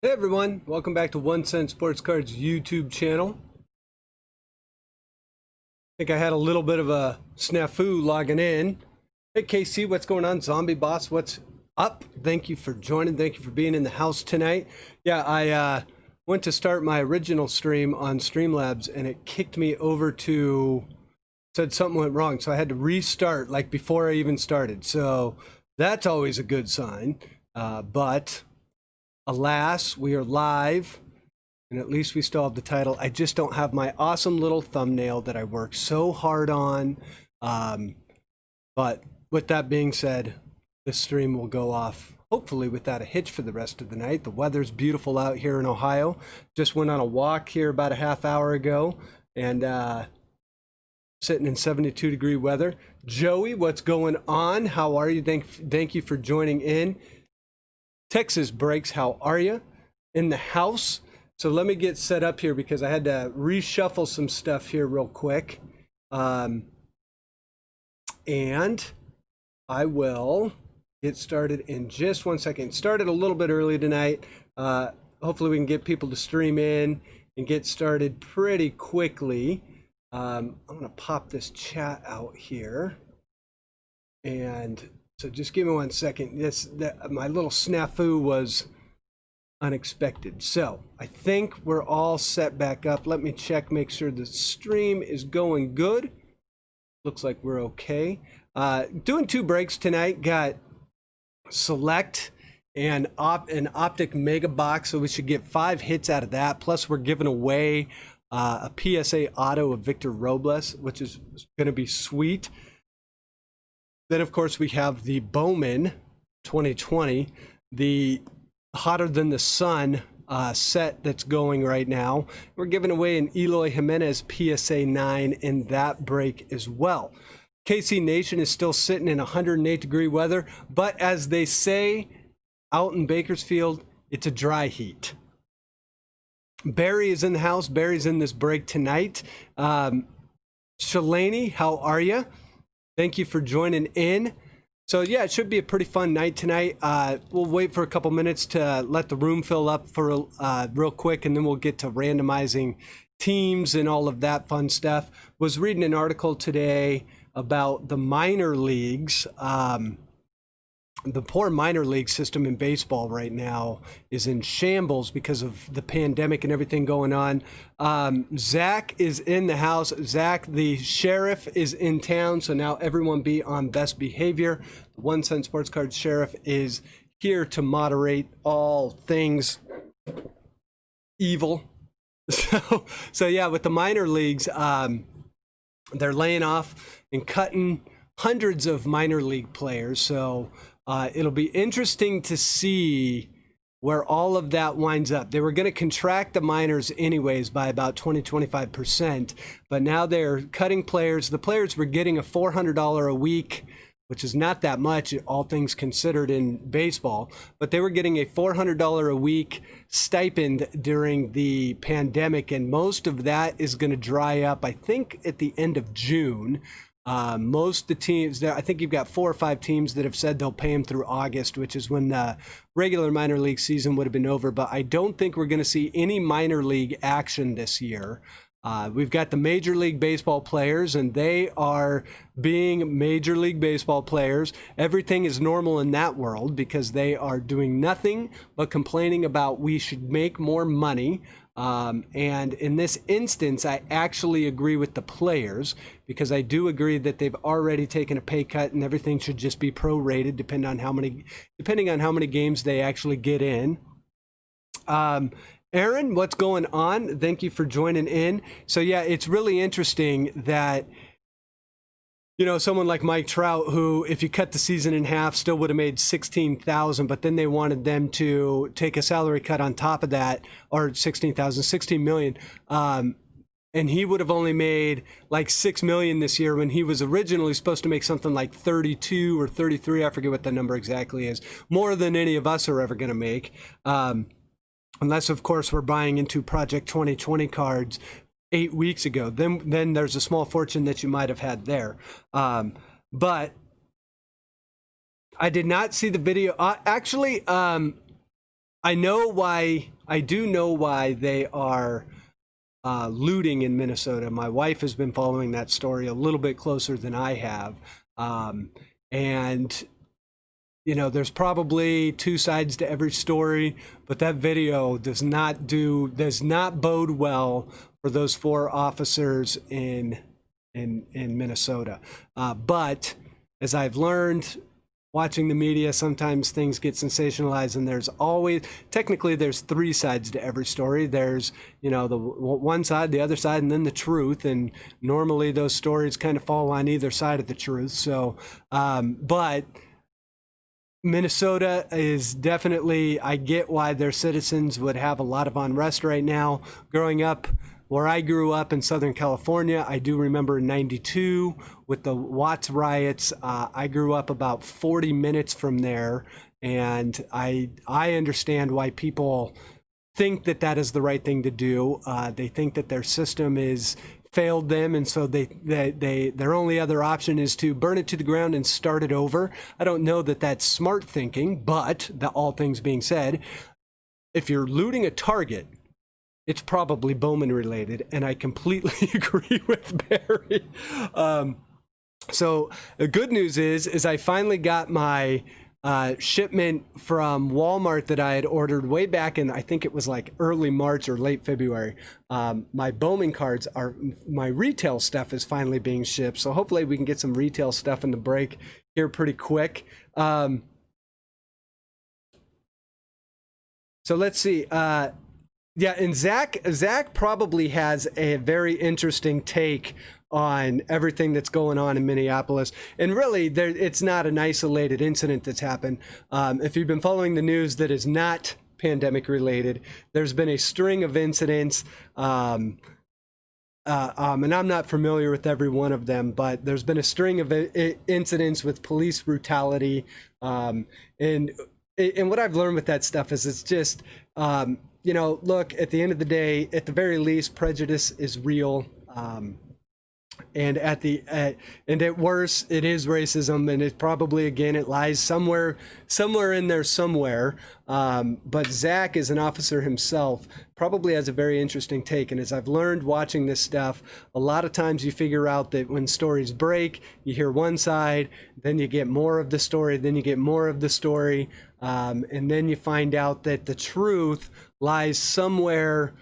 Hey everyone, welcome back to 1 Cent Sports Cards YouTube channel. I think I had a little bit of a snafu logging in. Hey KC, what's going on? Zombie Boss, what's up? Thank you for joining. Thank you for being in the house tonight. Yeah, I went to start my original stream on Streamlabs and it kicked me over to, said something went wrong. So I had to restart like before I even started. So that's always a good sign. But alas, we are live, and at least we still have the title. I just don't have my awesome little thumbnail that I worked so hard on. But with that being said, this stream will go off, hopefully without a hitch for the rest of the night. The weather's beautiful out here in Ohio. Just went on a walk here about a half hour ago, and sitting in 72-degree weather. Joey, what's going on? How are you? Thank you for joining in. Texas Breaks, how are you? In the house. So let me get set up here because I had to reshuffle some stuff here real quick. And I will get started in just 1 second. Started a little bit early tonight. Hopefully we can get people to stream in and get started pretty quickly. I'm going to pop this chat out here. And so just give me 1 second. My little snafu was unexpected. So I think we're all set back up. Let me check, make sure the stream is going good. Looks like we're okay. Doing 2 breaks tonight. Got Select and an Optic Mega Box, so we should get 5 hits out of that. Plus we're giving away a PSA auto of Victor Robles, which is going to be sweet. Then, of course, we have the Bowman 2020, the Hotter Than the Sun set that's going right now. We're giving away an Eloy Jimenez PSA 9 in that break as well. KC Nation is still sitting in 108-degree weather, but as they say out in Bakersfield, it's a dry heat. Barry is in the house. Barry's in this break tonight. Shalani, how are you? Thank you for joining in. So yeah, it should be a pretty fun night tonight. We'll wait for a couple minutes to let the room fill up for real quick, and then we'll get to randomizing teams and all of that fun stuff. Was reading an article today about the minor leagues. The poor minor league system in baseball right now is in shambles because of the pandemic and everything going on. Zach is in the house. Zach, the sheriff, is in town, so now everyone be on best behavior. The 1 Cent Sports Cards sheriff is here to moderate all things evil. So yeah, with the minor leagues, they're laying off and cutting hundreds of minor league players. So it'll be interesting to see where all of that winds up. They were going to contract the minors anyways by about 20-25%, but now they're cutting players. The players were getting a $400 a week, which is not that much, all things considered in baseball, but they were getting a $400 a week stipend during the pandemic, and most of that is going to dry up, I think, at the end of June. Most of the teams, I think you've got 4 or 5 teams that have said they'll pay him through August, which is when the regular minor league season would have been over. But I don't think we're going to see any minor league action this year. We've got the Major League Baseball players, and they are being Major League Baseball players. Everything is normal in that world because they are doing nothing but complaining about we should make more money. And in this instance, I actually agree with the players because I do agree that they've already taken a pay cut and everything should just be prorated depending on how many games they actually get in. Aaron, what's going on? Thank you for joining in. So yeah, it's really interesting that, you know, someone like Mike Trout, who, if you cut the season in half, still would have made $16,000, but then they wanted them to take a salary cut on top of that, or $16 million. And he would have only made like $6 million this year when he was originally supposed to make something like 32 or 33. I forget what the number exactly is. More than any of us are ever going to make. Unless, of course, we're buying into Project 2020 cards 8 weeks ago. Then there's a small fortune that you might have had there. But I did not see the video. Actually, I know why. I do know why they are looting in Minnesota. My wife has been following that story a little bit closer than I have, and you know, there's probably two sides to every story, but that video does not bode well for those 4 officers in Minnesota. But as I've learned watching the media, sometimes things get sensationalized, and there's 3 sides to every story. There's, you know, the one side, the other side, and then the truth. And normally those stories kind of fall on either side of the truth. So, but Minnesota is definitely, I get why their citizens would have a lot of unrest right now. Growing up where I grew up in Southern California, I do remember in '92 with the Watts riots. I grew up about 40 minutes from there, and I understand why people think that that is the right thing to do. They think that their system is failed them, and so their only other option is to burn it to the ground and start it over. I don't know that that's smart thinking, but all things being said, if you're looting a Target, it's probably Bowman related, and I completely agree with Barry. So the good news is I finally got my shipment from Walmart that I had ordered way back in, I think it was like early March or late February. My Bowman cards my retail stuff is finally being shipped. So hopefully we can get some retail stuff in the break here pretty quick. So let's see. Yeah, and Zach probably has a very interesting take on everything that's going on in Minneapolis. And really, it's not an isolated incident that's happened. If you've been following the news that is not pandemic related, there's been a string of incidents. And I'm not familiar with every one of them, but there's been a string of incidents with police brutality. And what I've learned with that stuff is it's just, you know, look, at the end of the day, at the very least, prejudice is real. And at worst, it is racism, and it probably, again, it lies somewhere in there somewhere. But Zach, as an officer himself, probably has a very interesting take. And as I've learned watching this stuff, a lot of times you figure out that when stories break, you hear one side, then you get more of the story, then you get more of the story, and then you find out that the truth lies somewhere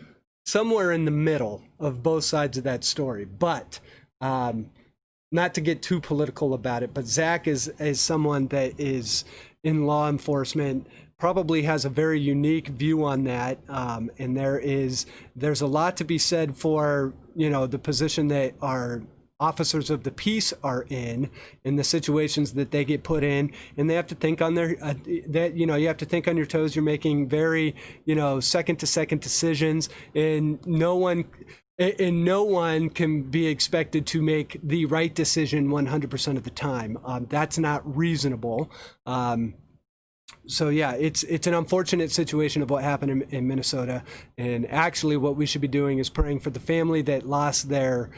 in the middle of both sides of that story. But not to get too political about it, but Zach is someone that is in law enforcement, probably has a very unique view on that. And there's a lot to be said for, you know, the position that our officers of the peace are in the situations that they get put in, and they have to think on their that, you know, you have to think on your toes. You're making very, you know, second to second decisions, and no one can be expected to make the right decision 100% of the time. That's not reasonable. So yeah, it's an unfortunate situation of what happened in Minnesota. And actually what we should be doing is praying for the family that lost their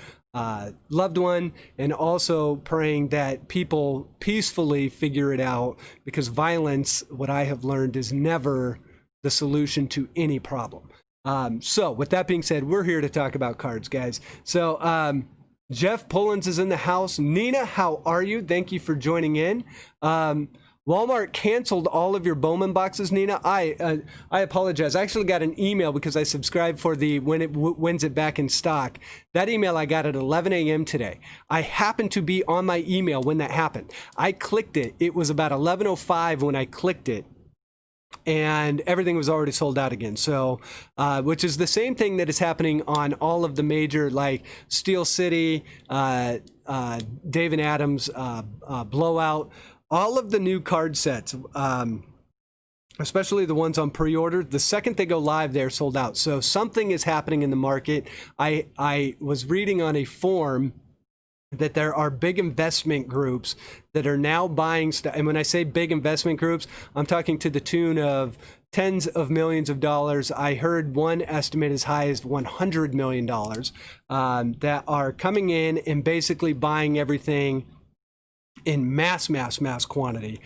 loved one, and also praying that people peacefully figure it out, because violence, what I have learned, is never the solution to any problem. So with that being said, we're here to talk about cards, guys. So Jeff Pullins is in the house. Nina, how are you? Thank you for joining in. Walmart canceled all of your Bowman boxes, Nina. I apologize. I actually got an email because I subscribed for the when's it back in stock. That email I got at 11 a.m. today. I happened to be on my email when that happened. I clicked it. It was about 11:05 when I clicked it, and everything was already sold out again. So, which is the same thing that is happening on all of the major, like Steel City, Dave and Adams, Blowout, all of the new card sets, especially the ones on pre-order, the second they go live, they're sold out. So something is happening in the market. I was reading on a forum that there are big investment groups that are now buying stuff. And when I say big investment groups, I'm talking to the tune of tens of millions of dollars. I heard one estimate as high as $100 million that are coming in and basically buying everything in mass quantity.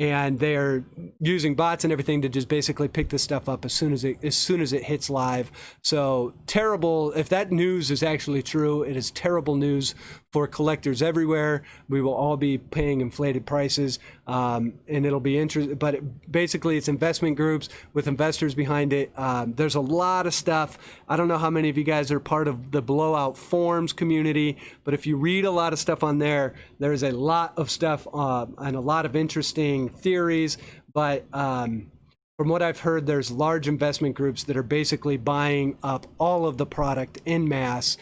and they're using bots and everything to just basically pick this stuff up as soon as it hits live. So terrible. If that news is actually true, it is terrible news for collectors everywhere. We will all be paying inflated prices, and it'll be interesting. But basically, it's investment groups with investors behind it. There's a lot of stuff. I don't know how many of you guys are part of the Blowout Forums community, but if you read a lot of stuff on there, there's a lot of stuff and a lot of interesting theories. But from what I've heard, there's large investment groups that are basically buying up all of the product en masse,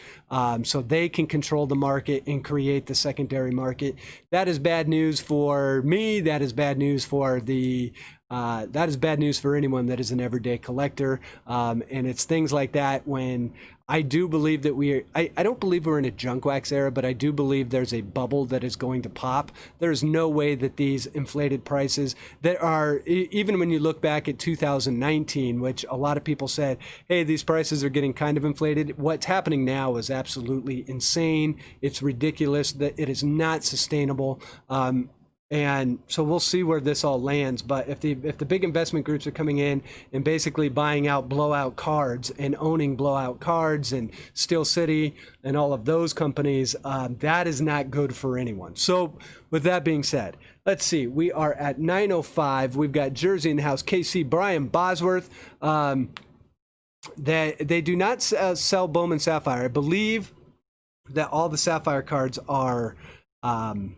so they can control the market and create the secondary market. That is bad news for me. That is bad news for that is bad news for anyone that is an everyday collector. And it's things like that when I do believe that I don't believe we're in a junk wax era, but I do believe there's a bubble that is going to pop. There's no way that these inflated prices that are, even when you look back at 2019, which a lot of people said, hey, these prices are getting kind of inflated. What's happening now is absolutely insane. It's ridiculous. That it is not sustainable. And so we'll see where this all lands. But if the big investment groups are coming in and basically buying out Blowout cards and owning Blowout cards and Steel City and all of those companies, that is not good for anyone. So with that being said, let's see. We are at 9:05. We've got Jersey in the house. KC, Brian Bosworth. They do not sell Bowman Sapphire. I believe that all the Sapphire cards are on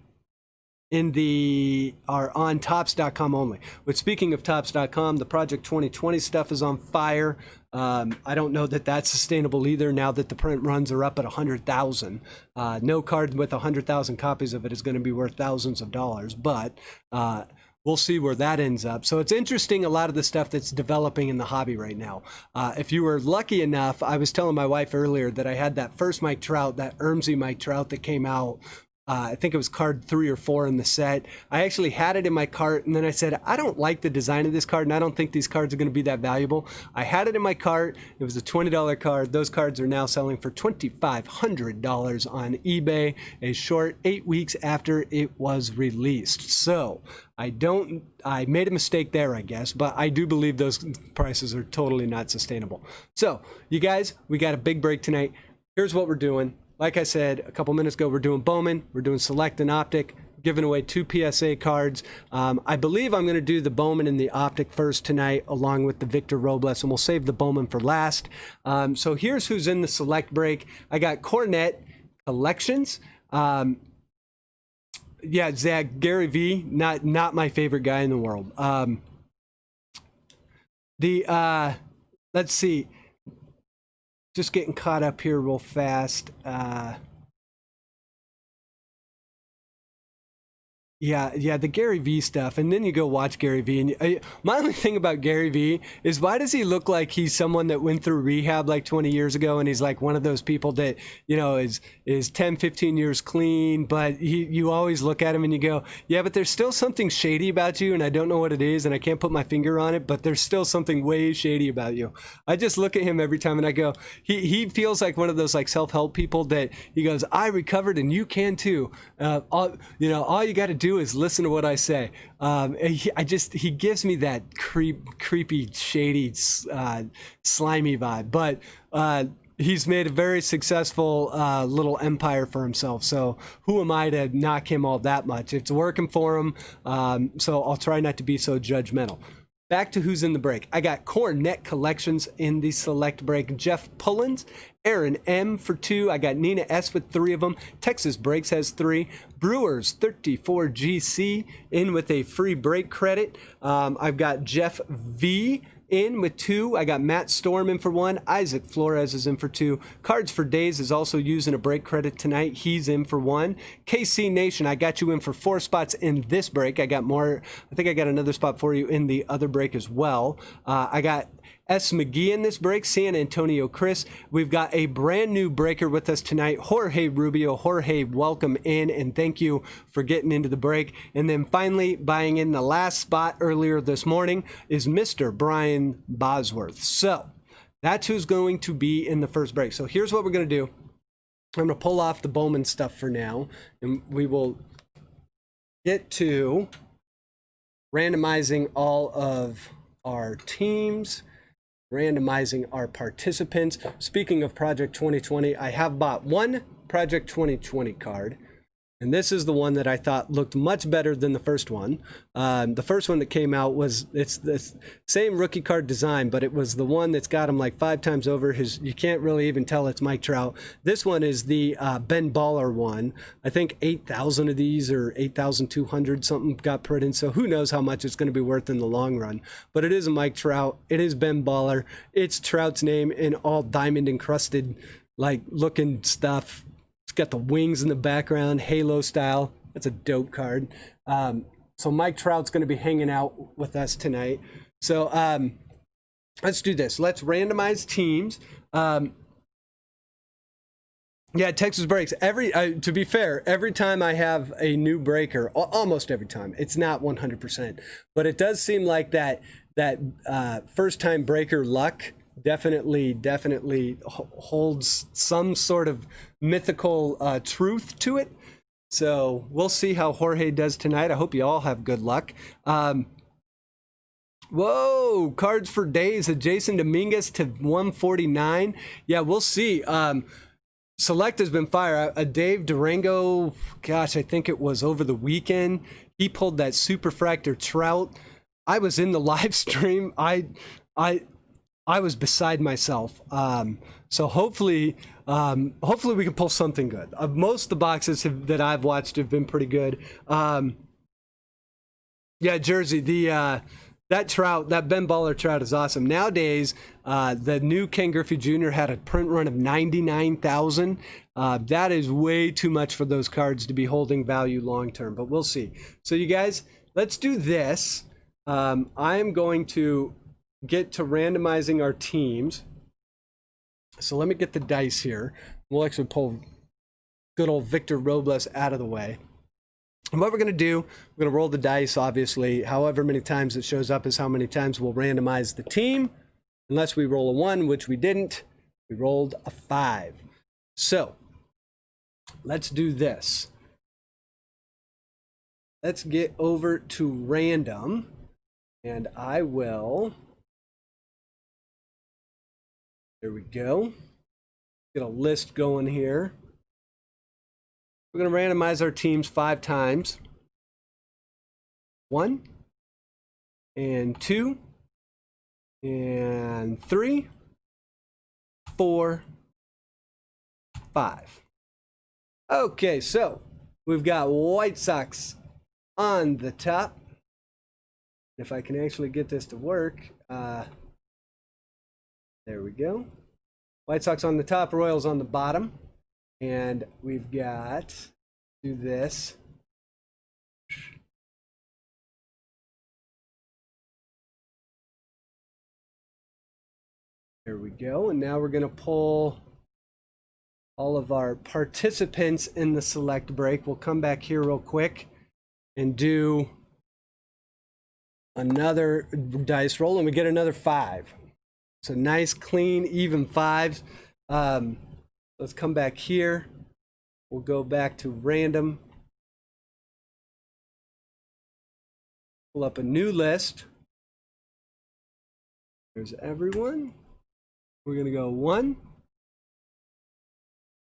Topps.com only. But speaking of Topps.com, the Project 2020 stuff is on fire. I don't know that that's sustainable either now that the print runs are up at 100,000. No card with 100,000 copies of it is going to be worth thousands of dollars, but we'll see where that ends up. So it's interesting, a lot of the stuff that's developing in the hobby right now. If you were lucky enough, I was telling my wife earlier that I had that first Mike Trout, that Ermsey Mike Trout that came out. I think it was card 3 or 4 in the set. I actually had it in my cart, and then I said, I don't like the design of this card, and I don't think these cards are going to be that valuable. I had it in my cart. It was a $20 card. Those cards are now selling for $2,500 on eBay, a short 8 weeks after it was released. So I made a mistake there, I guess, but I do believe those prices are totally not sustainable. So you guys, we got a big break tonight. Here's what we're doing. Like I said a couple minutes ago, we're doing Bowman, we're doing Select and Optic, giving away 2 PSA cards. I believe I'm going to do the Bowman and the Optic first tonight, along with the Victor Robles, and we'll save the Bowman for last. So here's who's in the Select break. I got Cornette Collections. Yeah, Zach, Gary V, not my favorite guy in the world. Let's see. Just getting caught up here real fast. Yeah, the Gary V stuff, and then you go watch Gary V. And my only thing about Gary V is, why does he look like he's someone that went through rehab like 20 years ago, and he's like one of those people that, you know, is 10, 15 years clean, but you always look at him and you go, yeah, but there's still something shady about you, and I don't know what it is, and I can't put my finger on it, but there's still something way shady about you. I just look at him every time and I go, he feels like one of those like self-help people that he goes, I recovered and you can too. All you got to do is listen to what I say. He gives me that creepy, shady, slimy vibe. But he's made a very successful little empire for himself. So who am I to knock him all that much? It's working for him. So I'll try not to be so judgmental. Back to who's in the break. I got Cornette Collections in the Select break. Jeff Pullins, Aaron M for 2. I got Nina S with 3 of them. Texas Breaks has 3. Brewers 34GC in with a free break credit. I've got Jeff V in with 2. I got Matt Storm in for 1. Isaac Flores is in for 2. Cards for Daze is also using a break credit tonight. He's in for 1. KC Nation, I got you in for 4 spots in this break. I got more. I think I got another spot for you in the other break as well. I got S. McGee in this break, San Antonio Chris. We've got a brand new breaker with us tonight, Jorge Rubio. Jorge, welcome in, and thank you for getting into the break. And then finally, buying in the last spot earlier this morning is Mr. Brian Bosworth. So that's who's going to be in the first break. So here's what we're going to do. I'm going to pull off the Bowman stuff for now, and we will get to randomizing all of our teams, randomizing our participants. Speaking of Project 2020, I have bought one Project 2020 card, and this is the one that I thought looked much better than the first one. The first one that came out it's the same rookie card design, but it was the one that's got him like 5 times over. You can't really even tell it's Mike Trout. This one is the Ben Baller one. I think 8,000 of these, or 8,200 something got put in, so who knows how much it's going to be worth in the long run. But it is a Mike Trout. It is Ben Baller. It's Trout's name in all diamond encrusted like looking stuff. It's got the wings in the background, halo style. That's a dope card. So Mike Trout's going to be hanging out with us tonight. So let's do this. Let's randomize teams. Yeah, Texas breaks. To be fair, every time I have a new breaker, almost every time, it's not 100%, but it does seem like that first time breaker luck definitely holds some sort of mythical truth to it. So we'll see how Jorge does tonight. I hope you all have good luck. Whoa, cards for Daze, Jason Dominguez to 149. Yeah, we'll see. Select has been fire. Dave Durango, gosh, I think it was over the weekend. He pulled that Superfractor Trout. I was in the live stream. I was beside myself. So hopefully we can pull something good. Most of the boxes that I've watched have been pretty good. Yeah, Jersey, that Trout, that Ben Baller Trout is awesome. Nowadays, the new Ken Griffey Jr. had a print run of 99,000. That is way too much for those cards to be holding value long term, but we'll see. So you guys, let's do this. I'm going to get to randomizing our teams. So let me get the dice here. We'll actually pull good old Victor Robles out of the way. And what we're going to do, we're going to roll the dice, obviously. However many times it shows up is how many times we'll randomize the team. Unless we roll a 1, which we didn't. We rolled a 5. So let's do this. Let's get over to random. And I will... There we go. Get a list going here. We're going to randomize our teams 5 times. 1, and 2, and 3, 4, 5. Okay, so we've got White Sox on the top. If I can actually get this to work, there we go. White Sox on the top, Royals on the bottom. And we've got, do this. There we go. And now we're going to pull all of our participants in the select break. We'll come back here real quick and do another dice roll, and we get another 5. So nice, clean, even 5s. Let's come back here. We'll go back to random. Pull up a new list. There's everyone. We're going to go 1,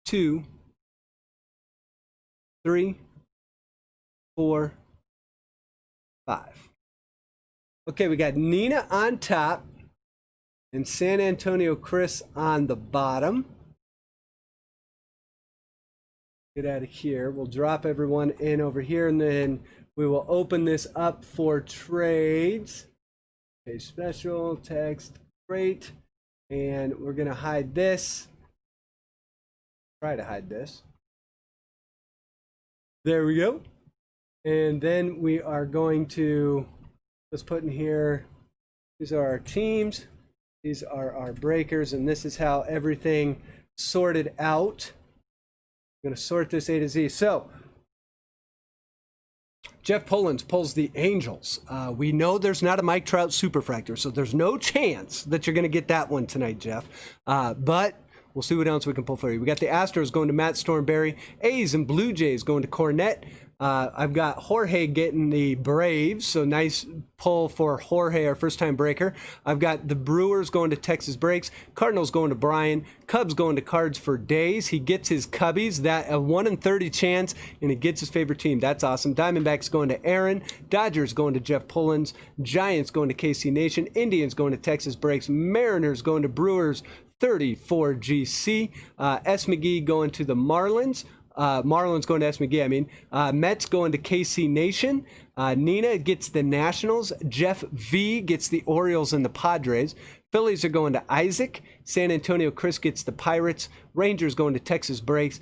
2, 3, 4, 5. Okay, we got Nina on top and San Antonio Chris on the bottom. Get out of here. We'll drop everyone in over here, and then we will open this up for trades. Okay, special, text, great. And we're going to hide this. Try to hide this. There we go. And then we are going to, let's put in here, these are our teams. These are our breakers, and this is how everything sorted out. I'm going to sort this A to Z. So, Jeff Pollins pulls the Angels. We know there's not a Mike Trout Superfractor, so there's no chance that you're going to get that one tonight, Jeff. But we'll see what else we can pull for you. We got the Astros going to Matt Stormberry. A's and Blue Jays going to Cornette. I've got Jorge getting the Braves, so nice pull for Jorge, our first-time breaker. I've got the Brewers going to Texas Breaks, Cardinals going to Brian, Cubs going to Cards for Daze. He gets his Cubbies, that a 1 in 30 chance, and he gets his favorite team. That's awesome. Diamondbacks going to Aaron, Dodgers going to Jeff Pullins, Giants going to KC Nation, Indians going to Texas Breaks, Mariners going to Brewers 34 GC, S. McGee going to the Marlins. Marlins going to S. McGee, I mean. Mets going to KC Nation. Nina gets the Nationals. Jeff V gets the Orioles and the Padres. Phillies are going to Isaac. San Antonio Chris gets the Pirates. Rangers going to Texas Breaks.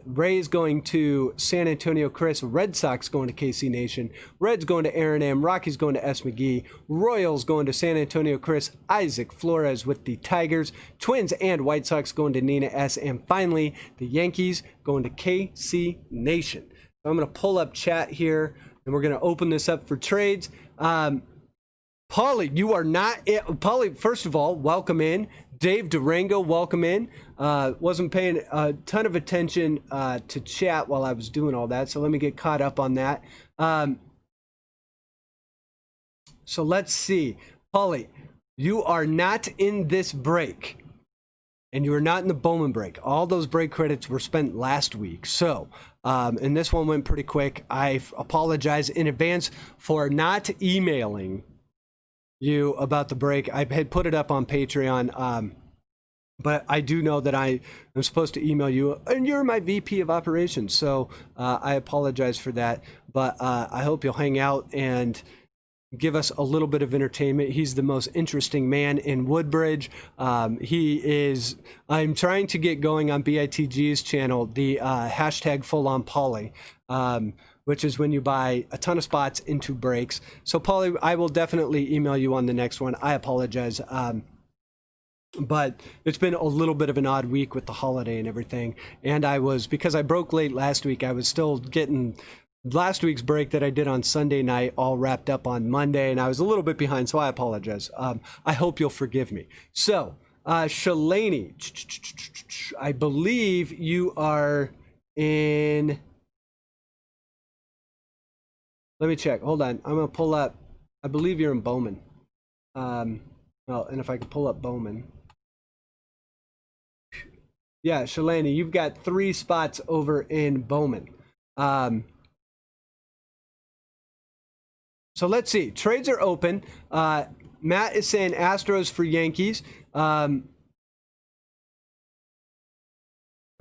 Rays going to San Antonio Chris. Red Sox going to KC Nation. Reds going to Aaron M. Rockies going to S. McGee. Royals going to San Antonio Chris. Isaac Flores with the Tigers. Twins and White Sox going to Nina S. And finally, the Yankees going to KC Nation. So I'm going to pull up chat here, and we're going to open this up for trades. Paulie, you are not... Paulie, first of all, welcome in. Dave Durango, welcome in. Wasn't paying a ton of attention to chat while I was doing all that, so let me get caught up on that. So let's see. Paulie, you are not in this break, and you are not in the Bowman break. All those break credits were spent last week, so... and this one went pretty quick. I apologize in advance for not emailing you about the break. I had put it up on Patreon, but I do know that I am supposed to email you, and you're my VP of operations, so I apologize for that, but I hope you'll hang out and give us a little bit of entertainment. He's the most interesting man in Woodbridge. I'm trying to get going on BITG's channel, the hashtag Full On Paulie, which is when you buy a ton of spots into breaks. So, Paulie, I will definitely email you on the next one. I apologize. But it's been a little bit of an odd week with the holiday and everything. And because I broke late last week, I was still getting last week's break that I did on Sunday night all wrapped up on Monday, and I was a little bit behind, so I apologize. I hope you'll forgive me. So, Shalani, I believe you are in... Let me check. Hold on. I'm going to pull up. I believe you're in Bowman. And if I could pull up Bowman. Yeah, Shalani, you've got 3 spots over in Bowman. So let's see. Trades are open. Matt is saying Astros for Yankees.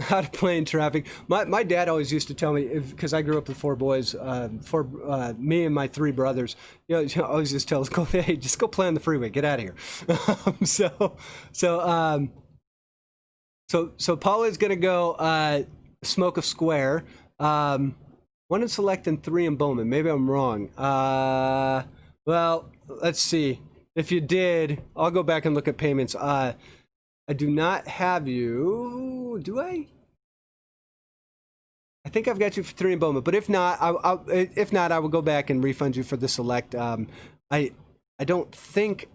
How to play in traffic. My dad always used to tell me, because I grew up with 4 boys, me and my 3 brothers, he always just tell us, hey, just go play on the freeway, get out of here. So Paul is gonna go smoke a square. 1 in Select and 3 in Bowman. Maybe I'm wrong. Well, let's see. If you did, I'll go back and look at payments. I do not have you. Do I? I think I've got you for 3 in Bowman, but if not, I will go back and refund you for the Select. I don't think,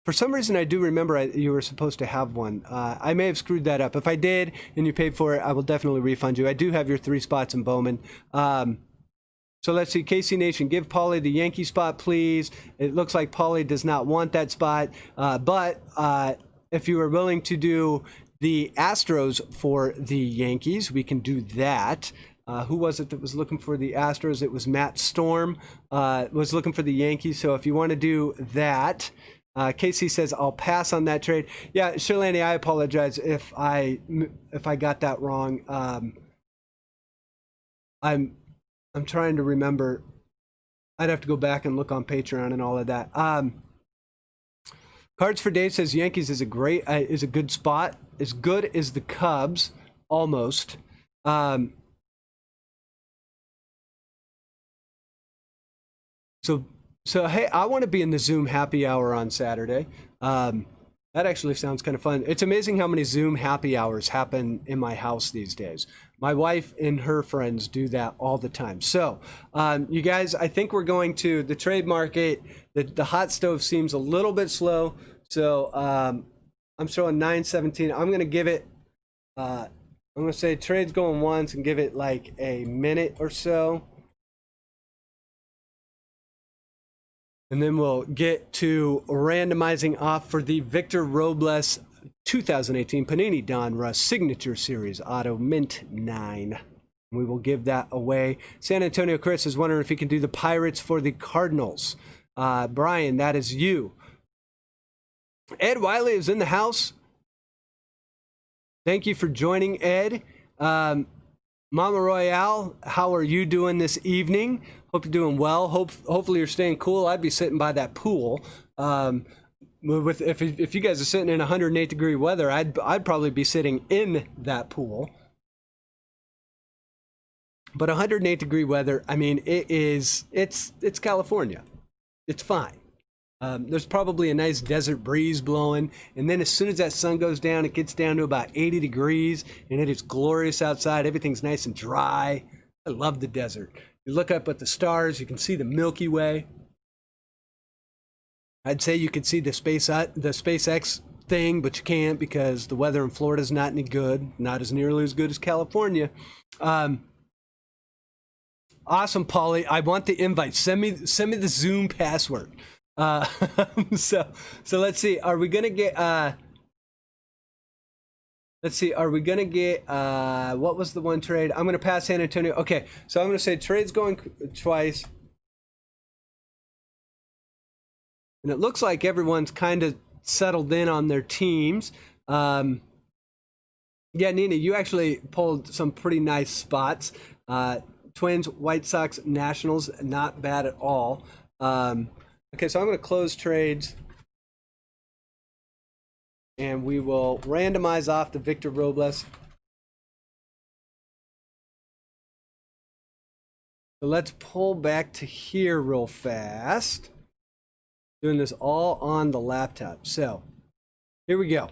for some reason, I do remember you were supposed to have one. I may have screwed that up. If I did and you paid for it, I will definitely refund you. I do have your 3 spots in Bowman. So let's see, KC Nation, give Paulie the Yankee spot, please. It looks like Paulie does not want that spot, but if you are willing to do the Astros for the Yankees, we can do that. Who was it that was looking for the Astros? It was Matt Storm, was looking for the Yankees. So if you want to do that, Casey says, I'll pass on that trade. Yeah, Shalani, I apologize if I got that wrong. I'm trying to remember. I'd have to go back and look on Patreon and all of that. Cards for Dave says Yankees is a good spot. As good as the Cubs, almost. So hey, I want to be in the Zoom happy hour on Saturday. That actually sounds kind of fun. It's amazing how many Zoom happy hours happen in my house these days. My wife and her friends do that all the time. So, you guys, I think we're going to the trade market. The hot stove seems a little bit slow. So, I'm showing 9:17. I'm going to give it, I'm going to say trade's going once and give it like a minute or so. And then we'll get to randomizing off for the Victor Robles 2018 Panini Donruss Signature Series Auto Mint 9. We will give that away. San Antonio Chris is wondering if he can do the Pirates for the Cardinals. Brian, that is you. Ed Wiley is in the house. Thank you for joining, Ed. Mama Royale, how are you doing this evening? Hope you're doing well. Hopefully you're staying cool. I'd be sitting by that pool. If you guys are sitting in 108-degree weather, I'd probably be sitting in that pool. But 108-degree weather, I mean, it's California. It's fine. There's probably a nice desert breeze blowing, and then as soon as that sun goes down, it gets down to about 80 degrees, and it is glorious outside. Everything's nice and dry. I love the desert. You look up at the stars, you can see the Milky Way. I'd say you could see the SpaceX thing, but you can't because the weather in Florida is not any good, not as nearly as good as California. Awesome, Paulie. I want the invite. Send me the Zoom password. So let's see. Are we gonna get? Let's see. Are we gonna get? What was the one trade? I'm gonna pass San Antonio. Okay, so I'm gonna say trade's going twice, and it looks like everyone's kind of settled in on their teams. Yeah, Nina, you actually pulled some pretty nice spots. Twins, White Sox, Nationals, not bad at all. Okay, so I'm going to close trades, and we will randomize off the Victor Robles. So let's pull back to here real fast. Doing this all on the laptop. So here we go.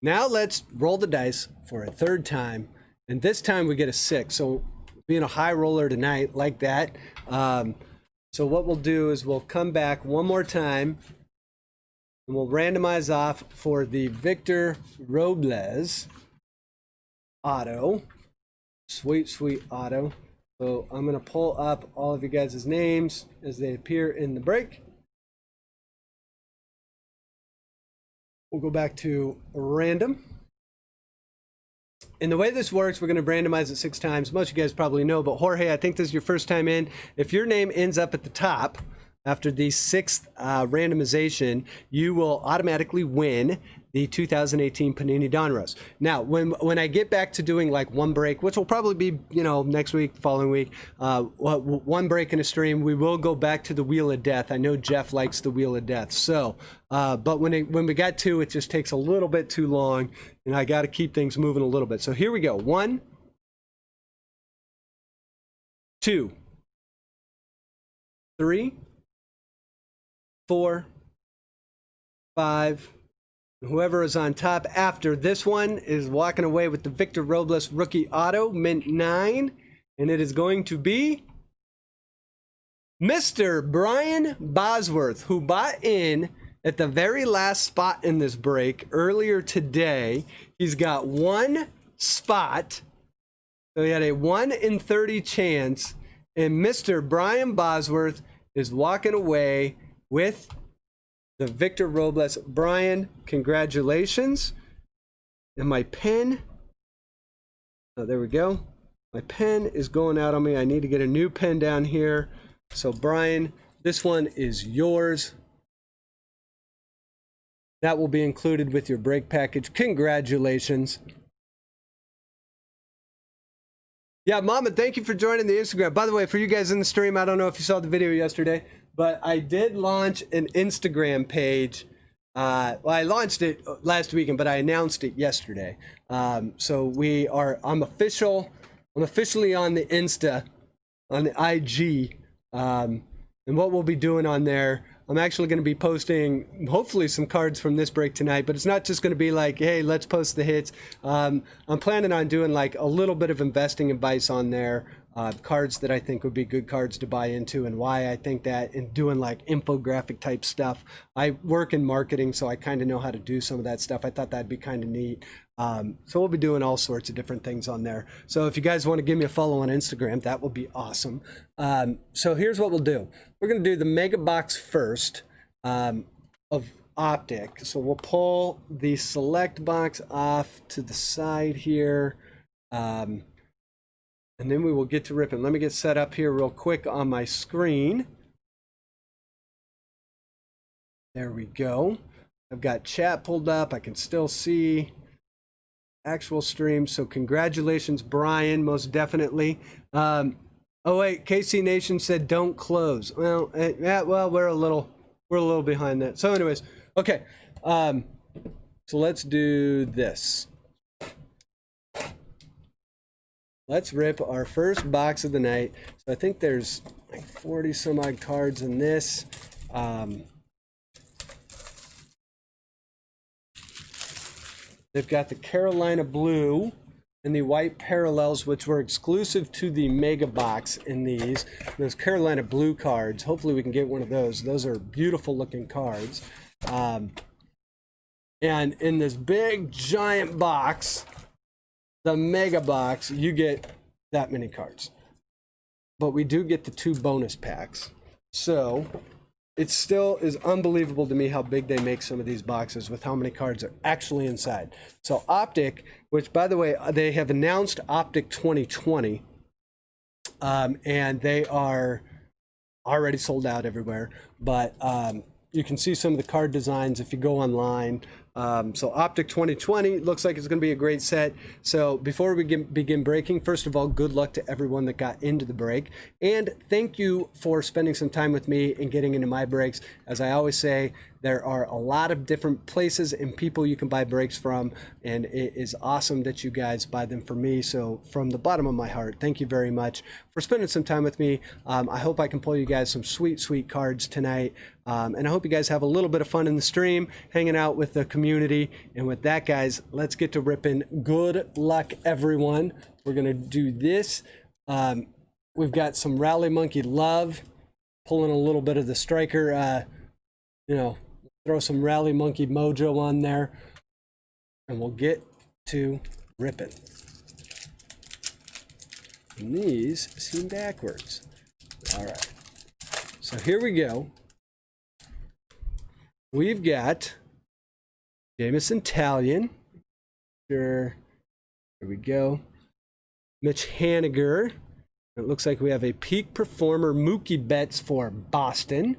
Now let's roll the dice for a third time, and this time we get a 6. So being a high roller tonight like that. So what we'll do is we'll come back one more time and we'll randomize off for the Victor Robles auto. Sweet, sweet auto. So I'm going to pull up all of you guys' names as they appear in the break. We'll go back to random. And the way this works, we're going to randomize it 6 times. Most of you guys probably know, but Jorge, I think this is your first time in. If your name ends up at the top after the 6th randomization, you will automatically win the 2018 Panini Donruss. Now, when I get back to doing like one break, which will probably be, next week, following week, one break in a stream, we will go back to the Wheel of Death. I know Jeff likes the Wheel of Death. So, but when we got to, it just takes a little bit too long, and I got to keep things moving a little bit. So here we go. 1, 2, 3, 4, 5. Whoever is on top after this one is walking away with the Victor Robles rookie auto, mint 9. And it is going to be Mr. Brian Bosworth, who bought in at the very last spot in this break earlier today. He's got one spot. So he had a 1 in 30 chance. And Mr. Brian Bosworth is walking away with the Victor Robles. Brian, congratulations. And my pen, oh, there we go. My pen is going out on me. I need to get a new pen down here. So Brian, this one is yours. That will be included with your break package. Congratulations. Yeah, Mama, thank you for joining the Instagram. By the way, for you guys in the stream, I don't know if you saw the video yesterday, but I did launch an Instagram page. Well, I launched it last weekend, but I announced it yesterday. So I'm officially on the Insta, on the IG. And what we'll be doing on there, I'm actually going to be posting hopefully some cards from this break tonight, but it's not just going to be like, hey, let's post the hits. I'm planning on doing like a little bit of investing advice on there. cards that I think would be good cards to buy into, and why I think that, and doing like infographic type stuff. I work in marketing, so I kind of know how to do some of that stuff. I thought that'd be kind of neat. So we'll be doing all sorts of different things on there. So if you guys want to give me a follow on Instagram, that will be awesome. So here's what we'll do. We're going to do the mega box first of Optic. So we'll pull the select box off to the side here. And then we will get to ripping. Let me get set up here real quick on my screen. There we go. I've got chat pulled up. I can still see actual stream. So congratulations, Brian, most definitely. Oh wait, KC Nation said don't close. Well, yeah, well, we're a little behind that. So anyways, okay. So let's do this. Let's rip our first box of the night. So I think there's like 40 some odd cards in this. They've got the Carolina blue and the white parallels, which were exclusive to the mega box in these. Those Carolina blue cards. Hopefully we can get one of those. Those are beautiful looking cards. And in this big giant box, the mega box, you get that many cards. But we do get the 2 bonus packs. So it still is unbelievable to me how big they make some of these boxes with how many cards are actually inside. So Optic, which by the way, they have announced Optic 2020, and they are already sold out everywhere. But you can see some of the card designs if you go online. So Optic 2020 looks like it's going to be a great set. So before we begin breaking, first of all, good luck to everyone that got into the break. And thank you for spending some time with me and getting into my breaks. As I always say, there are a lot of different places and people you can buy breaks from, and it is awesome that you guys buy them for me. So from the bottom of my heart, thank you very much for spending some time with me. I hope I can pull you guys some sweet, sweet cards tonight. And I hope you guys have a little bit of fun in the stream, hanging out with the community. And with that, guys, let's get to ripping. Good luck, everyone. We're going to do this. We've got some Rally Monkey love, pulling a little bit of the striker, throw some Rally Monkey mojo on there, and we'll get to ripping. And these seem backwards. All right. So here we go. We've got Jameson Talion. Sure. Here we go. Mitch Haniger. It looks like we have a peak performer Mookie Betts for Boston.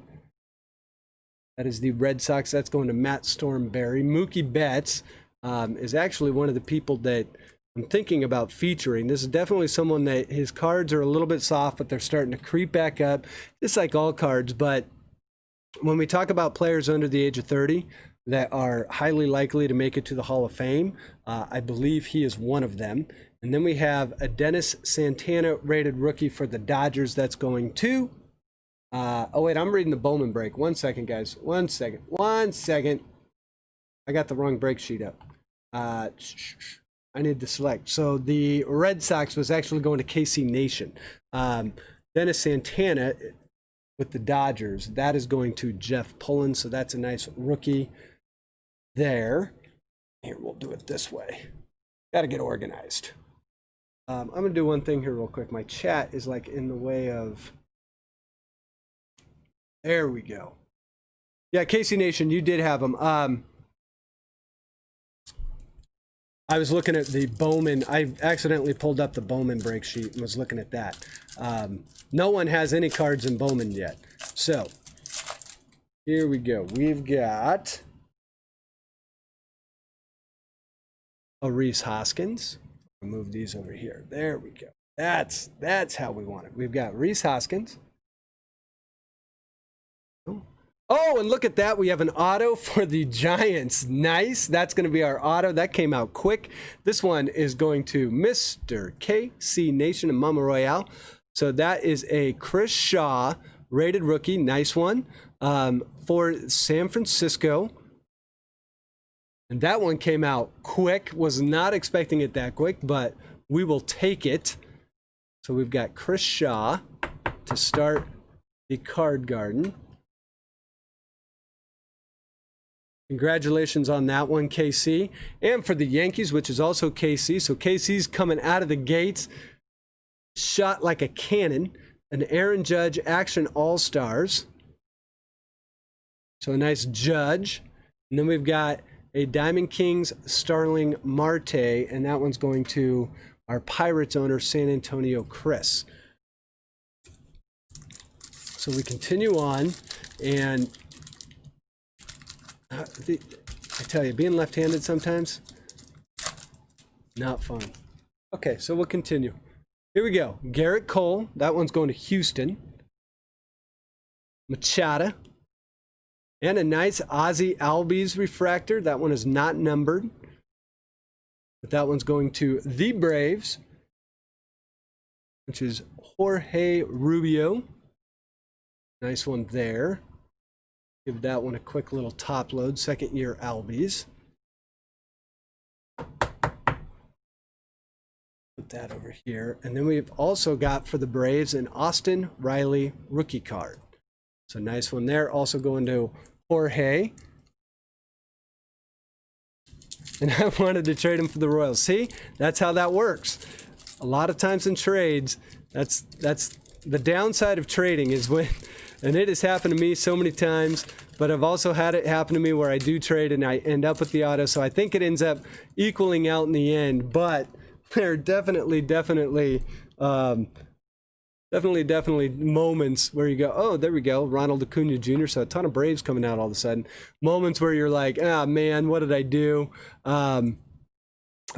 That is the Red Sox. That's going to Matt Stormberry. Mookie Betts is actually one of the people that I'm thinking about featuring. This is definitely someone that his cards are a little bit soft, but they're starting to creep back up, just like all cards. But when we talk about players under the age of 30 that are highly likely to make it to the Hall of Fame, I believe he is one of them. And then we have a Dennis Santana rated rookie for the Dodgers. That's going to... oh, wait, I'm reading the Bowman break. 1 second, guys. 1 second. 1 second. I got the wrong break sheet up. I need to select. So the Red Sox was actually going to KC Nation. Dennis Santana with the Dodgers. That is going to Jeff Pullen. So that's a nice rookie there. Here, we'll do it this way. Got to get organized. I'm going to do one thing here real quick. My chat is like in the way of... There we go. Yeah, KC Nation, you did have them. I was looking at the Bowman. I accidentally pulled up the Bowman break sheet and was looking at that. No one has any cards in Bowman yet. So, here we go. We've got a Rhys Hoskins. I'll move these over here. There we go. That's how we want it. We've got Rhys Hoskins. Oh, and look at that. We have an auto for the Giants. Nice. That's going to be our auto. That came out quick. This one is going to Mr. KC Nation and Mama Royale. So that is a Chris Shaw rated rookie. Nice one for San Francisco. And that one came out quick. Was not expecting it that quick, but we will take it. So we've got Chris Shaw to start the card garden. Congratulations on that one, KC. And for the Yankees, which is also KC. So KC's coming out of the gates, shot like a cannon. An Aaron Judge Action All-Stars. So a nice Judge. And then we've got a Diamond Kings Starling Marte, and that one's going to our Pirates owner, San Antonio Chris. So we continue on, and I tell you, being left-handed sometimes, not fun. Okay, so we'll continue. Here we go. Garrett Cole, that one's going to Houston. Machado. And a nice Ozzie Albies refractor. That one is not numbered. But that one's going to the Braves, which is Jorge Rubio. Nice one there. Give that one a quick little top load. Second year Albies. Put that over here. And then we've also got for the Braves an Austin Riley rookie card. So nice one there. Also going to Jorge. And I wanted to trade him for the Royals. See, that's how that works. A lot of times in trades, that's the downside of trading is when, and it has happened to me so many times, but I've also had it happen to me where I do trade and I end up with the auto. So I think it ends up equaling out in the end, but there are definitely moments where you go, oh, there we go, Ronald Acuna Jr. So a ton of Braves coming out all of a sudden. Moments where you're like, ah, man, what did I do? I've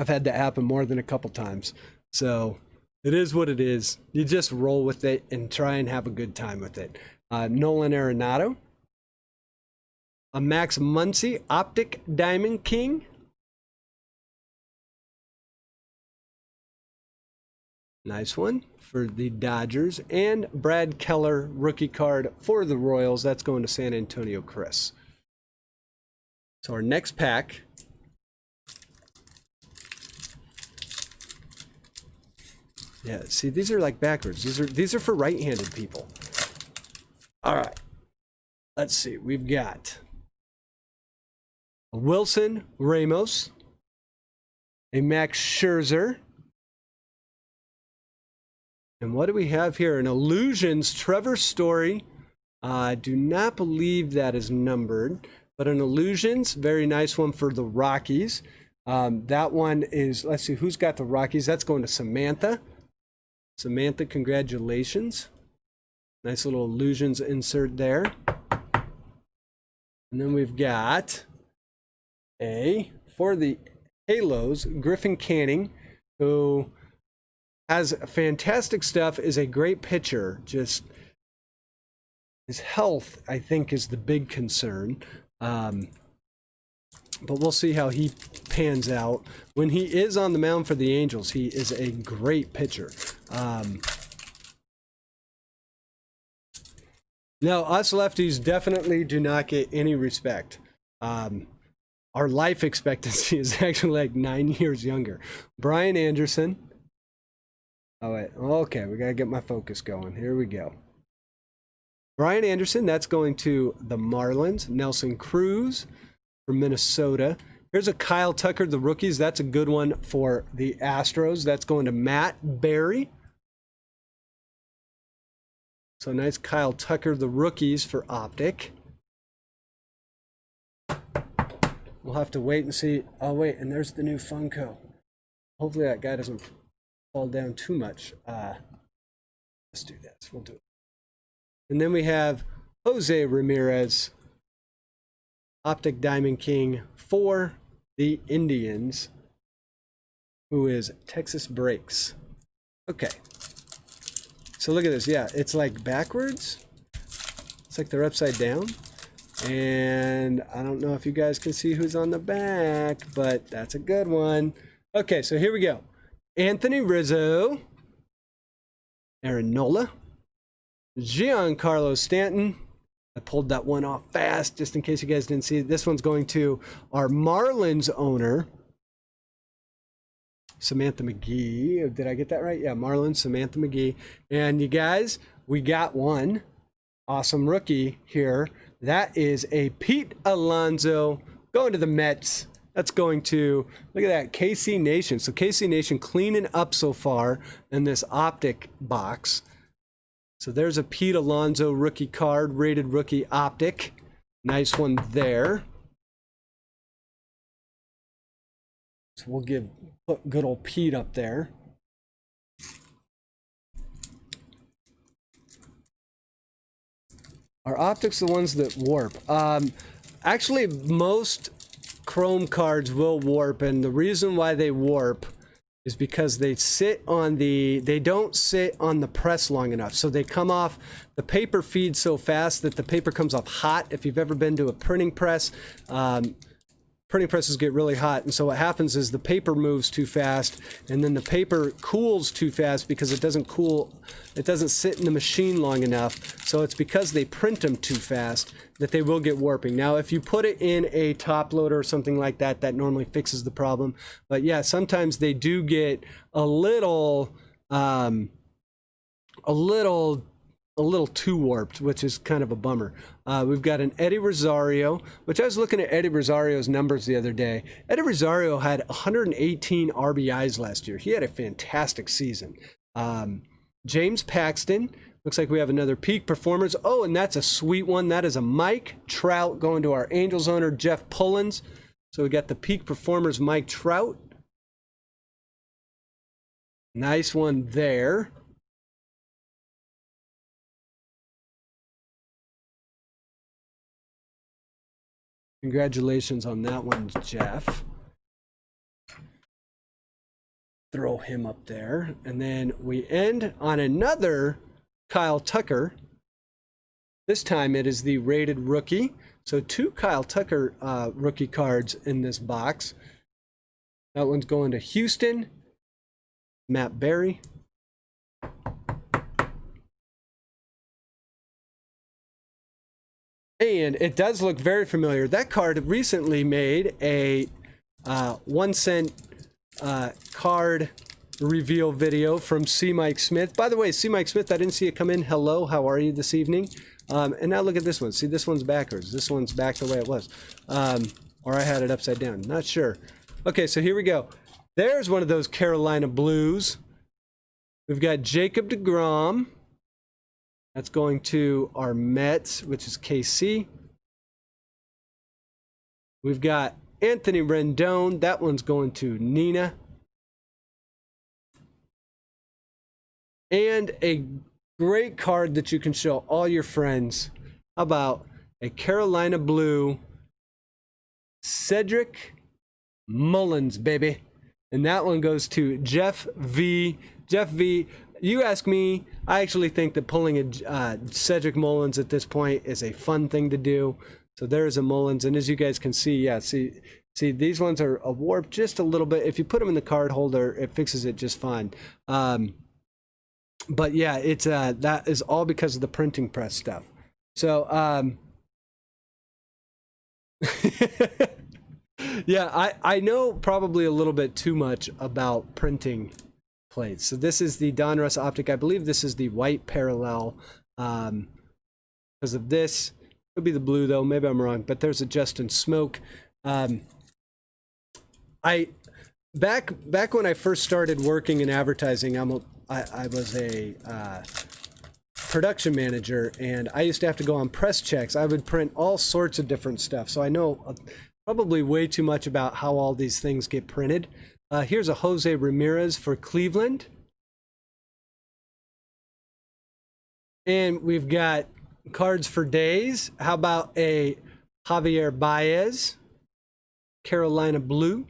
had that happen more than a couple times. So it is what it is. You just roll with it and try and have a good time with it. Nolan Arenado. A Max Muncy Optic Diamond King. Nice one for the Dodgers. And Brad Keller rookie card for the Royals. That's going to San Antonio Chris. So our next pack. Yeah, see, these are like backwards. These are for right-handed people. All right. Let's see. We've got a Wilson Ramos, a Max Scherzer. And what do we have here? An Illusions Trevor Story. I do not believe that is numbered, but an Illusions, very nice one for the Rockies. That one is, let's see, who's got the Rockies? That's going to Samantha. Samantha, congratulations. Nice little Illusions insert there. And then we've got for the Halos, Griffin Canning, who has fantastic stuff, is a great pitcher. Just his health, I think, is the big concern. But we'll see how he pans out. When he is on the mound for the Angels, he is a great pitcher. No, us lefties definitely do not get any respect. Our life expectancy is actually like 9 years younger. Brian Anderson. Oh, wait. Okay, we got to get my focus going. Here we go. Brian Anderson, that's going to the Marlins. Nelson Cruz from Minnesota. Here's a Kyle Tucker, the rookies. That's a good one for the Astros. That's going to Matt Berry. So nice Kyle Tucker, the rookies for Optic. We'll have to wait and see. Oh, wait, and there's the new Funko. Hopefully that guy doesn't fall down too much. Let's do that. We'll do it. And then we have Jose Ramirez, Optic Diamond King for the Indians, who is Texas Breaks. Okay. So look at this. Yeah, it's like backwards. It's like they're upside down. And I don't know if you guys can see who's on the back, but that's a good one. Okay, so here we go. Anthony Rizzo, Aaron Nola, Giancarlo Stanton. I pulled that one off fast just in case you guys didn't see it. This one's going to our Marlins owner, Samantha McGee. Did I get that right? Yeah, Marlin, Samantha McGee. And you guys, we got one awesome rookie here. That is a Pete Alonso going to the Mets. That's going to, look at that, KC Nation. So KC Nation cleaning up so far in this Optic box. So there's a Pete Alonso rookie card, rated rookie Optic. Nice one there. So we'll put good old Pete up there. Are Optics the ones that warp? Actually, most Chrome cards will warp, and the reason why they warp is because they don't sit on the press long enough. So they come off, the paper feeds so fast that the paper comes off hot. If you've ever been to a printing press, printing presses get really hot, and so what happens is the paper moves too fast, and then the paper cools too fast because it doesn't sit in the machine long enough. So it's because they print them too fast that they will get warping. Now, if you put it in a top loader or something like that, that normally fixes the problem. But yeah, sometimes they do get a little too warped, which is kind of a bummer. We've got an Eddie Rosario, which I was looking at Eddie Rosario's numbers the other day. Eddie Rosario had 118 RBIs last year. He had a fantastic season. James Paxton, looks like we have another peak performers. Oh, and that's a sweet one. That is a Mike Trout going to our Angels owner, Jeff Pullins. So we got the peak performers, Mike Trout. Nice one there. Congratulations on that one, Jeff. Throw him up there. And then we end on another Kyle Tucker. This time it is the rated rookie. So 2 Kyle Tucker rookie cards in this box. That one's going to Houston, Matt Berry. And it does look very familiar. That card recently made a 1 cent card reveal video from C. Mike Smith. By the way, C. Mike Smith, I didn't see it come in. Hello, how are you this evening? And now look at this one. See, this one's backwards. This one's back the way it was. Or I had it upside down. Not sure. Okay, so here we go. There's one of those Carolina Blues. We've got Jacob deGrom. That's going to our Mets, which is KC. We've got Anthony Rendon. That one's going to Nina. And a great card that you can show all your friends. How about a Carolina Blue Cedric Mullins, baby. And that one goes to Jeff V. Jeff V. You ask me, I actually think that pulling a Cedric Mullins at this point is a fun thing to do. So there's a Mullins, and as you guys can see, yeah, see these ones are warped just a little bit. If you put them in the card holder, it fixes it just fine. But yeah, it's that is all because of the printing press stuff. So yeah, I know probably a little bit too much about printing plates. So this is the Donruss Optic. I believe this is the white parallel. Because of this, could be the blue though. Maybe I'm wrong. But there's a Justin Smoke. Back when I first started working in advertising, I was a production manager, and I used to have to go on press checks. I would print all sorts of different stuff. So I know probably way too much about how all these things get printed. Here's a Jose Ramirez for Cleveland. And we've got cards for Daze. How about a Javier Baez, Carolina Blue?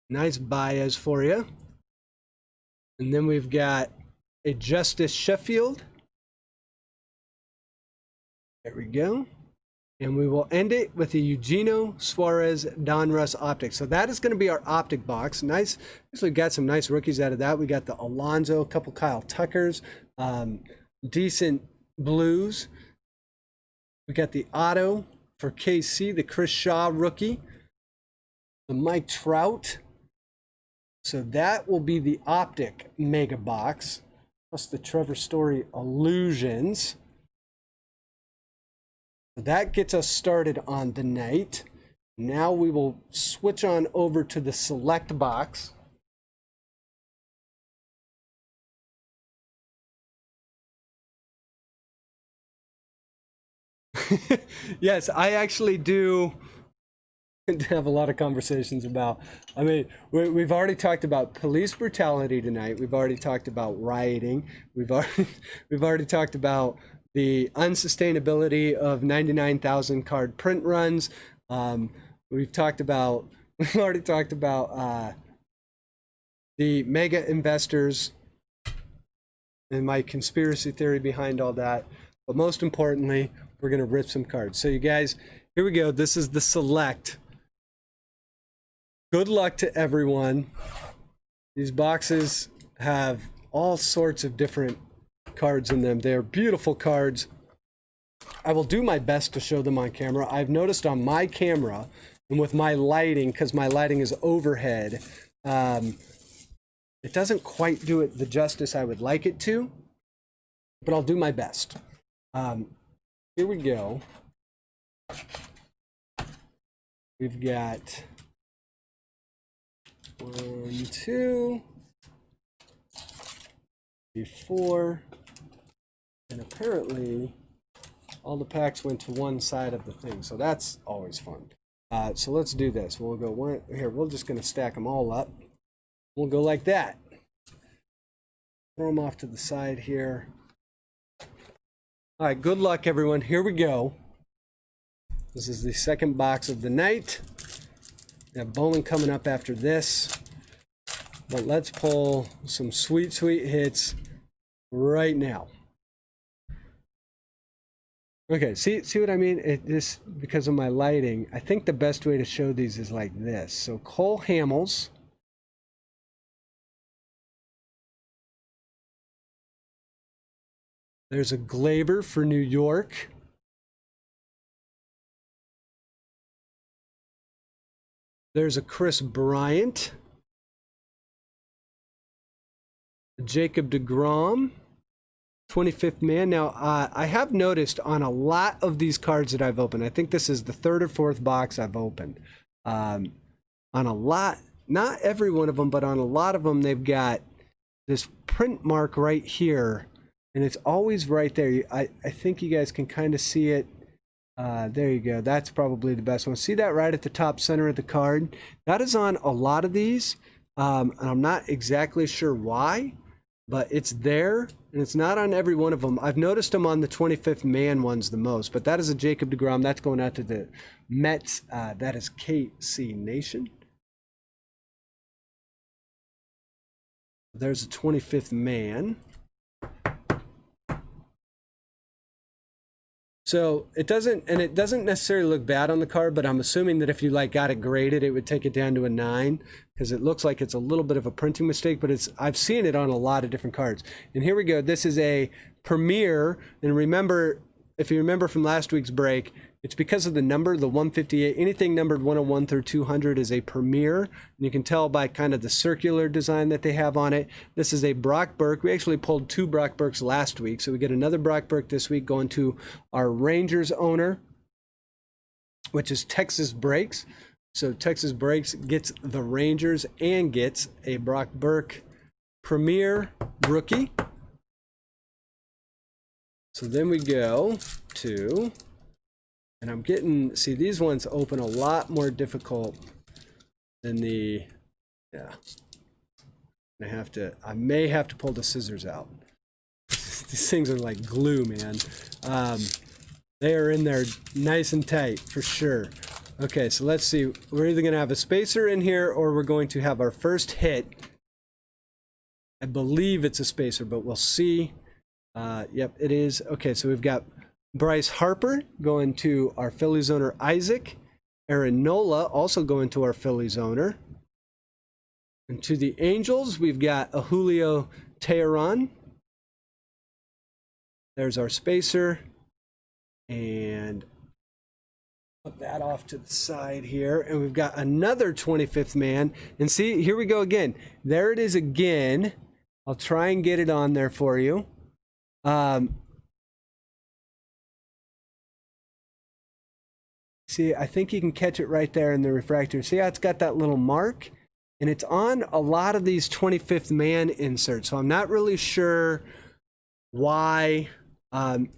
Nice Baez for you. And then we've got a Justice Sheffield. There we go. And we will end it with a Eugenio Suarez Donruss Optic. So that is going to be our Optic box. Nice. Actually got some nice rookies out of that. We got the Alonso, a couple Kyle Tuckers, decent Blues. We got the Auto for KC, the Chris Shaw rookie. the Mike Trout. So that will be the Optic Mega Box, plus the Trevor Story Illusions. So that gets us started on the night. Now we will switch on over to the Select Box. Yes, I actually do have a lot of conversations about. I mean, we've already talked about police brutality tonight. We've already talked about rioting. We've already talked about the unsustainability of 99,000 card print runs. We've already talked about the mega investors and my conspiracy theory behind all that. But most importantly, we're going to rip some cards. So you guys, here we go. This is the Select. Good luck to everyone. These boxes have all sorts of different cards in them. They're beautiful cards. I will do my best to show them on camera. I've noticed on my camera and with my lighting, because my lighting is overhead, it doesn't quite do it the justice I would like it to, but I'll do my best. Here we go. We've got 1, 2, 3, 4, and apparently all the packs went to one side of the thing, so that's always fun. So let's do this. We'll go one here. We're just going to stack them all up. We'll go like that. Throw them off to the side here. All right, good luck, everyone. Here we go. This is the second box of the night. We have Bowman coming up after this. But let's pull some sweet, sweet hits right now. Okay, see what I mean? This, because of my lighting, I think the best way to show these is like this. So Cole Hamels. There's a Glaber for New York. There's a Chris Bryant. Jacob deGrom. 25th man. Now, I have noticed on a lot of these cards that I've opened, I think this is the third or fourth box I've opened. On a lot, not every one of them, but on a lot of them, they've got this print mark right here. And it's always right there. I think you guys can kind of see it. There you go. That's probably the best one. See that right at the top center of the card? That is on a lot of these. And I'm not exactly sure why, but it's there. And it's not on every one of them. I've noticed them on the 25th man ones the most. But that is a Jacob deGrom. That's going out to the Mets. That is KC Nation. There's a 25th man. So it doesn't necessarily look bad on the card, but I'm assuming that if you like got it graded, it would take it down to a 9 because it looks like it's a little bit of a printing mistake, but I've seen it on a lot of different cards. And here we go. This is a Premier, and remember, if you remember from last week's break, it's because of the number, the 158. Anything numbered 101 through 200 is a Premier. And you can tell by kind of the circular design that they have on it. This is a Brock Burke. We actually pulled 2 Brock Burks last week. So we get another Brock Burke this week going to our Rangers owner, which is Texas Breaks. So Texas Breaks gets the Rangers and gets a Brock Burke Premier rookie. So then we go to... And I'm getting, see, these ones open a lot more difficult than the, yeah. I may have to pull the scissors out. These things are like glue, man. They are in there nice and tight for sure. Okay, so let's see. We're either going to have a spacer in here or we're going to have our first hit. I believe it's a spacer, but we'll see. Yep, it is. Okay, so we've got Bryce Harper going to our Phillies owner Isaac. Aaron Nola also going to our Phillies owner. And to the Angels, we've got a Julio Teheran. There's our spacer. And Put that off to the side here, and we've got another 25th man. And see, here we go again. There it is again. I'll try and get it on there for you. See, I think you can catch it right there in the refractor. See how it's got that little mark? And it's on a lot of these 25th man inserts. So I'm not really sure why.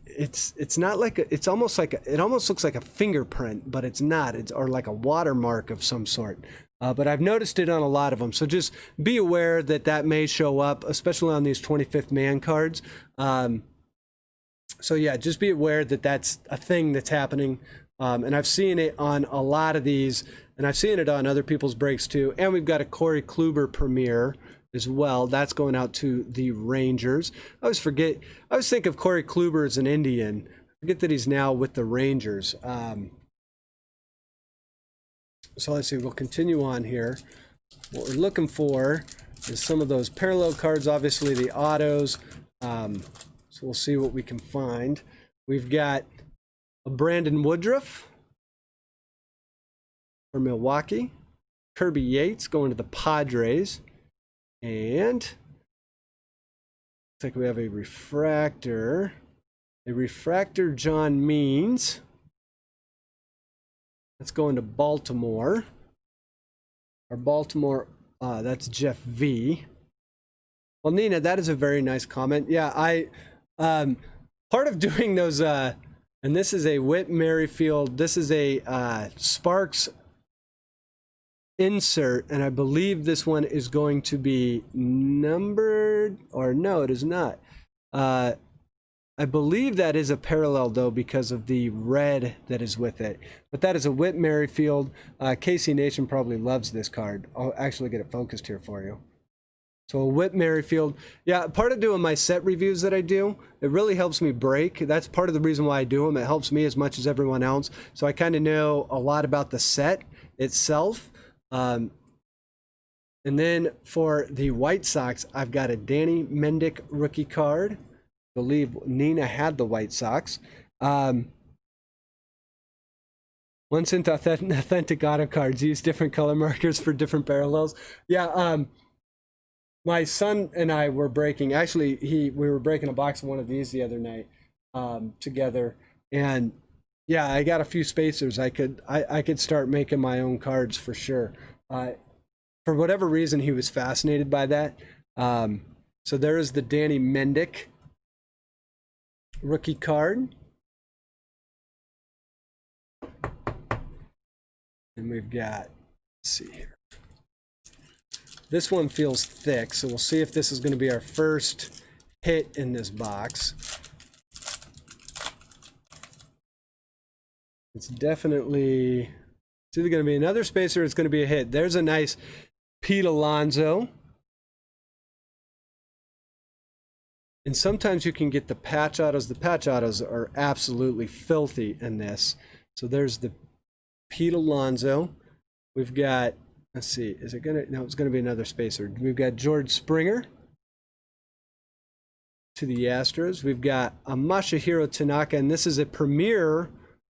It's not like it's almost like it almost looks like a fingerprint, but it's not. It's or like a watermark of some sort. But I've noticed it on a lot of them. So just be aware that that may show up, especially on these 25th man cards. So yeah, just be aware that that's a thing that's happening. And I've seen it on a lot of these, and I've seen it on other people's breaks too. And we've got a Corey Kluber premiere as well. That's going out to the Rangers. I always think of Corey Kluber as an Indian. I forget that he's now with the Rangers. So let's see, we'll continue on here. What we're looking for is some of those parallel cards, obviously the autos. So we'll see what we can find. We've got a Brandon Woodruff for Milwaukee. Kirby Yates going to the Padres. And looks like we have a refractor. A refractor John Means. That's going to Baltimore. Our Baltimore, that's Jeff V. Well, Nina, that is a very nice comment. Yeah, part of doing those, and this is a Whit Merrifield, this is a Sparks insert, and I believe this one is going to be numbered, or no, it is not. I believe that is a parallel, though, because of the red that is with it. But that is a Whit Merrifield. KC Nation probably loves this card. I'll actually get it focused here for you. So a Whit Merrifield. Yeah, part of doing my set reviews that I do, it really helps me break. That's part of the reason why I do them. It helps me as much as everyone else. So I kind of know a lot about the set itself. And then for the White Sox, I've got a Danny Mendick rookie card. I believe Nina had the White Sox. One cent authentic auto cards. Use different color markers for different parallels. Yeah, my son and I were breaking. Actually, we were breaking a box of one of these the other night together, and yeah, I got a few spacers. I could start making my own cards for sure. For whatever reason, he was fascinated by that. So there is the Danny Mendick rookie card. And we've got, let's see here. This one feels thick, so we'll see if this is going to be our first hit in this box. It's definitely, it's either going to be another spacer or it's going to be a hit. There's a nice Pete Alonso. And sometimes you can get the patch autos. The patch autos are absolutely filthy in this. So there's the Pete Alonso. We've got, let's see, is it gonna, no, it's gonna be another spacer. We've got George Springer to the Astros. We've got a Masahiro Tanaka, and this is a premier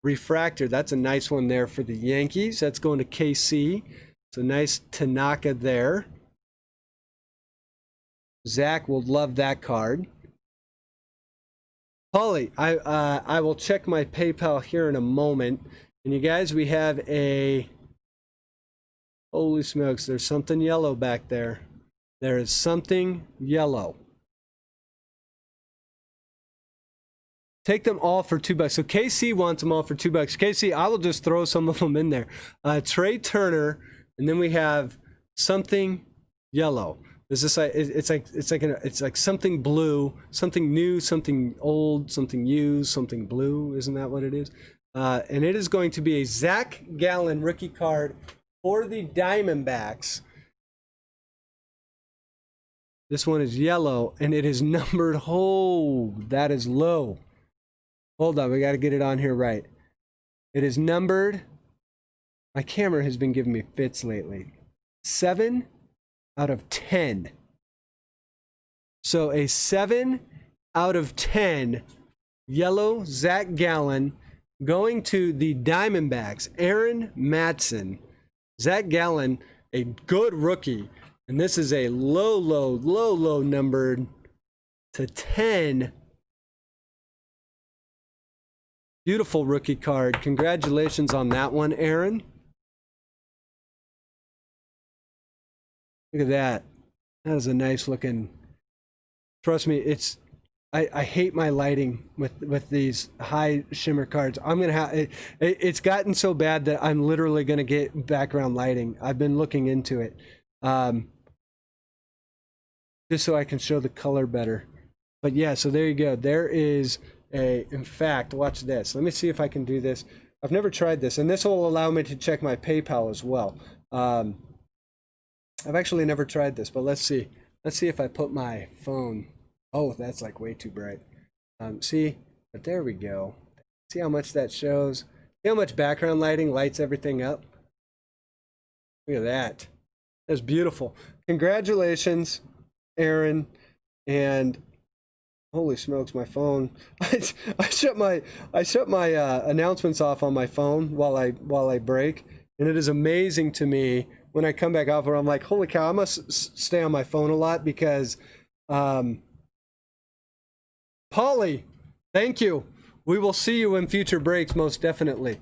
refractor. That's a nice one there for the Yankees. That's going to KC. So nice Tanaka there. Zach will love that card. Paulie, I will check my PayPal here in a moment. And you guys, we have a, holy smokes, there's something yellow back there. There is something yellow. Take them all for $2. So KC wants them all for $2. KC, I will just throw some of them in there. Trey Turner, and then we have something yellow. Is this like it's like something blue, something new, something old, something used, something blue? Isn't that what it is? And it is going to be a Zach Gallen rookie card for the Diamondbacks. This one is yellow, and it is numbered. Oh, that is low. Hold on, we got to get it on here right. It is numbered. My camera has been giving me fits lately. 7 out of 10. So a 7 out of 10 yellow Zach Gallen. going to the Diamondbacks, Aaron Mattson. Zach Gallen, a good rookie. And this is a low numbered to 10. Beautiful rookie card. Congratulations on that one, Aaron. Look at that. That is a nice looking. Trust me, it's. I hate my lighting with these high shimmer cards. I'm gonna have it's gotten so bad that I'm literally gonna get background lighting. I've been looking into it, just so I can show the color better. But yeah, so there you go. There is a. In fact, watch this. Let me see if I can do this. I've never tried this, and this will allow me to check my PayPal as well. I've actually never tried this, but let's see. Let's see if I put my phone. Oh, that's like way too bright. See, but there we go. See how much that shows? See how much background lighting lights everything up? Look at that. That's beautiful. Congratulations, Aaron. And holy smokes, my phone. I shut my announcements off on my phone while I break, and it is amazing to me when I come back off where I'm like, holy cow, I must stay on my phone a lot because Polly, thank you. We will see you in future breaks, most definitely.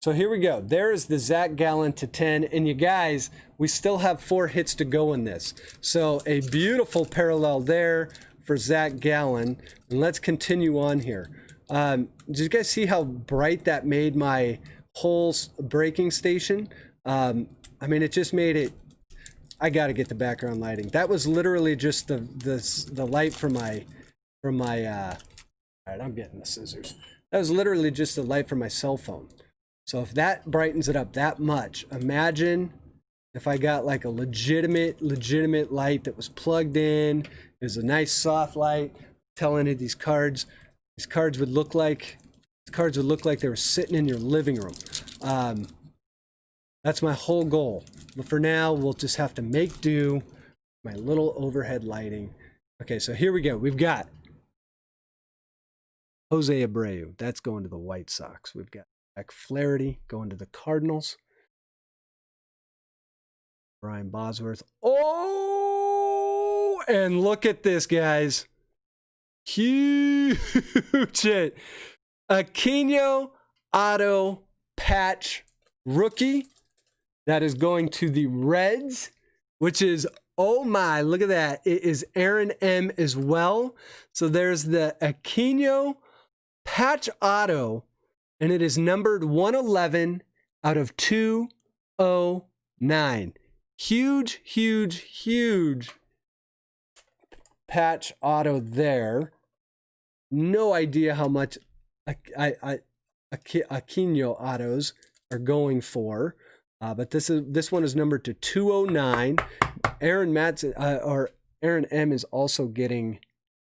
So here we go. There is the Zach Gallen to 10. And you guys, we still have 4 hits to go in this. So a beautiful parallel there for Zach Gallen. And let's continue on here. Did you guys see how bright that made my whole breaking station? I mean, it just made it. I got to get the background lighting. That was literally just the light from my all right, I'm getting the scissors. That was literally just the light from my cell phone. So if that brightens it up that much, imagine if I got like a legitimate light that was plugged in. It was a nice soft light. Telling you these cards would look like they were sitting in your living room. That's my whole goal. But for now, we'll just have to make do. My little overhead lighting. Okay, so here we go. We've got Jose Abreu. That's going to the White Sox. We've got Jack Flaherty going to the Cardinals. Brian Bosworth. Oh, and look at this, guys. Huge hit. Aquino auto patch rookie. That is going to the Reds, which is, oh my, look at that. It is Aaron M as well. So there's the Aquino patch auto, and it is numbered 111 out of 209. Huge patch auto there. No idea how much Aquino autos are going for. But this one is numbered to 209. Aaron Mattson or Aaron M is also getting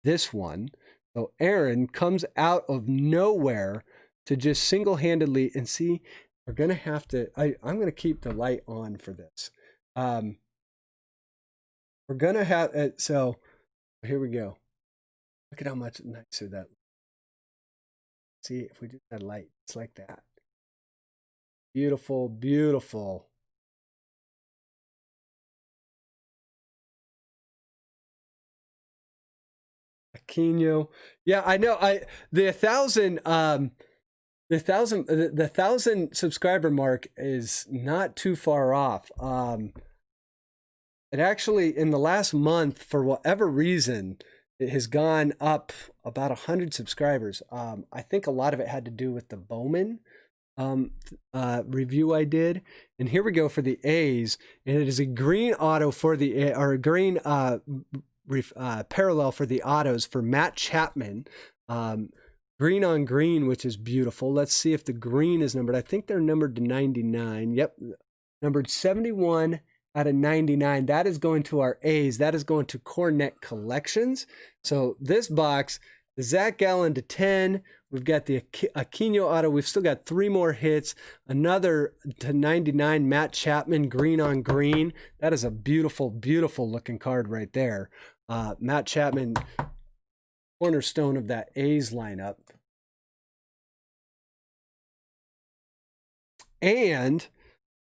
this one. So Aaron comes out of nowhere to just single-handedly, and see, we're gonna have to. I'm gonna keep the light on for this. We're gonna have it. So here we go. Look at how much nicer that. See if we do that light, it's like that. Beautiful, beautiful. Aquino. Yeah, I know. The 1,000 subscriber mark is not too far off. It actually, in the last month, for whatever reason, it has gone up about 100 subscribers. I think a lot of it had to do with the Bowman review I did. And here we go for the A's, and it is a green auto for the, or a green parallel for the autos for Matt Chapman. Green on green, which is beautiful. Let's see if the green is numbered. I think they're numbered to 99. Yep, numbered 71 out of 99. That is going to our A's. That is going to Cornette Collections. So this box, the Zach Gallen to 10. We've got the Aquino auto. We've still got 3 more hits. Another to 99, Matt Chapman, green on green. That is a beautiful, beautiful looking card right there. Matt Chapman, cornerstone of that A's lineup. And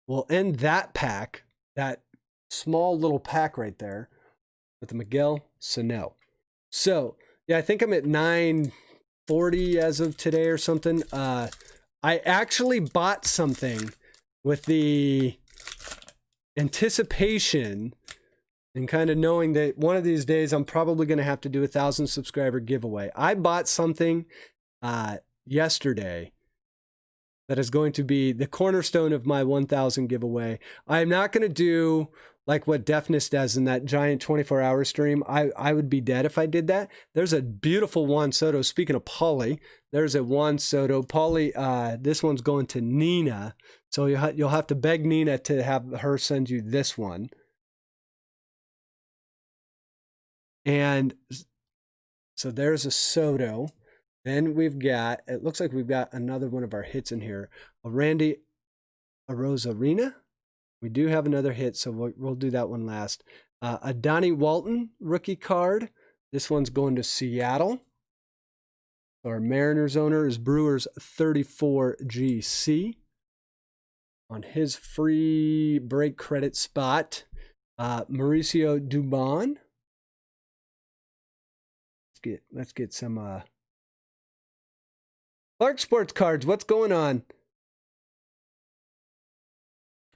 we'll end that pack, that small little pack right there, with the Miguel Sano. So, yeah, I think I'm at 940 as of today or something. I actually bought something with the anticipation and kind of knowing that one of these days I'm probably going to have to do a 1,000 subscriber giveaway. I bought something yesterday that is going to be the cornerstone of my 1,000 giveaway. I'm not going to do like what Deafness does in that giant 24-hour stream. I would be dead if I did that. There's a beautiful Juan Soto. Speaking of Pauly, there's a Juan Soto. Pauly, this one's going to Nina. So you'll have to beg Nina to have her send you this one. And so there's a Soto. Then we've got, it looks like we've got another one of our hits in here. A Randy Arozarena. We do have another hit, so we'll do that one last. A Donnie Walton rookie card. This one's going to Seattle. Our Mariners owner is Brewers 34 GC. On his free break credit spot, Mauricio Dubon. Let's get some Clark Sports Cards. What's going on?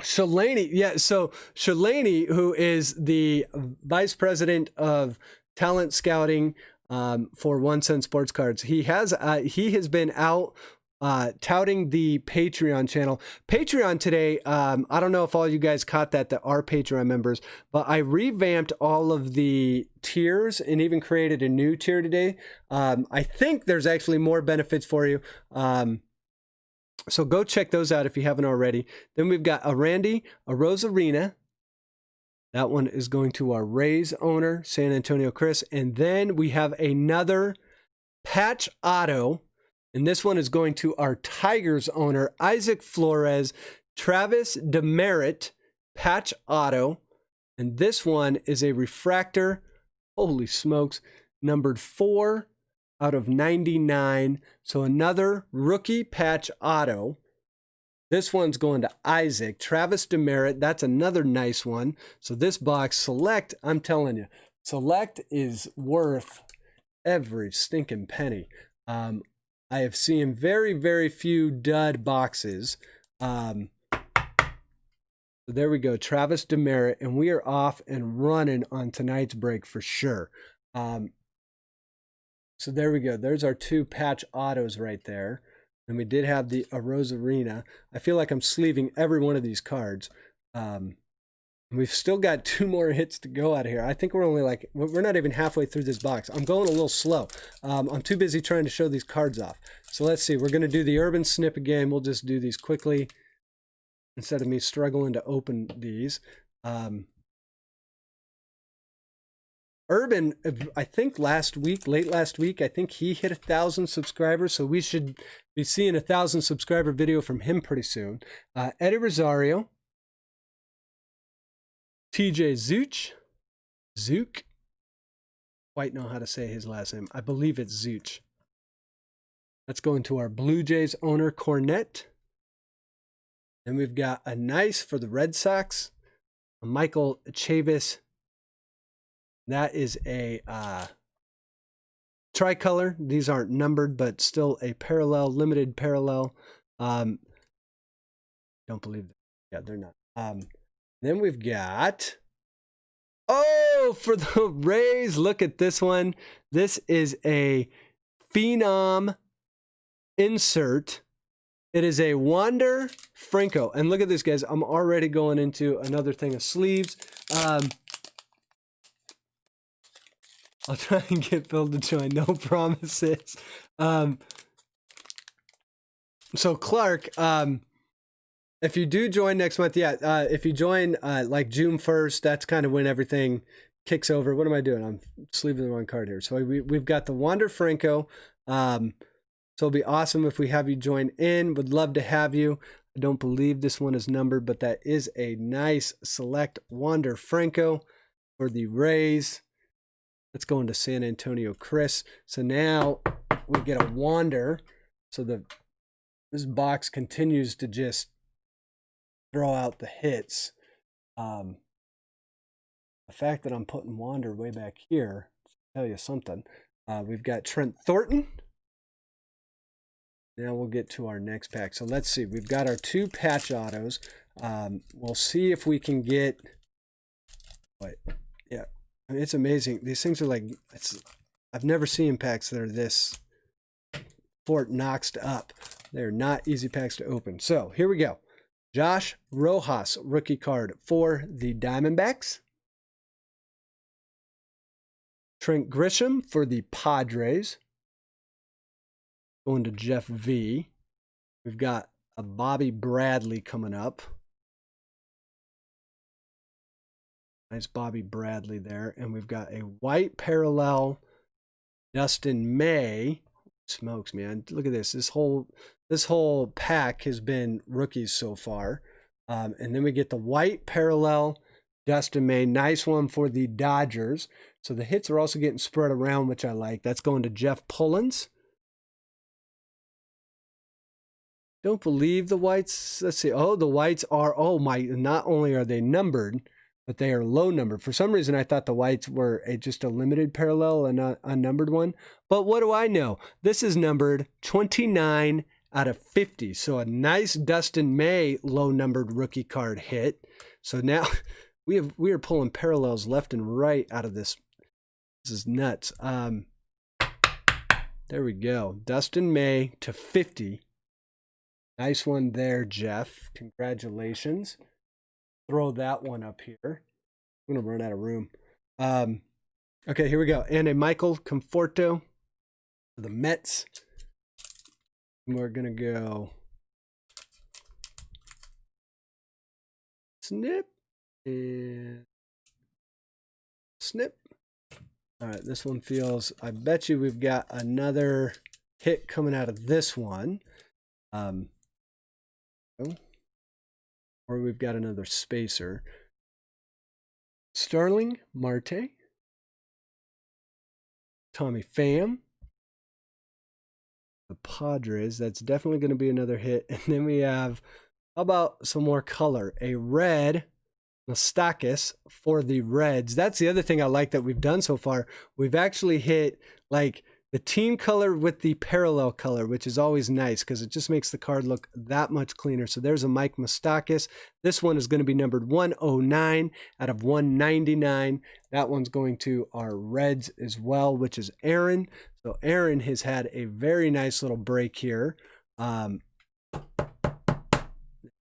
Shalani, yeah. So Shalani, who is the vice president of talent scouting for 1 Cent Sports Cards, he has been out touting the Patreon channel. Patreon today, I don't know if all you guys caught that are Patreon members, but I revamped all of the tiers and even created a new tier today. I think there's actually more benefits for you. So go check those out if you haven't already. Then we've got a Randy Arozarena. That one is going to our Rays owner, San Antonio Chris. And then we have another patch auto. And this one is going to our Tigers owner, Isaac Flores, Travis Demerit, patch auto. And this one is a refractor, holy smokes, numbered 4 out of 99. So another rookie patch auto. This one's going to Isaac. Travis Demerit, that's another nice one. So this box, Select, I'm telling you, Select is worth every stinking penny. I have seen very, very few dud boxes. So there we go, Travis Demerit, and we are off and running on tonight's break for sure. So there we go. There's our 2 patch autos right there. And we did have the Arozarena. I feel like I'm sleeving every one of these cards. We've still got 2 more hits to go out of here. I think we're only like, we're not even halfway through this box. I'm going a little slow. I'm too busy trying to show these cards off. So let's see. We're going to do the Urban Snip again. We'll just do these quickly instead of me struggling to open these. Urban, I think late last week, I think he hit 1,000 subscribers, so we should be seeing a 1,000 subscriber video from him pretty soon. Eddie Rosario, TJ Zook, quite know how to say his last name. I believe it's Zooch. Let's go into our Blue Jays owner, Cornette. Then we've got a nice for the Red Sox, a Michael Chavis. That is a tricolor. These aren't numbered, but still a parallel, limited parallel. Don't believe that. Yeah, they're not. Then we've got, oh, for the Rays, look at this one. This is a Phenom insert. It is a Wander Franco. And look at this, guys. I'm already going into another thing of sleeves. I'll try and get Phil to join. No promises. So Clark, if you do join next month, yeah, if you join like June 1st, that's kind of when everything kicks over. What am I doing? I'm sleeving the wrong card here. So we've got the Wander Franco. So it'll be awesome if we have you join in. Would love to have you. I don't believe this one is numbered, but that is a nice Select Wander Franco for the Rays. Let's go into San Antonio Chris. So now we get a Wander. So this box continues to just throw out the hits. The fact that I'm putting Wander way back here, tell you something. We've got Trent Thornton. Now we'll get to our next pack. So let's see. We've got our 2 patch autos. We'll see if we can get. Wait, yeah, I mean, it's amazing. These things are like I've never seen packs that are this Fort Knoxed up. They're not easy packs to open. So here we go. Josh Rojas rookie card for the Diamondbacks. Trent Grisham for the Padres. Going to Jeff V. We've got a Bobby Bradley coming up. Nice Bobby Bradley there. And we've got a white parallel Dustin May. Smokes, man. Look at this. This whole pack has been rookies so far. And then we get the white parallel Dustin May. Nice one for the Dodgers. So the hits are also getting spread around, which I like. That's going to Jeff Pullins. Don't believe the whites. Let's see. Oh, the whites are, oh my, not only are they numbered, but they are low numbered. For some reason, I thought the whites were just a limited parallel and not a unnumbered one. But what do I know? This is numbered 29 out of 50. So a nice Dustin May low numbered rookie card hit. So now we are pulling parallels left and right out of this. This is nuts. There we go. Dustin May to 50. Nice one there, Jeff. Congratulations. Throw that one up here. I'm going to run out of room. Okay, here we go. And a Michael Conforto for the Mets. And we're going to go snip and snip. All right, this one feels, I bet you we've got another hit coming out of this one. Or we've got another spacer. Starling Marte. Tommy Pham. The Padres. That's definitely going to be another hit. And then we have, how about some more color? A red Moustakas for the Reds. That's the other thing I like that we've done so far. We've actually hit like the team color with the parallel color, which is always nice because it just makes the card look that much cleaner. So there's a Mike Moustakas. This one is going to be numbered 109 out of 199. That one's going to our Reds as well, which is Aaron. So Aaron has had a very nice little break here. There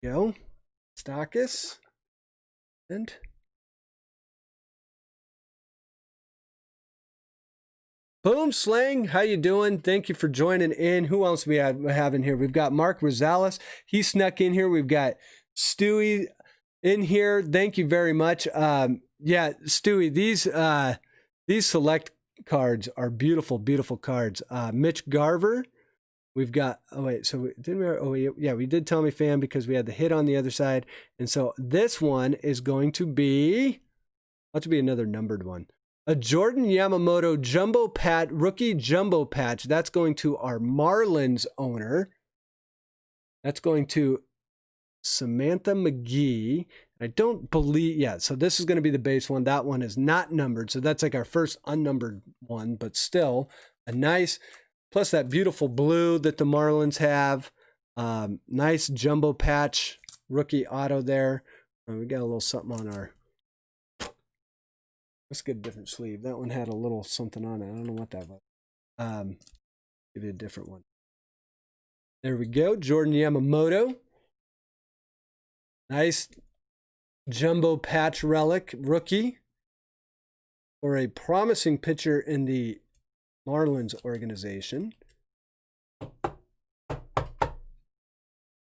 you go. Moustakas. And boom, Slang, how you doing? Thank you for joining in. Who else we have in here? We've got Mark Rosales. He snuck in here. We've got Stewie in here. Thank you very much. Yeah, Stewie, these select cards are beautiful, beautiful cards. Mitch Garver. We've got, oh wait, so didn't we, oh yeah, we did Tommy Pham because we had the hit on the other side. And so this one is going to be, let's be another numbered one. A Jordan Yamamoto rookie jumbo patch. That's going to our Marlins owner. That's going to Samantha McGee. I don't believe, yeah, so this is going to be the base one. That one is not numbered. So that's like our first unnumbered one, but still a nice, plus that beautiful blue that the Marlins have. Nice jumbo patch rookie auto there. We got a little something on our, let's get a different sleeve. That one had a little something on it. I don't know what that was. Give you a different one. There we go. Jordan Yamamoto. Nice jumbo patch relic rookie for a promising pitcher in the Marlins organization.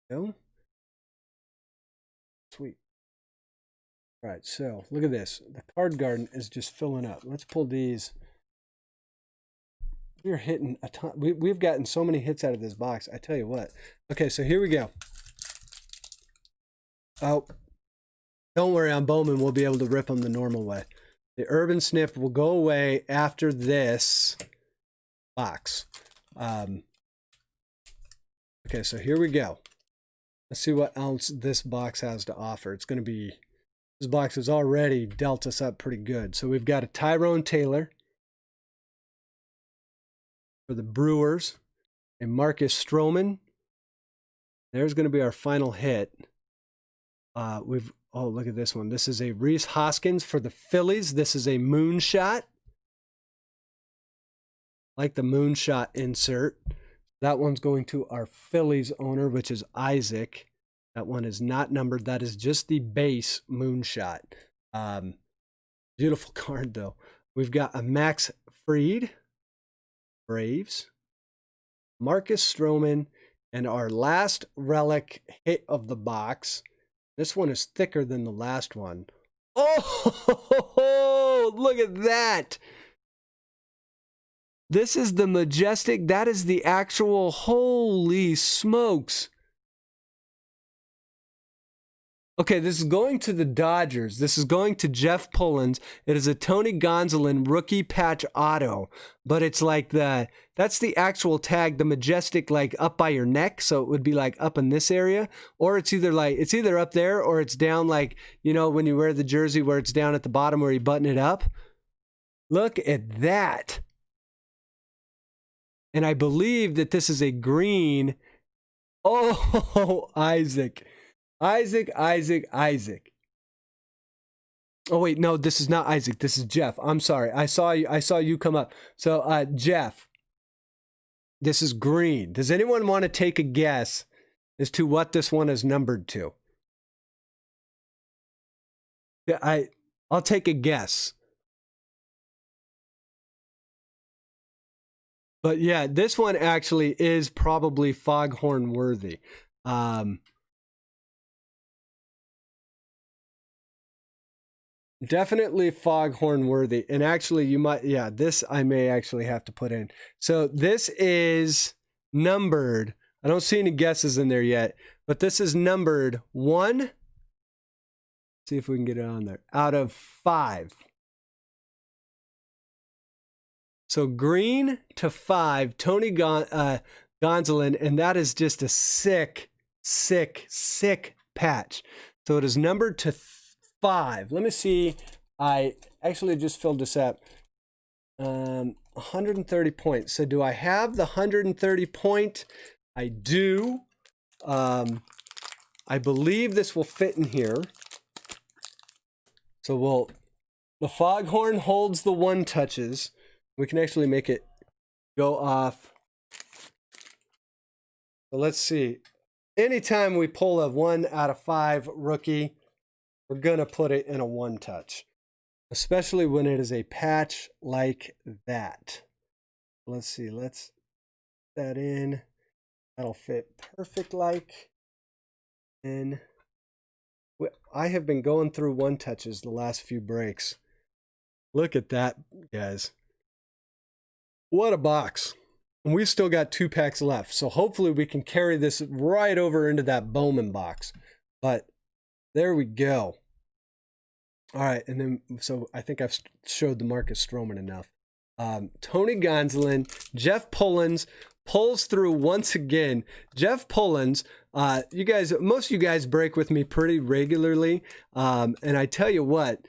Go. Sweet. All right, so look at this. The card garden is just filling up. Let's pull these. We're hitting a ton. We've gotten so many hits out of this box. I tell you what. Okay, so here we go. Oh, don't worry, on Bowman, we'll be able to rip them the normal way. The Urban Snip will go away after this box. Okay, so here we go. Let's see what else this box has to offer. It's going to be, this box has already dealt us up pretty good. So we've got a Tyrone Taylor for the Brewers, and Marcus Stroman. There's going to be our final hit. Oh, look at this one. This is a Rhys Hoskins for the Phillies. This is a moonshot. Like the moonshot insert. That one's going to our Phillies owner, which is Isaac. That one is not numbered. That is just the base moonshot. Beautiful card, though. We've got a Max Fried, Braves, Marcus Stroman, and our last relic hit of the box. This one is thicker than the last one. Oh, look at that. This is the Majestic. That is the actual, holy smokes. Okay, this is going to the Dodgers. This is going to Jeff Pullins. It is a Tony Gonsolin rookie patch auto, but it's like that's the actual tag, the Majestic, like up by your neck. So it would be like up in this area, or it's either up there or it's down, like, you know, when you wear the jersey where it's down at the bottom where you button it up. Look at that. And I believe that this is a green. Oh, Isaac. Isaac. Oh, wait, no, this is not Isaac. This is Jeff. I'm sorry. I saw you come up. So, Jeff, this is green. Does anyone want to take a guess as to what this one is numbered to? Yeah, I'll take a guess. But yeah, this one actually is probably Foghorn worthy. Definitely Foghorn worthy. And actually you might, yeah, this I may actually have to put in. So this is numbered. I don't see any guesses in there yet, but this is numbered 1. See if we can get it on there. Out of 5. So green to 5, Tony Gonsolin, and that is just a sick patch. So it is numbered to 5. Let me see. I actually just filled this up. 130 points. So do I have the 130 point? I do. I believe this will fit in here. So the Foghorn holds the 1 touches. We can actually make it go off. So let's see. Anytime we pull a 1 out of 5 rookie, we're going to put it in a 1 touch, especially when it is a patch like that. Let's see. Let's put that in. That'll fit perfect like. And I have been going through 1 touches the last few breaks. Look at that, guys. What a box. And we've still got 2 packs left. So hopefully we can carry this right over into that Bowman box. But there we go. All right. And then, so I think I've showed the Marcus Stroman enough. Tony Gonsolin, Jeff Pullins pulls through once again. Jeff Pullins, you guys, most of you guys break with me pretty regularly. And I tell you what,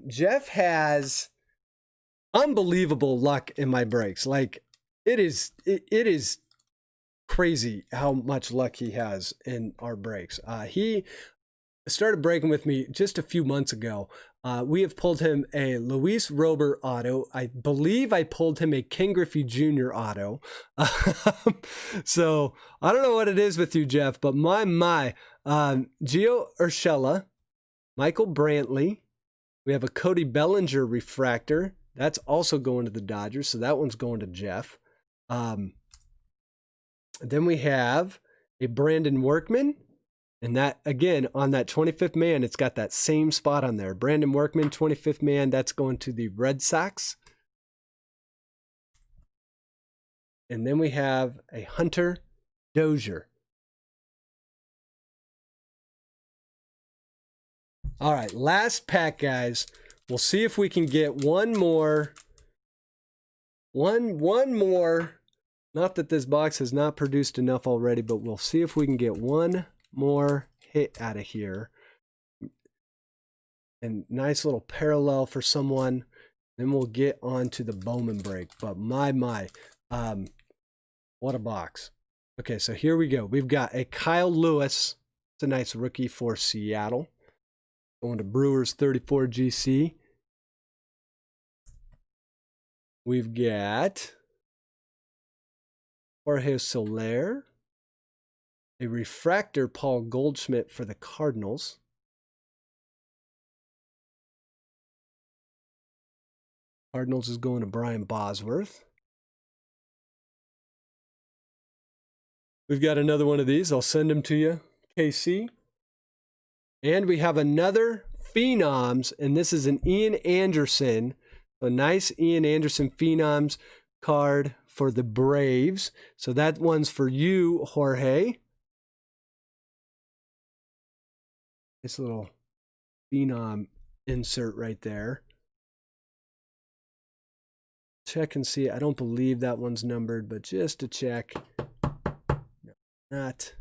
Jeff has unbelievable luck in my breaks. Like it is crazy how much luck he has in our breaks. He started breaking with me just a few months ago. We have pulled him a Luis Robert auto. I believe I pulled him a Ken Griffey Jr. auto. So I don't know what it is with you, Jeff, but my Gio Urshela, Michael Brantley. We have a Cody Bellinger refractor. That's also going to the Dodgers, so that one's going to Jeff. Then we have a Brandon Workman, and that, again, on that 25th man, it's got that same spot on there. Brandon Workman, 25th man, that's going to the Red Sox. And then we have a Hunter Dozier. All right, last pack, guys. We'll see if we can get one more. One more. Not that this box has not produced enough already, but we'll see if we can get one more hit out of here. And nice little parallel for someone. Then we'll get on to the Bowman break. But my, what a box. Okay, so here we go. We've got a Kyle Lewis. It's a nice rookie for Seattle. Going to Brewers 34 GC. We've got Jorge Soler. A refractor Paul Goldschmidt for the Cardinals. Cardinals is going to Brian Bosworth. We've got another one of these. I'll send them to you, KC. And we have another Phenoms, and this is an Ian Anderson. A nice Ian Anderson Phenoms card for the Braves. So that one's for you, Jorge. This little Phenom insert right there. Check and see. I don't believe that one's numbered, but just to check. No, not.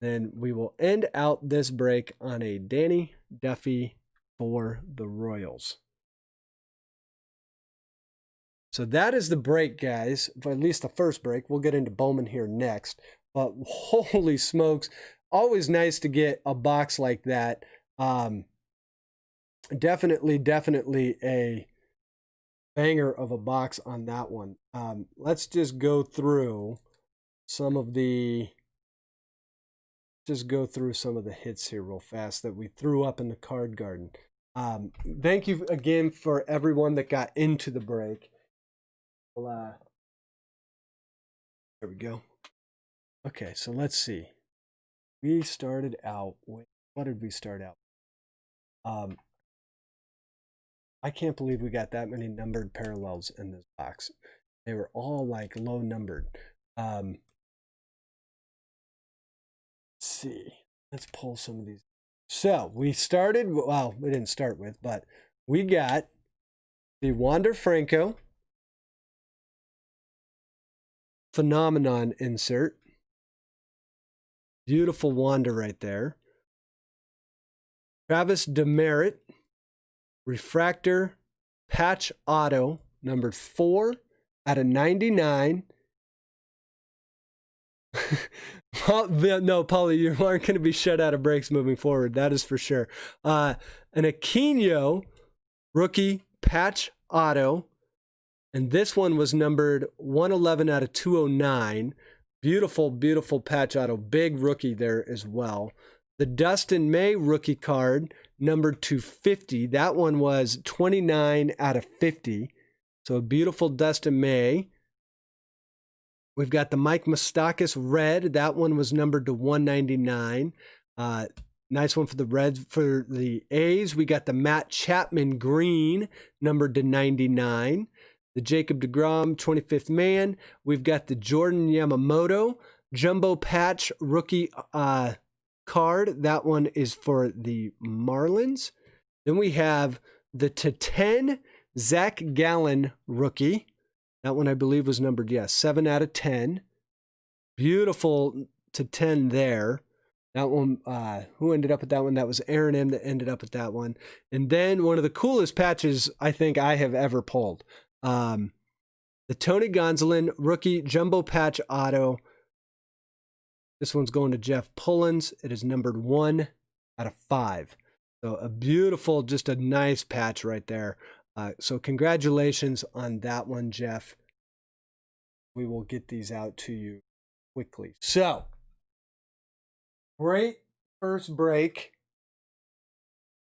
Then we will end out this break on a Danny Duffy for the Royals. So that is the break, guys. For at least the first break. We'll get into Bowman here next. But holy smokes. Always nice to get a box like that. Definitely a banger of a box on that one. Let's just go through some of the hits here real fast that we threw up in the card garden. Thank you again for everyone that got into the break. Well, there we go. Okay, so let's see. We started out with, what did we start out? I can't believe we got that many numbered parallels in this box. They were all like low numbered. Let's see. Let's pull some of these. So we started, well, we didn't start with, but we got the Wander Franco Phenomenon insert. Beautiful Wander right there. Travis Demerit, refractor patch auto, numbered 4 out of 99. No, Paulie, you aren't going to be shut out of breaks moving forward. That is for sure. An Aquino rookie patch auto. And this one was numbered 111 out of 209. Beautiful, beautiful patch auto. Big rookie there as well. The Dustin May rookie card, numbered 250. That one was 29 out of 50. So a beautiful Dustin May. We've got the Mike Moustakas red. That one was numbered to 199. Nice one for the Reds. For the A's, we got the Matt Chapman green, numbered to 99. The Jacob deGrom 25th man. We've got the Jordan Yamamoto jumbo patch rookie card. That one is for the Marlins. Then we have the to-10 Zach Gallen rookie. That one I believe was numbered, 7 out of 10. Beautiful to-10 there. That one, who ended up with that one? That was Aaron M. that ended up with that one. And then one of the coolest patches I think I have ever pulled. The Tony Gonsolin rookie jumbo patch auto. This one's going to Jeff Pullins. It is numbered 1 out of 5. So a beautiful, just a nice patch right there. So congratulations on that one, Jeff. We will get these out to you quickly. So, great first break.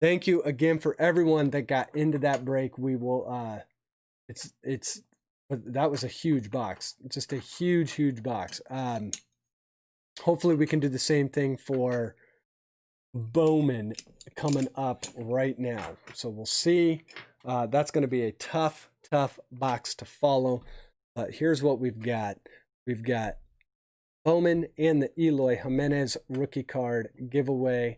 Thank you again for everyone that got into that break. We will, that was a huge box. Just a huge box. Hopefully we can do the same thing for Bowman coming up right now. So we'll see. That's going to be a tough box to follow. But here's what we've got. We've got Bowman and the Eloy Jimenez rookie card giveaway.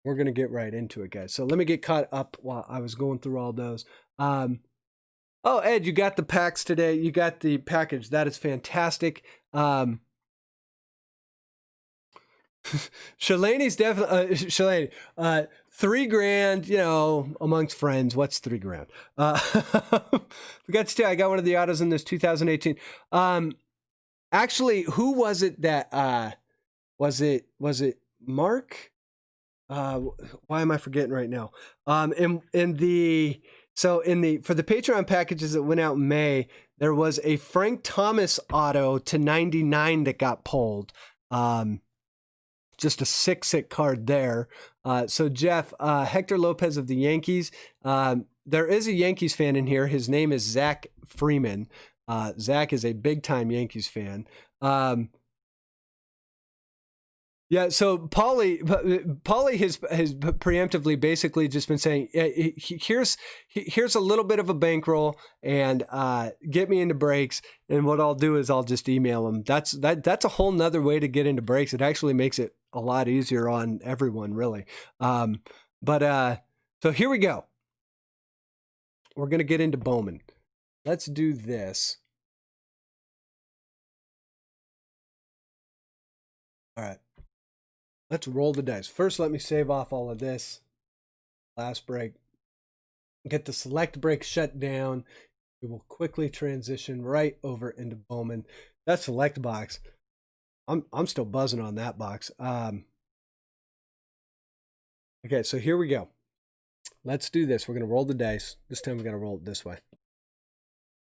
We're going to get right into it, guys. So let me get caught up while I was going through all those. Oh, Ed, you got the packs today. You got the package. That is fantastic. Shalani's definitely Shalani. $3,000, you know, amongst friends. What's $3,000? We got to. I got one of the autos in this 2018. Actually, who was it that was it Mark? Why am I forgetting right now? In the for the Patreon packages that went out in May, there was a Frank Thomas auto to 99 that got pulled. Just a 6-hit card there. So Jeff, Hector Lopez of the Yankees. There is a Yankees fan in here. His name is Zach Freeman. Zach is a big-time Yankees fan. Yeah, so Paulie has preemptively basically just been saying, here's a little bit of a bankroll and get me into breaks. And what I'll do is I'll just email him. That's a whole nother way to get into breaks. It actually makes it a lot easier on everyone, really. So here we go. We're gonna get into Bowman. Let's do this. All right. Let's roll the dice. First, let me save off all of this. Last break. Get the select break shut down. We will quickly transition right over into Bowman. That select box. I'm still buzzing on that box. Okay, so here we go. Let's do this. We're going to roll the dice. This time we're going to roll it this way.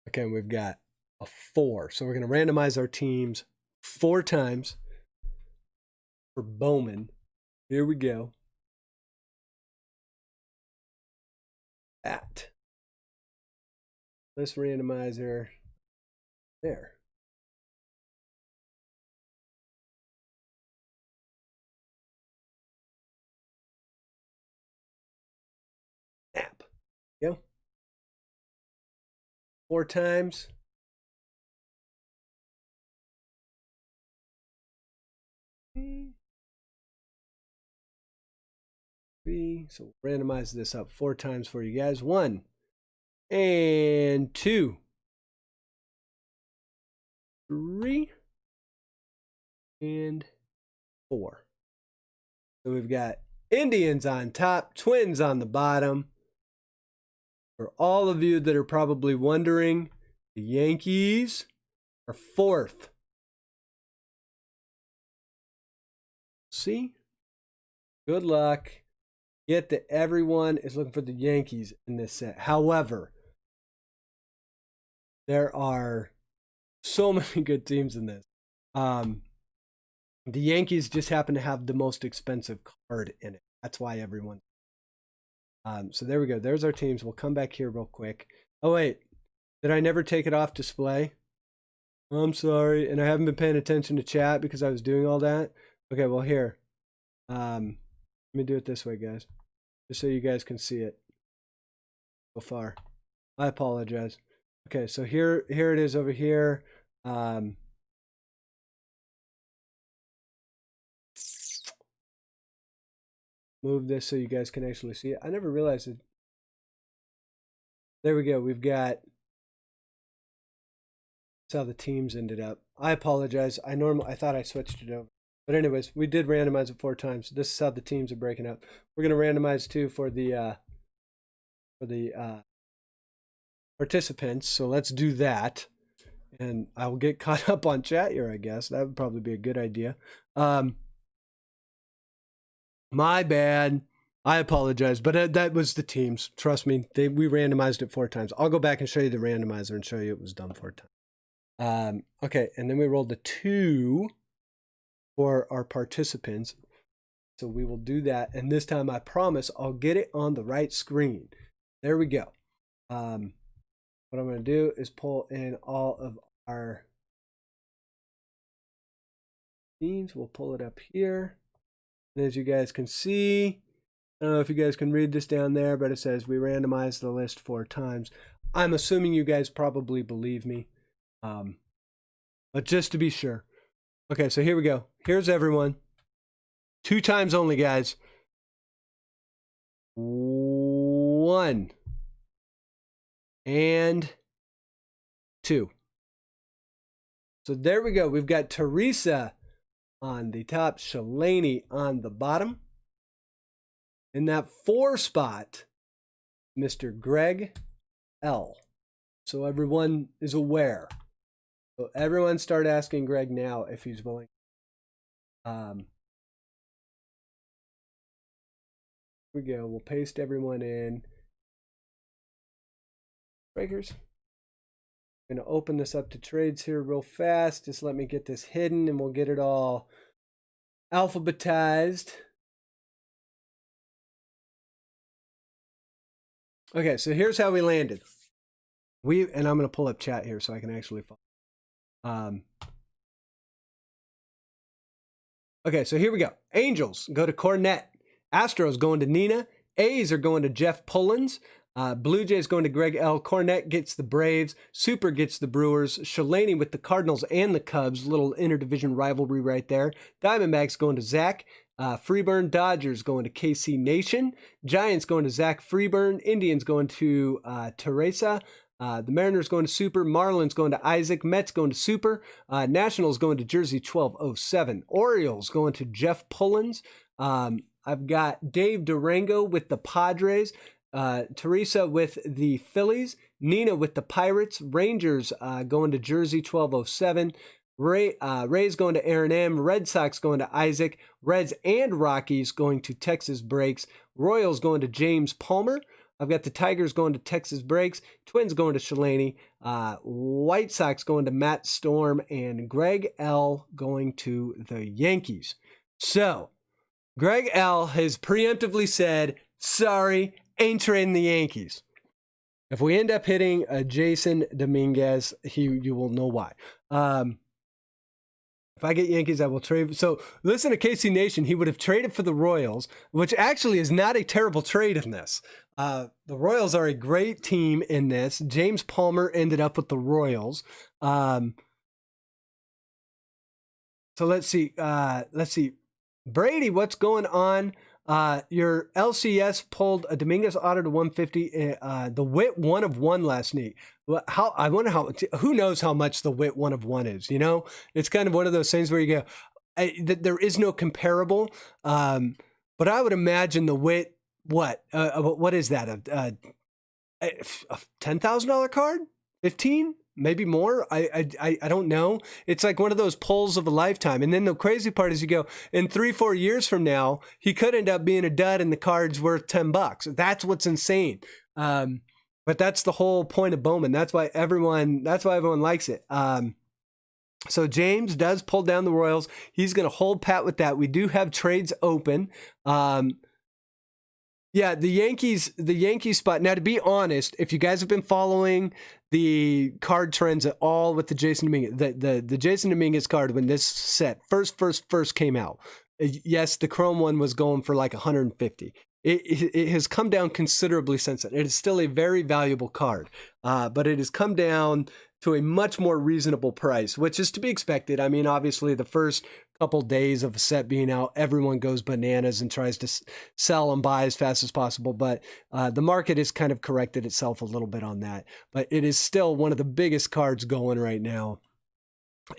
Okay, we've got a 4. So we're going to randomize our teams 4 times. For Bowman, here we go. This randomizer there. Snap. Go. 4 times. So we'll randomize this up 4 times for you guys. 1 and 2, 3 and 4. So we've got Indians on top, Twins on the bottom. For all of you that are probably wondering, the Yankees are 4th. See? Good luck. Get that everyone is looking for the Yankees in this set. However, there are so many good teams in this. The Yankees just happen to have the most expensive card in it. That's why everyone. So there we go. There's our teams. We'll come back here real quick. Oh, wait. Did I never take it off display? I'm sorry. And I haven't been paying attention to chat because I was doing all that. Okay, well, here. Let me do it this way, guys. Just so you guys can see it so far. I apologize. Okay, so here it is over here. Move this so you guys can actually see it. I never realized it. There we go. We've got. That's how the teams ended up. I apologize. I thought I switched it over. But anyways, we did randomize it 4 times. This is how the teams are breaking up. We're going to randomize too for the participants. So let's do that. And I will get caught up on chat here, I guess. That would probably be a good idea. My bad. I apologize. But that was the teams. Trust me. We randomized it 4 times. I'll go back and show you the randomizer and show you it was done 4 times. Okay, and then we rolled the 2 for our participants. So we will do that. And this time I promise I'll get it on the right screen. There we go. What I'm going to do is pull in all of our teams. We'll pull it up here. And as you guys can see, I don't know if you guys can read this down there, but it says we randomized the list 4 times. I'm assuming you guys probably believe me. But just to be sure. Okay, so here we go. Here's everyone. 2 times only, guys. 1 and 2. So there we go. We've got Teresa on the top, Shalani on the bottom. In that 4 spot, Mr. Greg L. So everyone is aware. So everyone start asking Greg now if he's willing. Here we go. We'll paste everyone in. Breakers. I'm going to open this up to trades here real fast. Just let me get this hidden and we'll get it all alphabetized. Okay, so here's how we landed. And I'm going to pull up chat here so I can actually follow. Okay, so here we go. Angels go to Cornette. Astros going to Nina. A's are going to Jeff Pullins. Blue Jays going to Greg L. Cornette gets the Braves. Super gets the Brewers. Shalani with the Cardinals and the Cubs. Little interdivision rivalry right there. Diamondbacks going to Zach. Freeburn. Dodgers going to KC Nation. Giants going to Zach Freeburn. Indians going to DeRosa. The Mariners going to Super. Marlins going to Isaac. Mets going to Super. Nationals going to Jersey 1207. Orioles going to Jeff Pullins. I've got Dave Durango with the Padres. Teresa with the Phillies. Nina with the Pirates. Rangers going to Jersey 1207. Rays going to Aaron M. Red Sox going to Isaac. Reds and Rockies going to Texas Breaks. Royals going to James Palmer. I've got the Tigers going to Texas Breaks. Twins going to Shalani. White Sox going to Matt Storm. And Greg L. going to the Yankees. So, Greg L. has preemptively said, sorry, ain't trading the Yankees. If we end up hitting a Jason Dominguez, you will know why. If I get Yankees, I will trade. So listen to KC Nation. He would have traded for the Royals, which actually is not a terrible trade in this. The Royals are a great team in this. James Palmer ended up with the Royals. So let's see. Brady, what's going on? Your LCS pulled a Dominguez auto to 150. The Witt 1 of 1 last night. I wonder who knows how much the Witt 1 of 1 is, you know? It's kind of one of those things where you go, there is no comparable. But I would imagine the Witt, what is that? A $10,000 card? 15? Maybe more. I don't know. It's like one of those pulls of a lifetime. And then the crazy part is you go, in 3-4 years from now, he could end up being a dud and the card's worth $10. That's what's insane. But that's the whole point of Bowman. That's why everyone likes it. So James does pull down the Royals. He's going to hold pat with that. We do have trades open. Yeah, the Yankees spot. Now, to be honest, if you guys have been following the card trends at all with the Jason Dominguez, the Jason Dominguez card, when this set first came out, yes, the Chrome one was going for like 150. It has come down considerably since then. It is still a very valuable card, but it has come down to a much more reasonable price, which is to be expected. I mean, obviously, the first couple days of a set being out, everyone goes bananas and tries to sell and buy as fast as possible. But the market has kind of corrected itself a little bit on that. But it is still one of the biggest cards going right now.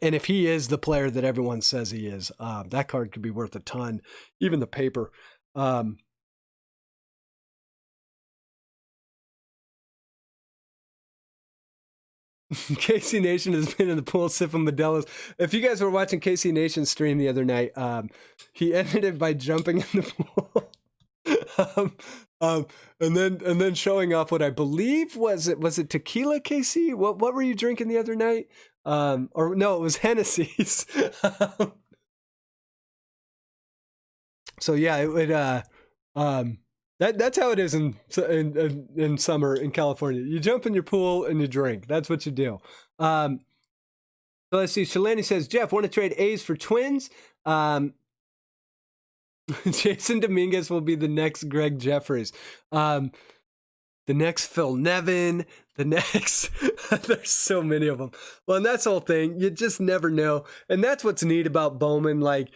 And if he is the player that everyone says he is, that card could be worth a ton, even the paper. KC Nation has been in the pool sipping Modelo's. If you guys were watching KC Nation's stream the other night, he ended it by jumping in the pool, and then showing off what I believe was it tequila, KC? What were you drinking the other night? Or no, it was Hennessy's. So yeah, it would. That's how it is in summer in California. You jump in your pool and you drink. That's what you do. So let's see. Shalani says, Jeff, want to trade A's for Twins? Jason Dominguez will be the next Greg Jeffries. The next Phil Nevin, the next, there's so many of them. Well, and that's the whole thing. You just never know. And that's what's neat about Bowman. Like,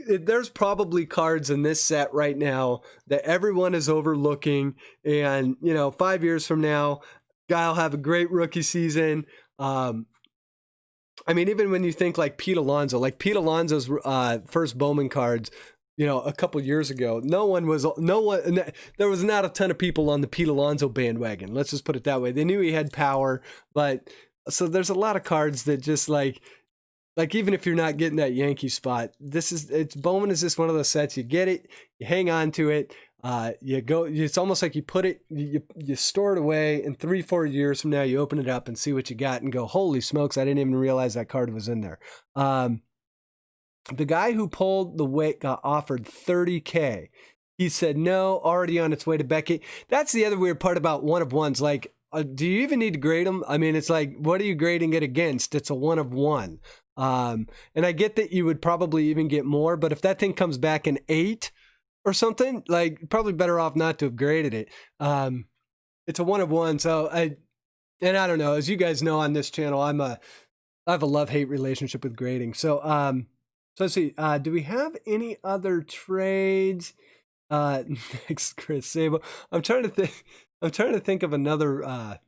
there's probably cards in this set right now that everyone is overlooking. And, 5 years from now, guy will have a great rookie season. I mean, even when you think like Pete Alonso's first Bowman cards, you know, a couple years ago, there was not a ton of people on the Pete Alonso bandwagon. Let's just put it that way. They knew he had power, but so there's a lot of cards that just like even if you're not getting that Yankee spot, Bowman is just one of those sets. You get it, you hang on to it. It's almost like you put it, you store it away, and 3-4 years from now, you open it up and see what you got and go, holy smokes, I didn't even realize that card was in there. The guy who pulled the weight got offered $30K. He said no, already on its way to Beckett. That's the other weird part about one of ones. Like, do you even need to grade them? I mean, it's like, what are you grading it against? It's a one of one. And I get that you would probably even get more, but if that thing comes back an 8 or something, like, probably better off not to have graded it. It's a one of one. So I don't know, as you guys know on this channel, I have a love-hate relationship with grading. So, so let's see, do we have any other trades? Thanks, Chris Sabo. I'm trying to think of another,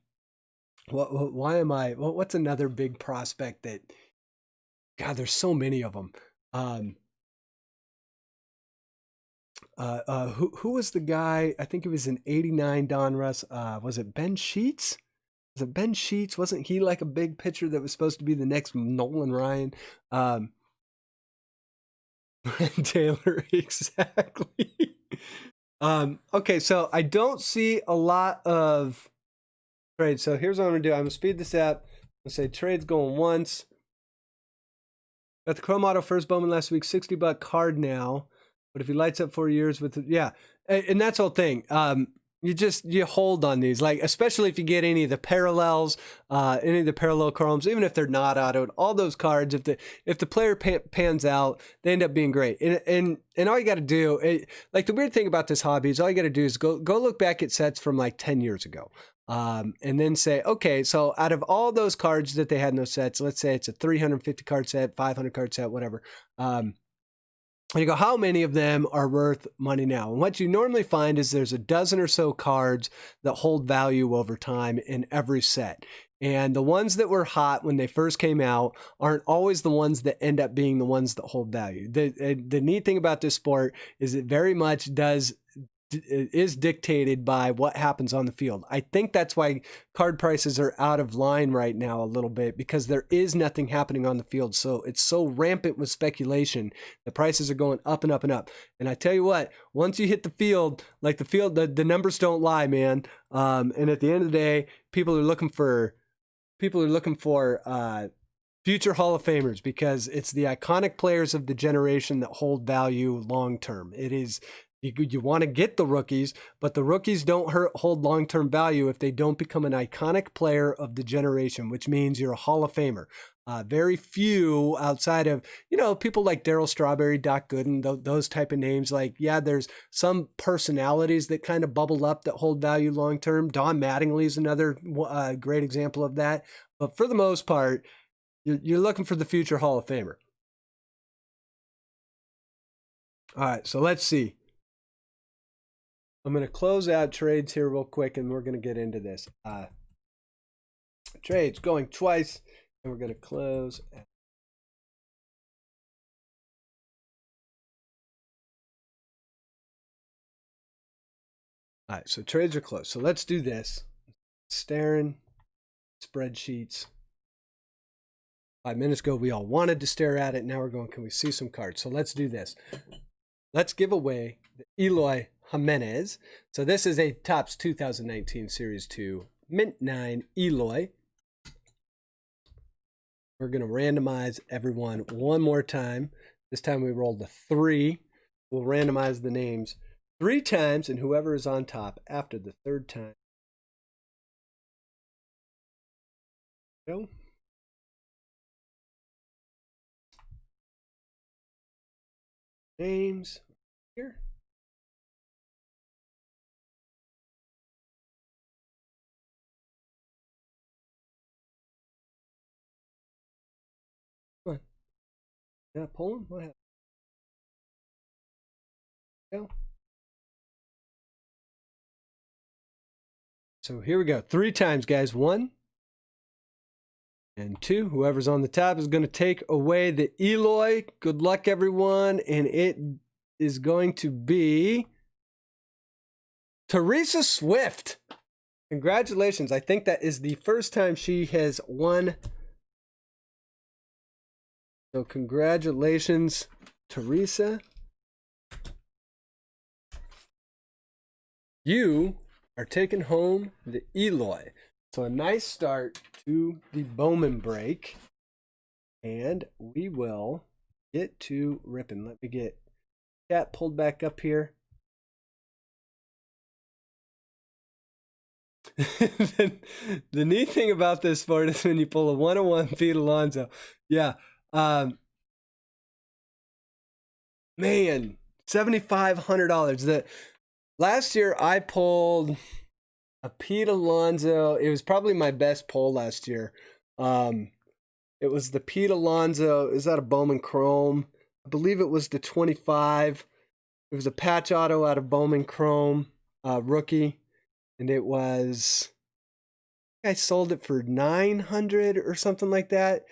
what's another big prospect that, God, there's so many of them. Who was the guy? I think it was an 89 Donruss. Was it Ben Sheets? Was it Ben Sheets? Wasn't he like a big pitcher that was supposed to be the next Nolan Ryan? Taylor, exactly. Okay, so I don't see a lot of trades. So here's what I'm gonna do. I'm gonna speed this up. I'm gonna say trades going once. Got the Chrome Auto first Bowman last week, $60 card now. But if he lights up 4 years with yeah, and that's the whole thing. You hold on these, like, especially if you get any of the parallels, any of the parallel chromes, even if they're not autoed, all those cards, if the player pans out, they end up being great. And all you got to do, like, the weird thing about this hobby is all you got to do is go look back at sets from like 10 years ago. And then say, okay, so out of all those cards that they had in those sets, let's say it's a 350 card set, 500 card set, whatever. And you go, how many of them are worth money now? And what you normally find is there's a dozen or so cards that hold value over time in every set. And the ones that were hot when they first came out aren't always the ones that end up being the ones that hold value. The neat thing about this sport is it very much is dictated by what happens on the field. I think that's why card prices are out of line right now a little bit, because there is nothing happening on the field. So it's so rampant with speculation. The prices are going up and up and up. And I tell you what, once you hit the field, like the numbers don't lie, man. And at the end of the day, people are looking for future Hall of Famers, because it's the iconic players of the generation that hold value long term. It is. You want to get the rookies, but the rookies don't hold long-term value if they don't become an iconic player of the generation, which means you're a Hall of Famer. Very few outside of, people like Darryl Strawberry, Doc Gooden, those type of names. Like, yeah, there's some personalities that kind of bubble up that hold value long-term. Don Mattingly is another great example of that. But for the most part, you're looking for the future Hall of Famer. All right, so let's see. I'm going to close out trades here real quick, and we're going to get into this. Trades going twice, and we're going to close. All right, so trades are closed. So let's do this. Staring spreadsheets. 5 minutes ago, we all wanted to stare at it. Now we're going, can we see some cards? So let's do this. Let's give away the Eloy Jimenez. So this is a Topps 2019 Series 2 Mint 9 Eloy. We're going to randomize everyone one more time. This time we rolled a 3. We'll randomize the names 3 times, and whoever is on top after the 3rd time. Go. Names here. Come on. Yeah, pull them. What happened? Go. So here we go. 3 times, guys. 1, And 2, whoever's on the top is going to take away the Eloy. Good luck, everyone. And it is going to be Teresa Swift. Congratulations. I think that is the first time she has won. So congratulations, Teresa. You are taking home the Eloy. So a nice start to the Bowman break. And we will get to ripping. Let me get chat pulled back up here. The neat thing about this sport is when you pull a 101 Pete Alonso. Yeah. Man, $7,500. Last year I pulled a Pete Alonso. It was probably my best pull last year. It was the Pete Alonso. Is that a Bowman Chrome? I believe it was the 25. It was a patch auto out of Bowman Chrome, rookie. And it was, I sold it for $900 or something like that.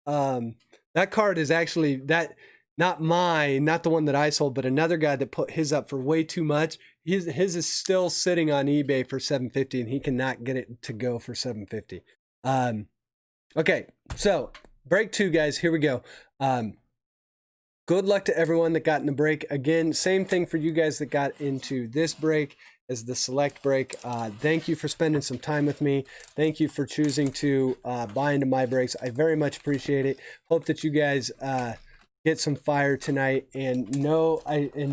That card is actually not mine, not the one that I sold, but another guy that put his up for way too much. His is still sitting on eBay for $750, and he cannot get it to go for $750. Okay, so break 2, guys. Here we go. Good luck to everyone that got in the break. Again, same thing for you guys that got into this break as the select break. Thank you for spending some time with me. Thank you for choosing to buy into my breaks. I very much appreciate it. Hope that you guys get some fire tonight, and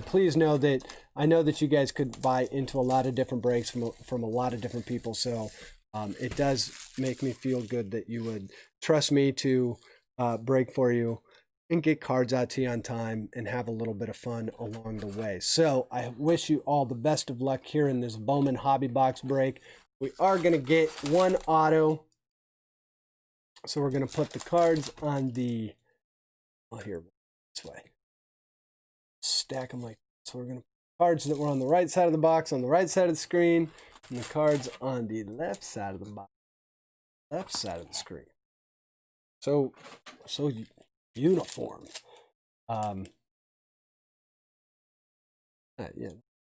please know that I know that you guys could buy into a lot of different breaks from a lot of different people. So it does make me feel good that you would trust me to break for you and get cards out to you on time and have a little bit of fun along the way. So I wish you all the best of luck here in this Bowman Hobby Box break. We are going to get one auto. So we're going to put the cards on the, here, this way. Stack them like, so we're going to put cards that were on the right side of the box, on the right side of the screen, and the cards on the left side of the box, left side of the screen. So uniform. Yeah,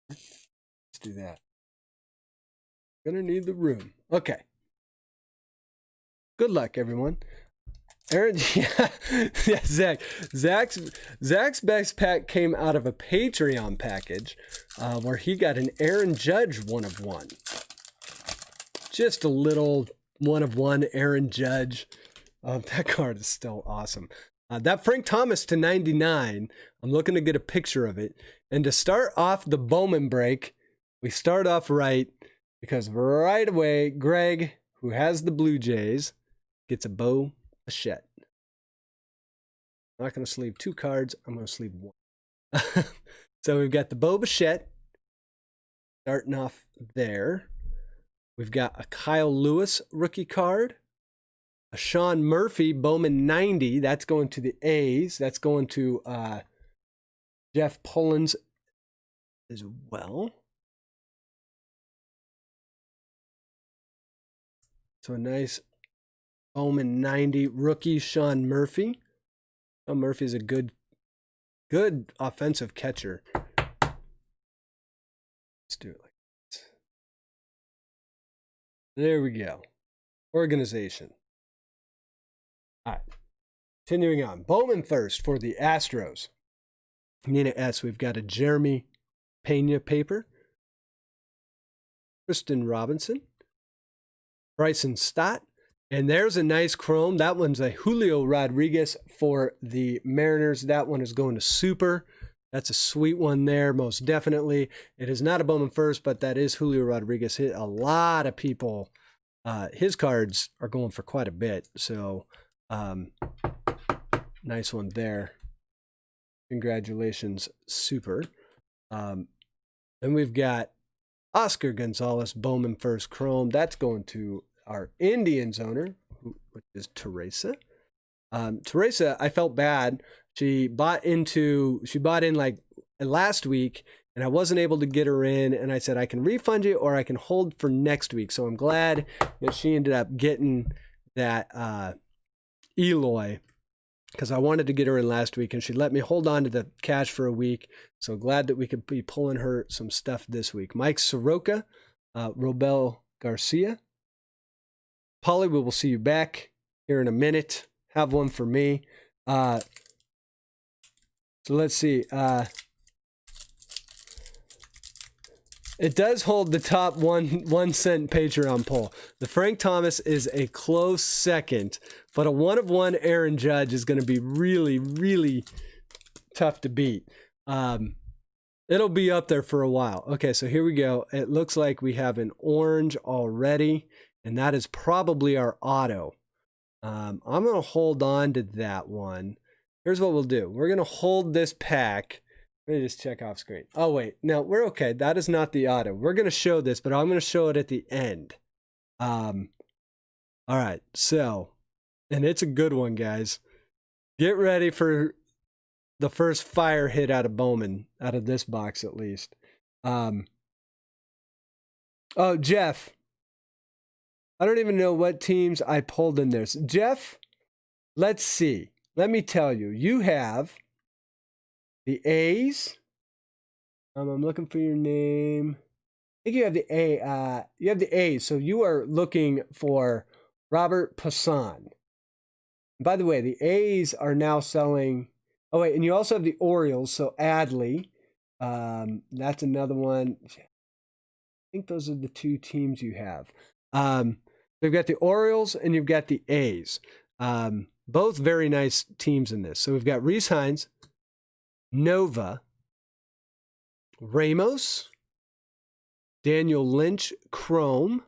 let's do that. Gonna need the room. Okay. Good luck, everyone. Aaron, yeah, Zach's best pack came out of a Patreon package where he got an Aaron Judge 1/1. Just a little 1/1 Aaron Judge. That card is still awesome. That Frank Thomas to 99, I'm looking to get a picture of it. And to start off the Bowman break, we start off right because right away, Greg, who has the Blue Jays, gets a Bo Bichette. I'm not going to sleeve 2 cards. I'm going to sleeve 1. So we've got the Bo Bichette starting off there. We've got a Kyle Lewis rookie card. A Sean Murphy Bowman 90. That's going to the A's. That's going to Jeff Pullins as well. So a nice Bowman 90 rookie Sean Murphy. Sean Murphy is a good offensive catcher. Let's do it like this. There we go. Organization. All right, continuing on. Bowman first for the Astros. Nina S, we've got a Jeremy Pena paper. Kristen Robinson. Bryson Stott. And there's a nice chrome. That one's a Julio Rodriguez for the Mariners. That one is going to Super. That's a sweet one there, most definitely. It is not a Bowman first, but that is Julio Rodriguez. A lot of people, his cards are going for quite a bit. So, nice one there. Congratulations, Super. Then we've got Oscar Gonzalez Bowman first chrome. That's going to our Indians owner, which is Teresa. Teresa, I felt bad. She bought in like last week, and I wasn't able to get her in. And I said I can refund you, or I can hold for next week. So I'm glad that she ended up getting that Eloy, because I wanted to get her in last week, and she let me hold on to the cash for a week. So glad that we could be pulling her some stuff this week. Mike Soroka, Robles Garcia. Polly, we will see you back here in a minute. Have one for me. So let's see. It does hold the top 1 cent Patreon poll. The Frank Thomas is a close second, but a 1-of-1 Aaron Judge is going to be really, really tough to beat. It'll be up there for a while. Okay, so here we go. It looks like we have an orange already, and that is probably our auto. I'm going to hold on to that one. Here's what we'll do. We're going to hold this pack. Let me just check off screen. Oh, wait. No, we're okay. That is not the auto. We're going to show this, but I'm going to show it at the end. All right. So, and it's a good one, guys. Get ready for the first fire hit out of Bowman, out of this box at least. Oh, Jeff. I don't even know what teams I pulled in there. So, Jeff, let's see. Let me tell you. You have the A's. I'm looking for your name. I think you have the A. You have the A's. So you are looking for Robert Passan. By the way, the A's are now selling. Oh wait, and you also have the Orioles. So Adley. That's another one. I think those are the two teams you have. You've got the Orioles and you've got the A's. Both very nice teams in this. So we've got Rhys Hines, Nova, Ramos, Daniel Lynch Chrome,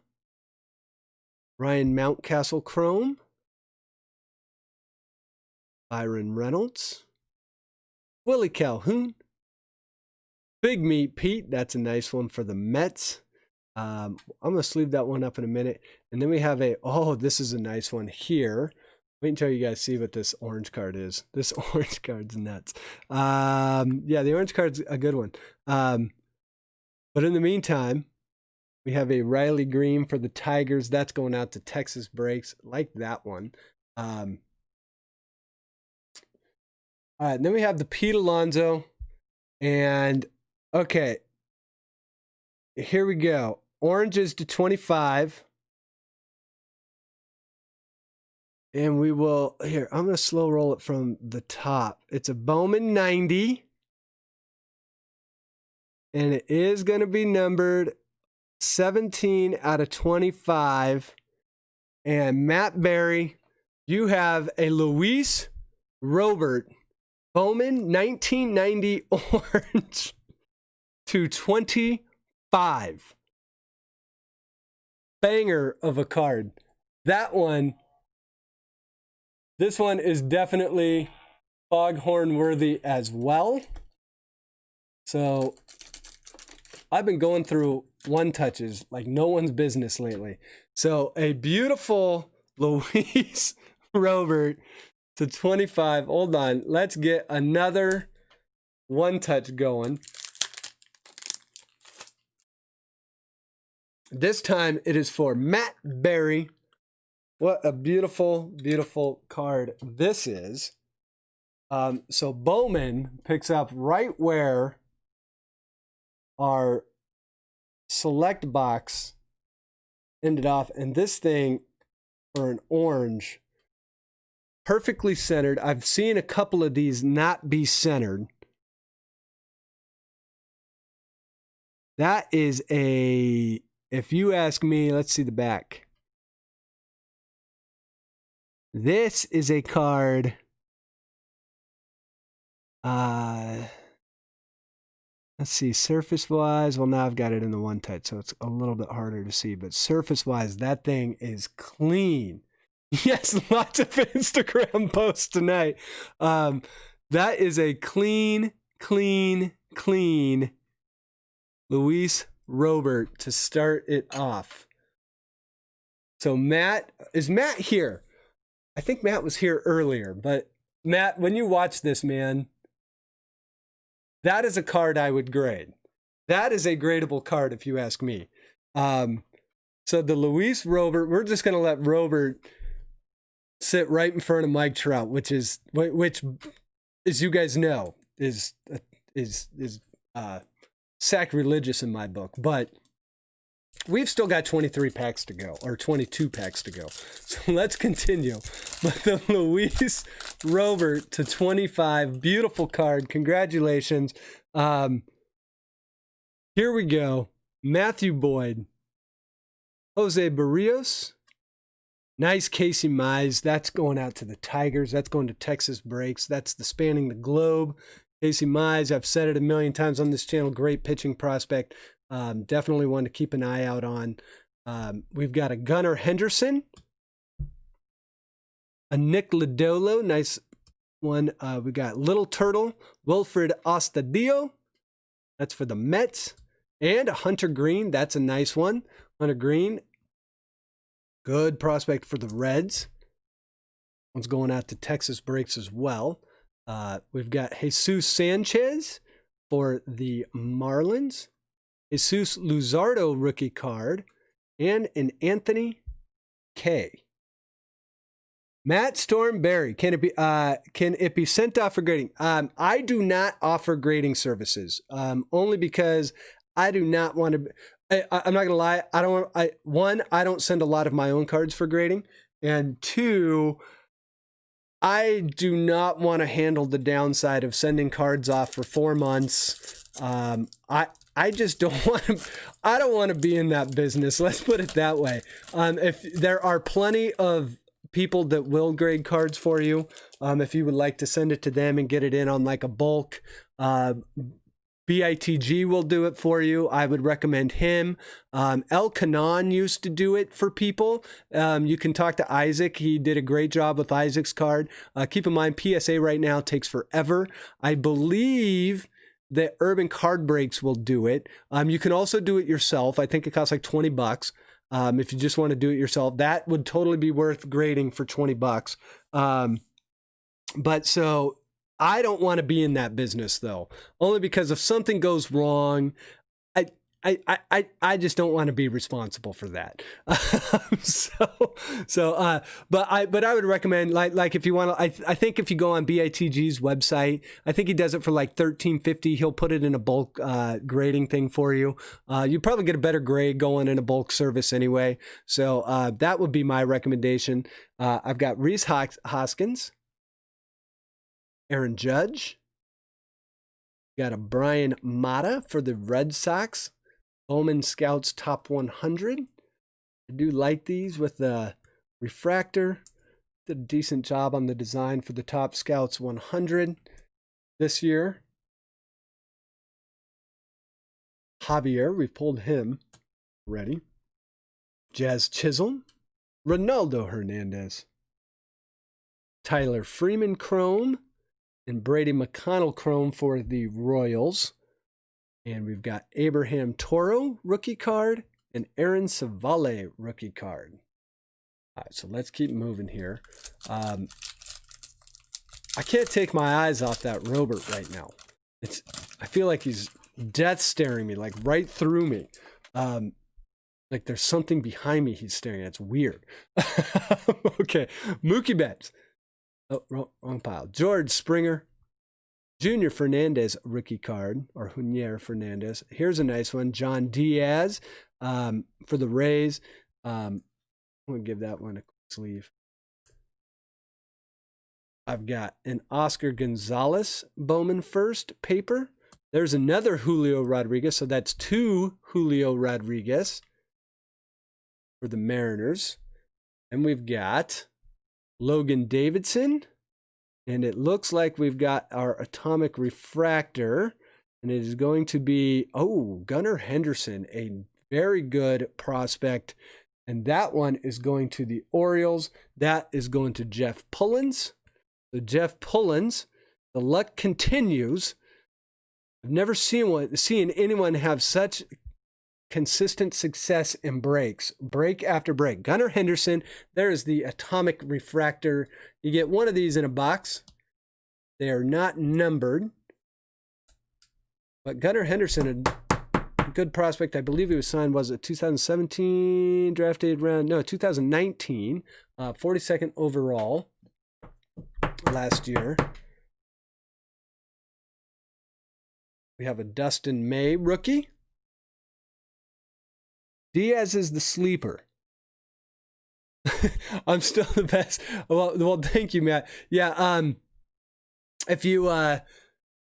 Ryan Mountcastle Chrome, Byron Reynolds, Willie Calhoun, Big Meat Pete. That's a nice one for the Mets. I'm going to sleeve that one up in a minute. And then we have this is a nice one here. Wait until you guys see what this orange card is. This orange card's nuts. Yeah, the orange card's a good one. But in the meantime, we have a Riley Green for the Tigers. That's going out to Texas Breaks. Like that one. All right, and then we have the Pete Alonso. And, okay, here we go. Oranges to 25. And we will, here, I'm going to slow roll it from the top. It's a Bowman 90. And it is going to be numbered 17 out of 25. And Matt Berry, you have a Luis Robert Bowman 1990 orange to 25. Banger of a card. That one. This one is definitely foghorn worthy as well. So I've been going through one touches like no one's business lately. So a beautiful Luis Robert to 25. Hold on. Let's get another one touch going. This time it is for Matt Berry. What a beautiful, beautiful card this is. So Bowman picks up right where our select box ended off. And this thing for an orange, perfectly centered. I've seen a couple of these not be centered. That is a, if you ask me, let's see the back. This is a card. Let's see, surface-wise. Well, now I've got it in the one touch, so it's a little bit harder to see. But surface-wise, that thing is clean. Yes, lots of Instagram posts tonight. That is a clean Luis Robert to start it off. So Matt, is Matt here? I think Matt was here earlier, but Matt, when you watch this, man, that is a card I would grade. That is a gradable card, if you ask me. So the Luis Robert, we're just going to let Robert sit right in front of Mike Trout, which, as you guys know, is sacrilegious in my book. But we've still got 23 packs to go, or 22 packs to go. So let's continue. But the Luis Robert to 25, beautiful card. Congratulations. Here we go. Matthew Boyd, Jose Barrios. Nice Casey Mize. That's going out to the Tigers. That's going to Texas Breaks. That's the spanning the globe. Casey Mize, I've said it a million times on this channel, great pitching prospect. Definitely one to keep an eye out on. We've got a Gunnar Henderson, a Nick Lodolo, nice one. We got Little Turtle, Wilfred Astudillo. That's for the Mets. And a Hunter Green. That's a nice one. Hunter Green, good prospect for the Reds. One's going out to Texas Breaks as well. We've got Jesus Sanchez for the Marlins. Jesus Luzardo rookie card. And an Anthony K. Matt Stormberry, can it be sent off for grading? I do not offer grading services, only because I do not want to. I'm not gonna lie. I don't send a lot of my own cards for grading, and two, I do not want to handle the downside of sending cards off for 4 months. I just don't want to. I don't want to be in that business. Let's put it that way. If there are plenty of people that will grade cards for you, if you would like to send it to them and get it in on like a bulk, BITG will do it for you. I would recommend him. El Canon used to do it for people. You can talk to Isaac. He did a great job with Isaac's card. Keep in mind, PSA right now takes forever. I believe that Urban Card Breaks will do it. You can also do it yourself. I think it costs like $20. If you just want to do it yourself, that would totally be worth grading for $20. But so I don't want to be in that business though, only because if something goes wrong, I just don't want to be responsible for that. But I would recommend like if you want to, I think if you go on BITG's website, I think he does it for like $13.50. He'll put it in a bulk grading thing for you. You probably get a better grade going in a bulk service anyway. So that would be my recommendation. I've got Reese Hoskins, Aaron Judge. Got a Brian Mata for the Red Sox. Bowman Scouts Top 100. I do like these with the refractor. Did a decent job on the design for the Top Scouts 100 this year. Javier, we've pulled him already. Jazz Chisholm. Ronaldo Hernandez. Tyler Freeman Chrome. And Brady McConnell Chrome for the Royals. And we've got Abraham Toro rookie card and Aaron Savale rookie card. All right, so let's keep moving here. I can't take my eyes off that Robert right now. I feel like he's death staring me, like right through me. Like there's something behind me he's staring at. It's weird. Okay, Mookie Betts. Oh, wrong pile. George Springer. Junior Fernandez rookie card, or Junior Fernandez. Here's a nice one. John Diaz for the Rays. I'm going to give that one a quick sleeve. I've got an Oscar Gonzalez Bowman first paper. There's another Julio Rodriguez, so that's 2 Julio Rodriguez for the Mariners. And we've got Logan Davidson. And it looks like we've got our Atomic Refractor. And it is going to be, Gunnar Henderson, a very good prospect. And that one is going to the Orioles. That is going to Jeff Pullins. So Jeff Pullins, the luck continues. I've never seen anyone have such consistent success in breaks, break after break. Gunnar Henderson, there is the Atomic Refractor. You get one of these in a box. They are not numbered. But Gunnar Henderson, good prospect. I believe he was signed, was it 2017, drafted round, no, 2019, 42nd overall last year. We have a Dustin May rookie. Diaz is the sleeper. I'm still the best. Well, thank you, Matt. Yeah, if you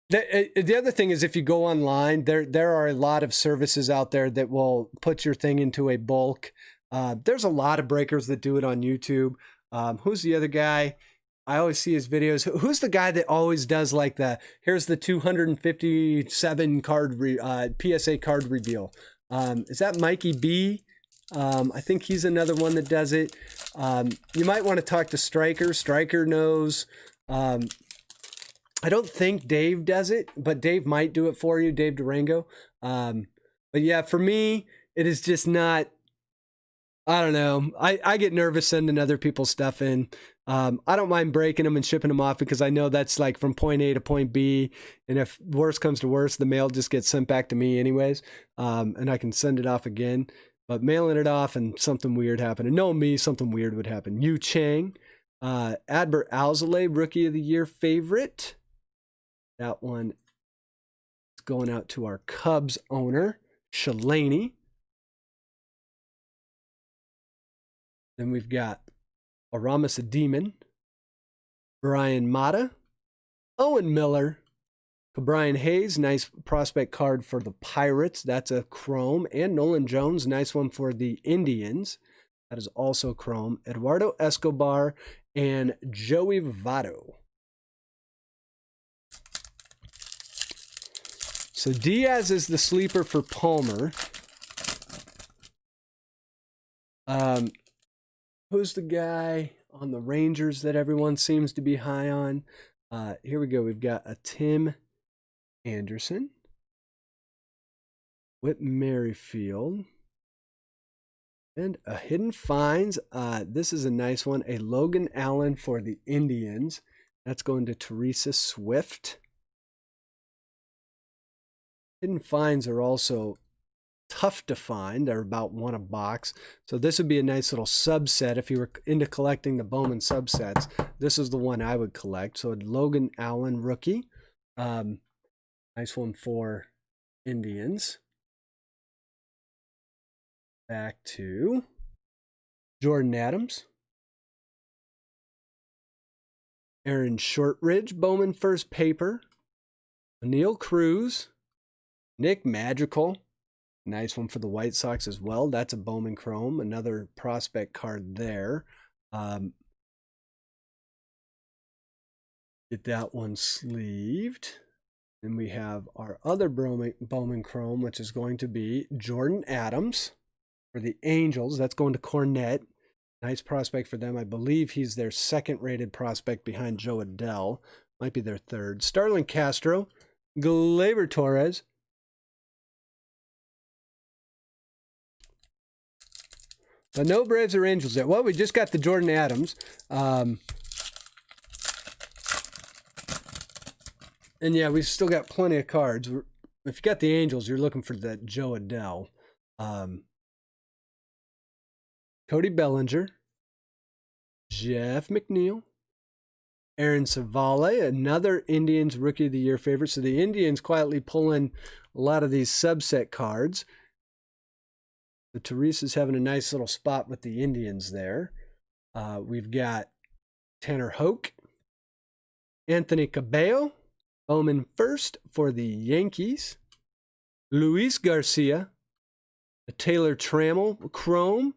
the other thing is, if you go online, there are a lot of services out there that will put your thing into a bulk. There's a lot of breakers that do it on YouTube. Who's the other guy? I always see his videos. Who's the guy that always does like here's the 257 card PSA card reveal? Is that Mikey B? I think he's another one that does it. You might want to talk to Striker. Striker knows. I don't think Dave does it, but Dave might do it for you, Dave Durango. But yeah, for me, it is just not, I don't know. I get nervous sending other people's stuff in. I don't mind breaking them and shipping them off, because I know that's like from point A to point B. And if worse comes to worse, the mail just gets sent back to me anyways. And I can send it off again. But mailing it off and something weird happened. And knowing me, something weird would happen. Yu Chang, Adbert Alzolay, Rookie of the Year favorite. That one is going out to our Cubs owner, Shalaney. Then we've got Aramis Demon, Brian Mata, Owen Miller, Brian Hayes, nice prospect card for the Pirates. That's a chrome. And Nolan Jones, nice one for the Indians. That is also chrome. Eduardo Escobar and Joey Votto. So Diaz is the sleeper for Palmer. Who's the guy on the Rangers that everyone seems to be high on? Here we go. We've got a Tim Anderson, Whit Merrifield, and a Hidden Finds. This is a nice one. A Logan Allen for the Indians. That's going to Teresa Swift. Hidden Finds are also tough to find. They're about one a box. So this would be a nice little subset. If you were into collecting the Bowman subsets, this is the one I would collect. So Logan Allen rookie. Nice one for Indians. Back to Jordan Adams. Aaron Shortridge, Bowman first paper. Neil Cruz. Nick Madrigal. Nice one for the White Sox as well. That's a Bowman Chrome. Another prospect card there. Get that one sleeved. Then we have our other Bowman Chrome, which is going to be Jordan Adams for the Angels. That's going to Cornette. Nice prospect for them. I believe he's their second-rated prospect behind Joe Adell. Might be their third. Starlin Castro, Gleyber Torres. But no Braves or Angels yet. Well, we just got the Jordan Adams. And yeah, we've still got plenty of cards. If you got the Angels, you're looking for that Joe Adell. Cody Bellinger. Jeff McNeil. Aaron Savale, another Indians Rookie of the Year favorite. So the Indians quietly pulling a lot of these subset cards. The Teresa's having a nice little spot with the Indians there. We've got Tanner Hoke. Anthony Cabello. Bowman first for the Yankees. Luis Garcia. A Taylor Trammell Chrome.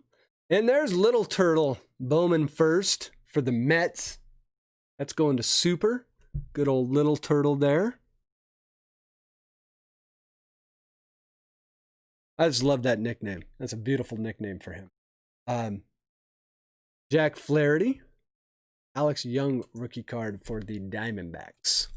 And there's Little Turtle. Bowman first for the Mets. That's going to Super. Good old Little Turtle there. I just love that nickname. That's a beautiful nickname for him. Jack Flaherty. Alex Young rookie card for the Diamondbacks.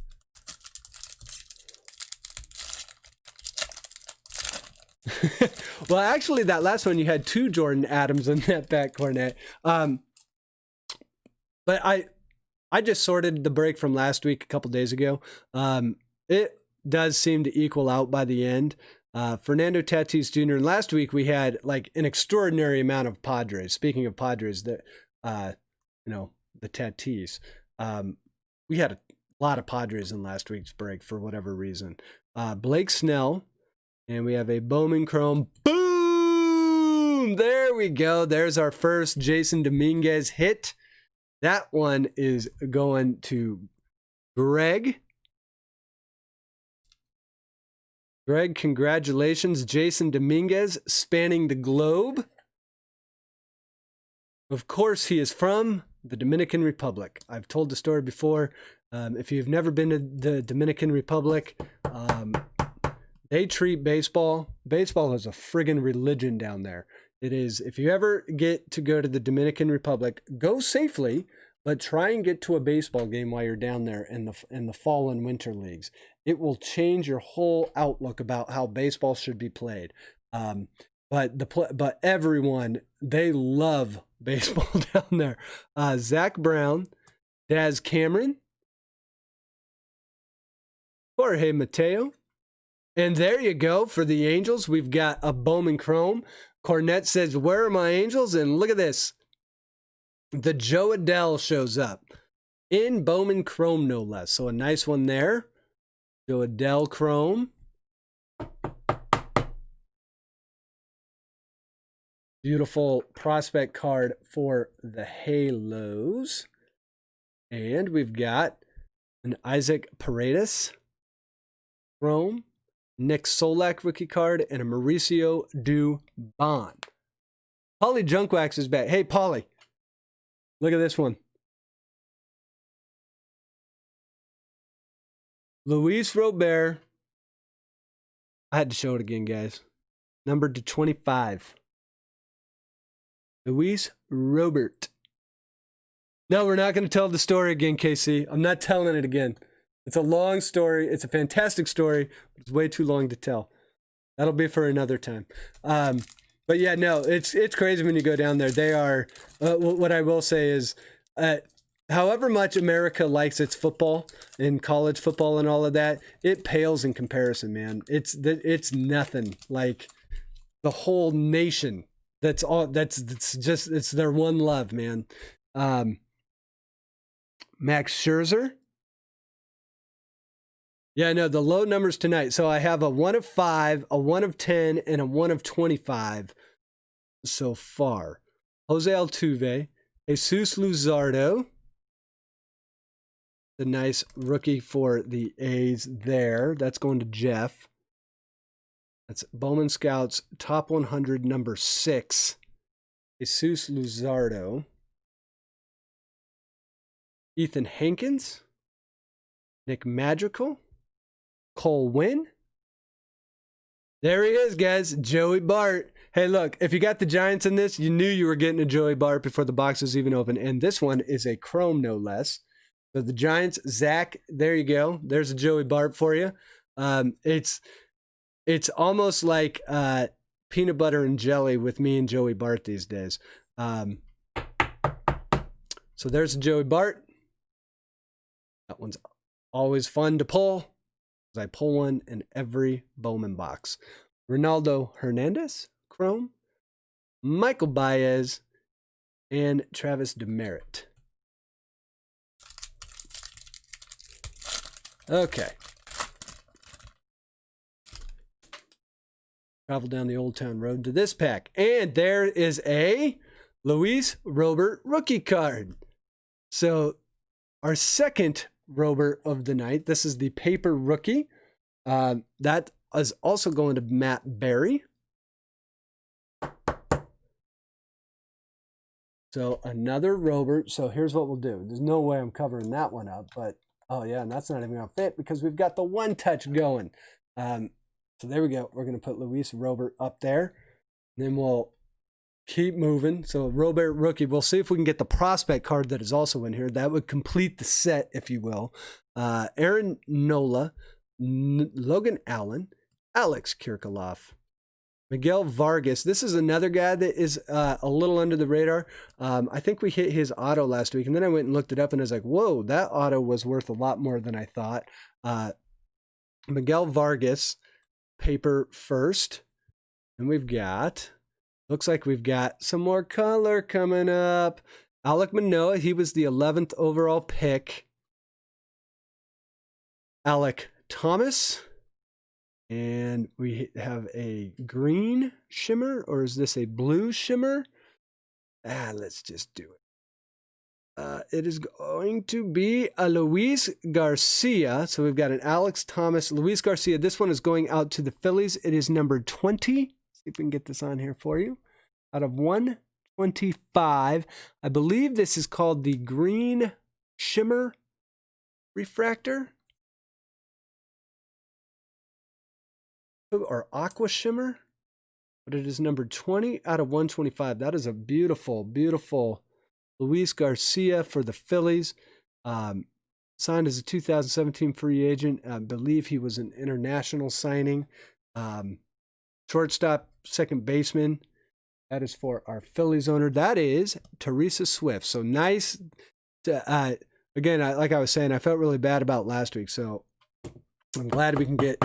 Well, actually, that last one, you had two Jordan Adams in that back, Cornette. But I just sorted the break from last week a couple days ago. It does seem to equal out by the end. Fernando Tatis Jr. And last week we had like an extraordinary amount of Padres. Speaking of Padres, the Tatis. We had a lot of Padres in last week's break for whatever reason. Blake Snell, and we have a Bowman Chrome. Boom! There we go. There's our first Jason Dominguez hit. That one is going to Greg. Greg, congratulations. Jason Dominguez spanning the globe. Of course, he is from the Dominican Republic. I've told the story before. If you've never been to the Dominican Republic, they treat baseball is a friggin' religion down there. It is. If you ever get to go to the Dominican Republic, go safely, but try and get to a baseball game while you're down there in the fall and winter leagues. It will change your whole outlook about how baseball should be played. But everyone, they love baseball down there. Zach Brown, Daz Cameron, Jorge Mateo. And there you go. For the Angels, we've got a Bowman Chrome. Cornette says, "Where are my Angels?" And look at this. The Joe Adell shows up in Bowman Chrome, no less. So a nice one there. Joe Adell Chrome. Beautiful prospect card for the Halos. And we've got an Isaac Paredes Chrome, Nick Solak rookie card, and a Mauricio Dubon. Paulie Junkwax is back. Hey, Paulie, look at this one. Luis Robert. I had to show it again, guys. Numbered to 25. Luis Robert. No, we're not going to tell the story again, KC. I'm not telling it again. It's a long story. It's a fantastic story, but it's way too long to tell. That'll be for another time. But yeah, no, it's crazy when you go down there. They are, what I will say is, however much America likes its football and college football and all of that, it pales in comparison, man. It's nothing. Like the whole nation. It's their one love, man. Max Scherzer. Yeah, no, the low numbers tonight. So I have a 1 of 5, a 1 of 10, and a 1 of 25 so far. Jose Altuve, Jesus Luzardo, the nice rookie for the A's there. That's going to Jeff. That's Bowman Scouts top 100 number 6. Jesus Luzardo. Ethan Hankins. Nick Madrigal. Cole Winn. There he is, guys. Joey Bart. Hey, look, if you got the Giants in this, you knew you were getting a Joey Bart before the box was even open. And this one is a Chrome, no less. So the Giants, Zach, there you go. There's a Joey Bart for you. It's almost like peanut butter and jelly with me and Joey Bart these days. So there's a Joey Bart. That one's always fun to pull. I pull one in every Bowman box. Ronaldo Hernandez, Chrome, Michael Baez, and Travis Demerit. Okay. Travel down the Old Town Road to this pack. And there is a Luis Robert rookie card. So our second Robert of the night. This is the paper rookie. That is also going to Matt Berry. So another Robert. So here's what we'll do. There's no way I'm covering that one up, but oh yeah, and that's not even gonna fit because we've got the one touch going. So there we go. We're gonna put Luis Robert up there. Then we'll keep moving. So Robert rookie. We'll see if we can get the prospect card that is also in here. That would complete the set, if you will. Aaron Nola, Logan Allen, Alex Kirchhoff, Miguel Vargas. This is another guy that is a little under the radar. I think we hit his auto last week, and then I went and looked it up, and I was like, whoa, that auto was worth a lot more than I thought. Miguel Vargas, paper first. And we've got, looks like we've got some more color coming up. Alek Manoah, he was the 11th overall pick. Alek Thomas. And we have a green shimmer, or is this a blue shimmer? Let's just do it. It is going to be a Luis Garcia. So we've got an Alex Thomas, Luis Garcia. This one is going out to the Phillies. It is number 20. See if we can get this on here for you. Out of 125. I believe this is called the Green Shimmer Refractor. Or Aqua Shimmer. But it is number 20 out of 125. That is a beautiful, beautiful Luis Garcia for the Phillies. Signed as a 2017 free agent. I believe he was an international signing. Shortstop, second baseman. That is for our Phillies owner. That is Teresa Swift. So nice. Again, like I was saying, I felt really bad about last week. So I'm glad we can get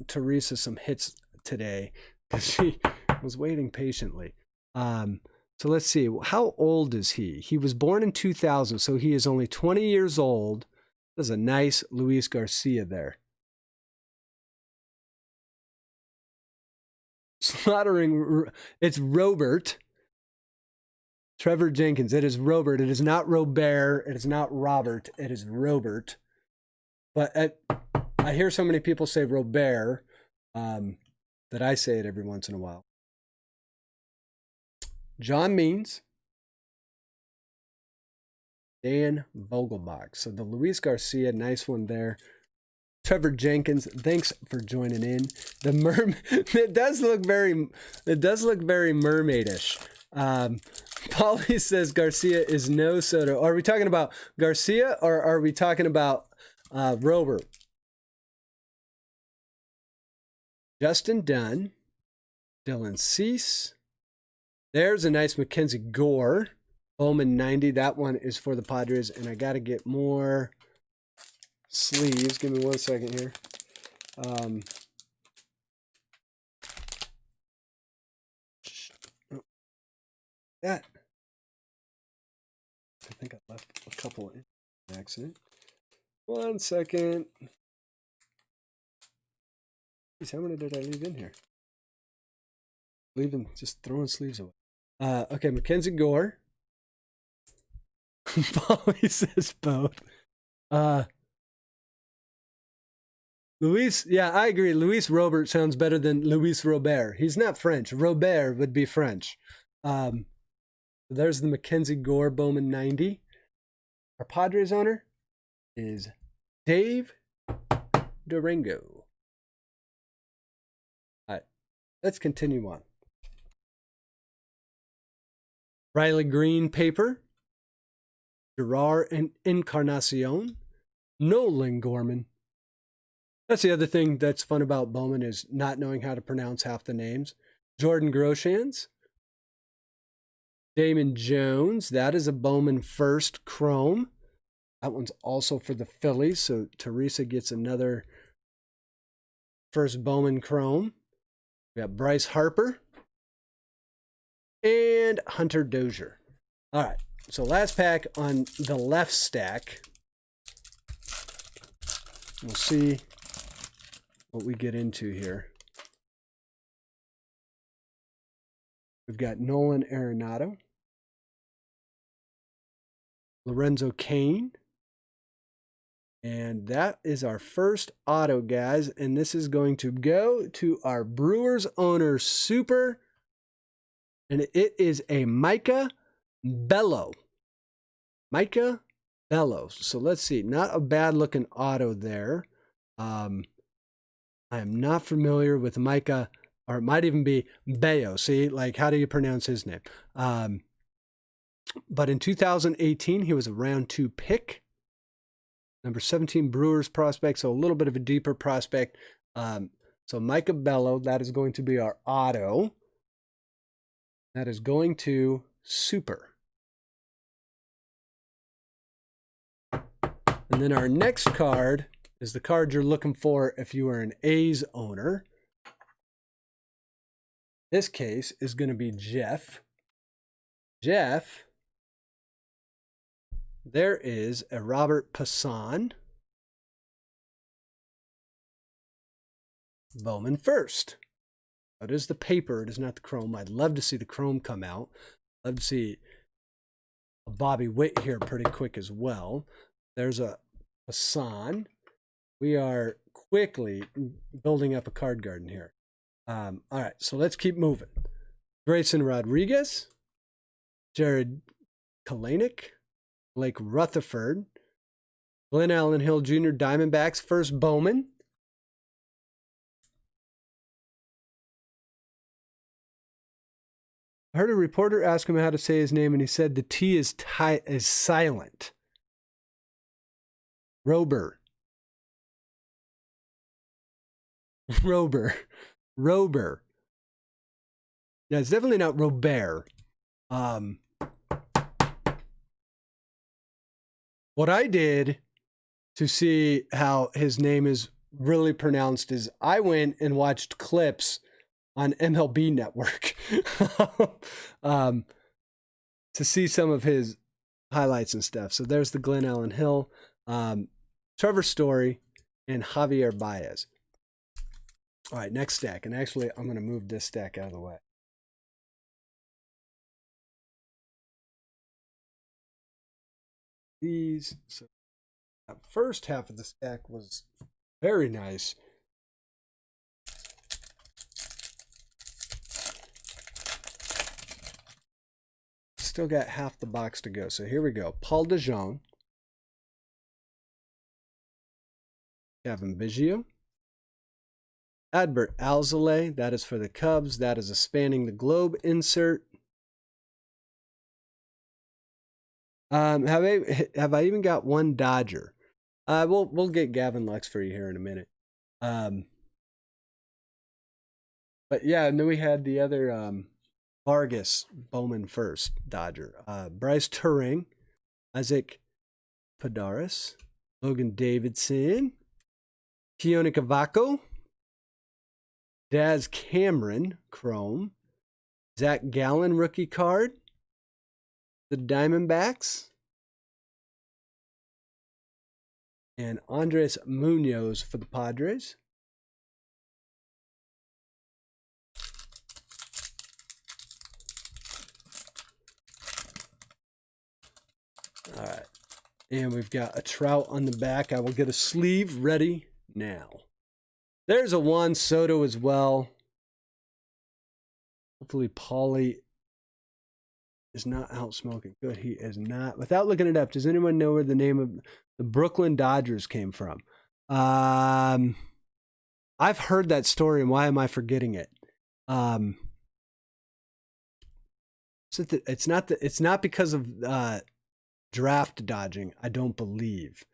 Teresa some hits today because she was waiting patiently. So let's see. How old is he? He was born in 2000, so he is only 20 years old. There's a nice Luis Garcia there. Slaughtering. It's Robert. Trevor Jenkins. It is Robert. It is not Robert. It is not Robert. It is Robert. But I hear so many people say Robert that I say it every once in a while. John Means, Dan Vogelbach. So the Luis Garcia, nice one there. Trevor Jenkins, thanks for joining in. The it does look very mermaidish. Polly says Garcia is no Soto. Are we talking about Garcia or are we talking about Robert? Justin Dunn, Dylan Cease. There's a nice Mackenzie Gore, Bowman 90. That one is for the Padres, and I got to get more sleeves. Give me 1 second here. That. I think I left a couple in accident. 1 second. Jeez, how many did I leave in here? Leaving, just throwing sleeves away. Okay, Mackenzie Gore. Polly says both. Luis, yeah, I agree. Luis Robert sounds better than Luis Robert. He's not French. Robert would be French. There's the Mackenzie Gore Bowman 90. Our Padres owner is Dave Durango. All right, let's continue on. Riley Green paper. Gerard Encarnacion. Nolan Gorman. That's the other thing that's fun about Bowman is not knowing how to pronounce half the names. Jordan Groshans. Damon Jones. That is a Bowman first chrome. That one's also for the Phillies. So Teresa gets another first Bowman chrome. We got Bryce Harper. And Hunter Dozier. All right. So last pack on the left stack. We'll see what we get into here. We've got Nolan Arenado. Lorenzo Cain. And that is our first auto, guys. And this is going to go to our Brewers owner super. And it is a Micah Bello. Micah Bello. So let's see. Not a bad looking auto there. I am not familiar with Micah, or it might even be Bello. See, like, how do you pronounce his name? But in 2018, he was a round 2 pick. Number 17 Brewers prospect, so a little bit of a deeper prospect. So Micah Bello, that is going to be our auto. That is going to super. And then our next card is the card you're looking for if you are an A's owner. This case is going to be Jeff. Jeff, there is a Robert Passan. Bowman first. It is the paper. It is not the chrome. I'd love to see the chrome come out. Love to see a Bobby Witt here pretty quick as well. There's a Passan. We are quickly building up a card garden here. All right, so let's keep moving. Grayson Rodriguez, Jared Kalanick, Blake Rutherford, Glenn Allen Hill Jr. Diamondbacks, first Bowman. I heard a reporter ask him how to say his name, and he said the T is silent. Rober. Yeah, it's definitely not Robert. What I did to see how his name is really pronounced is I went and watched clips on MLB Network to see some of his highlights and stuff. So there's the Glenn Allen Hill, Trevor Story, and Javier Baez. All right, next stack. And actually, I'm going to move this stack out of the way. These, so that first half of the stack was very nice. Still got half the box to go. So here we go. Paul DeJong, Kevin Biggio, Adbert Alzolay. That is for the Cubs. That is a Spanning the Globe insert. Have I even got one Dodger? We'll get Gavin Lux for you here in a minute. But yeah, and then we had the other Vargas Bowman first Dodger. Bryce Turing, Isaac Padaris, Logan Davidson, Keone Cavaco, Daz Cameron Chrome, Zach Gallen rookie card, the Diamondbacks, and Andres Munoz for the Padres. All right, and we've got a Trout on the back. I will get a sleeve ready now. There's a Juan Soto as well. Hopefully Paulie is not out smoking. Good, he is not. Without looking it up, does anyone know where the name of the Brooklyn Dodgers came from? I've heard that story, and why am I forgetting it? It's not because of draft dodging, I don't believe.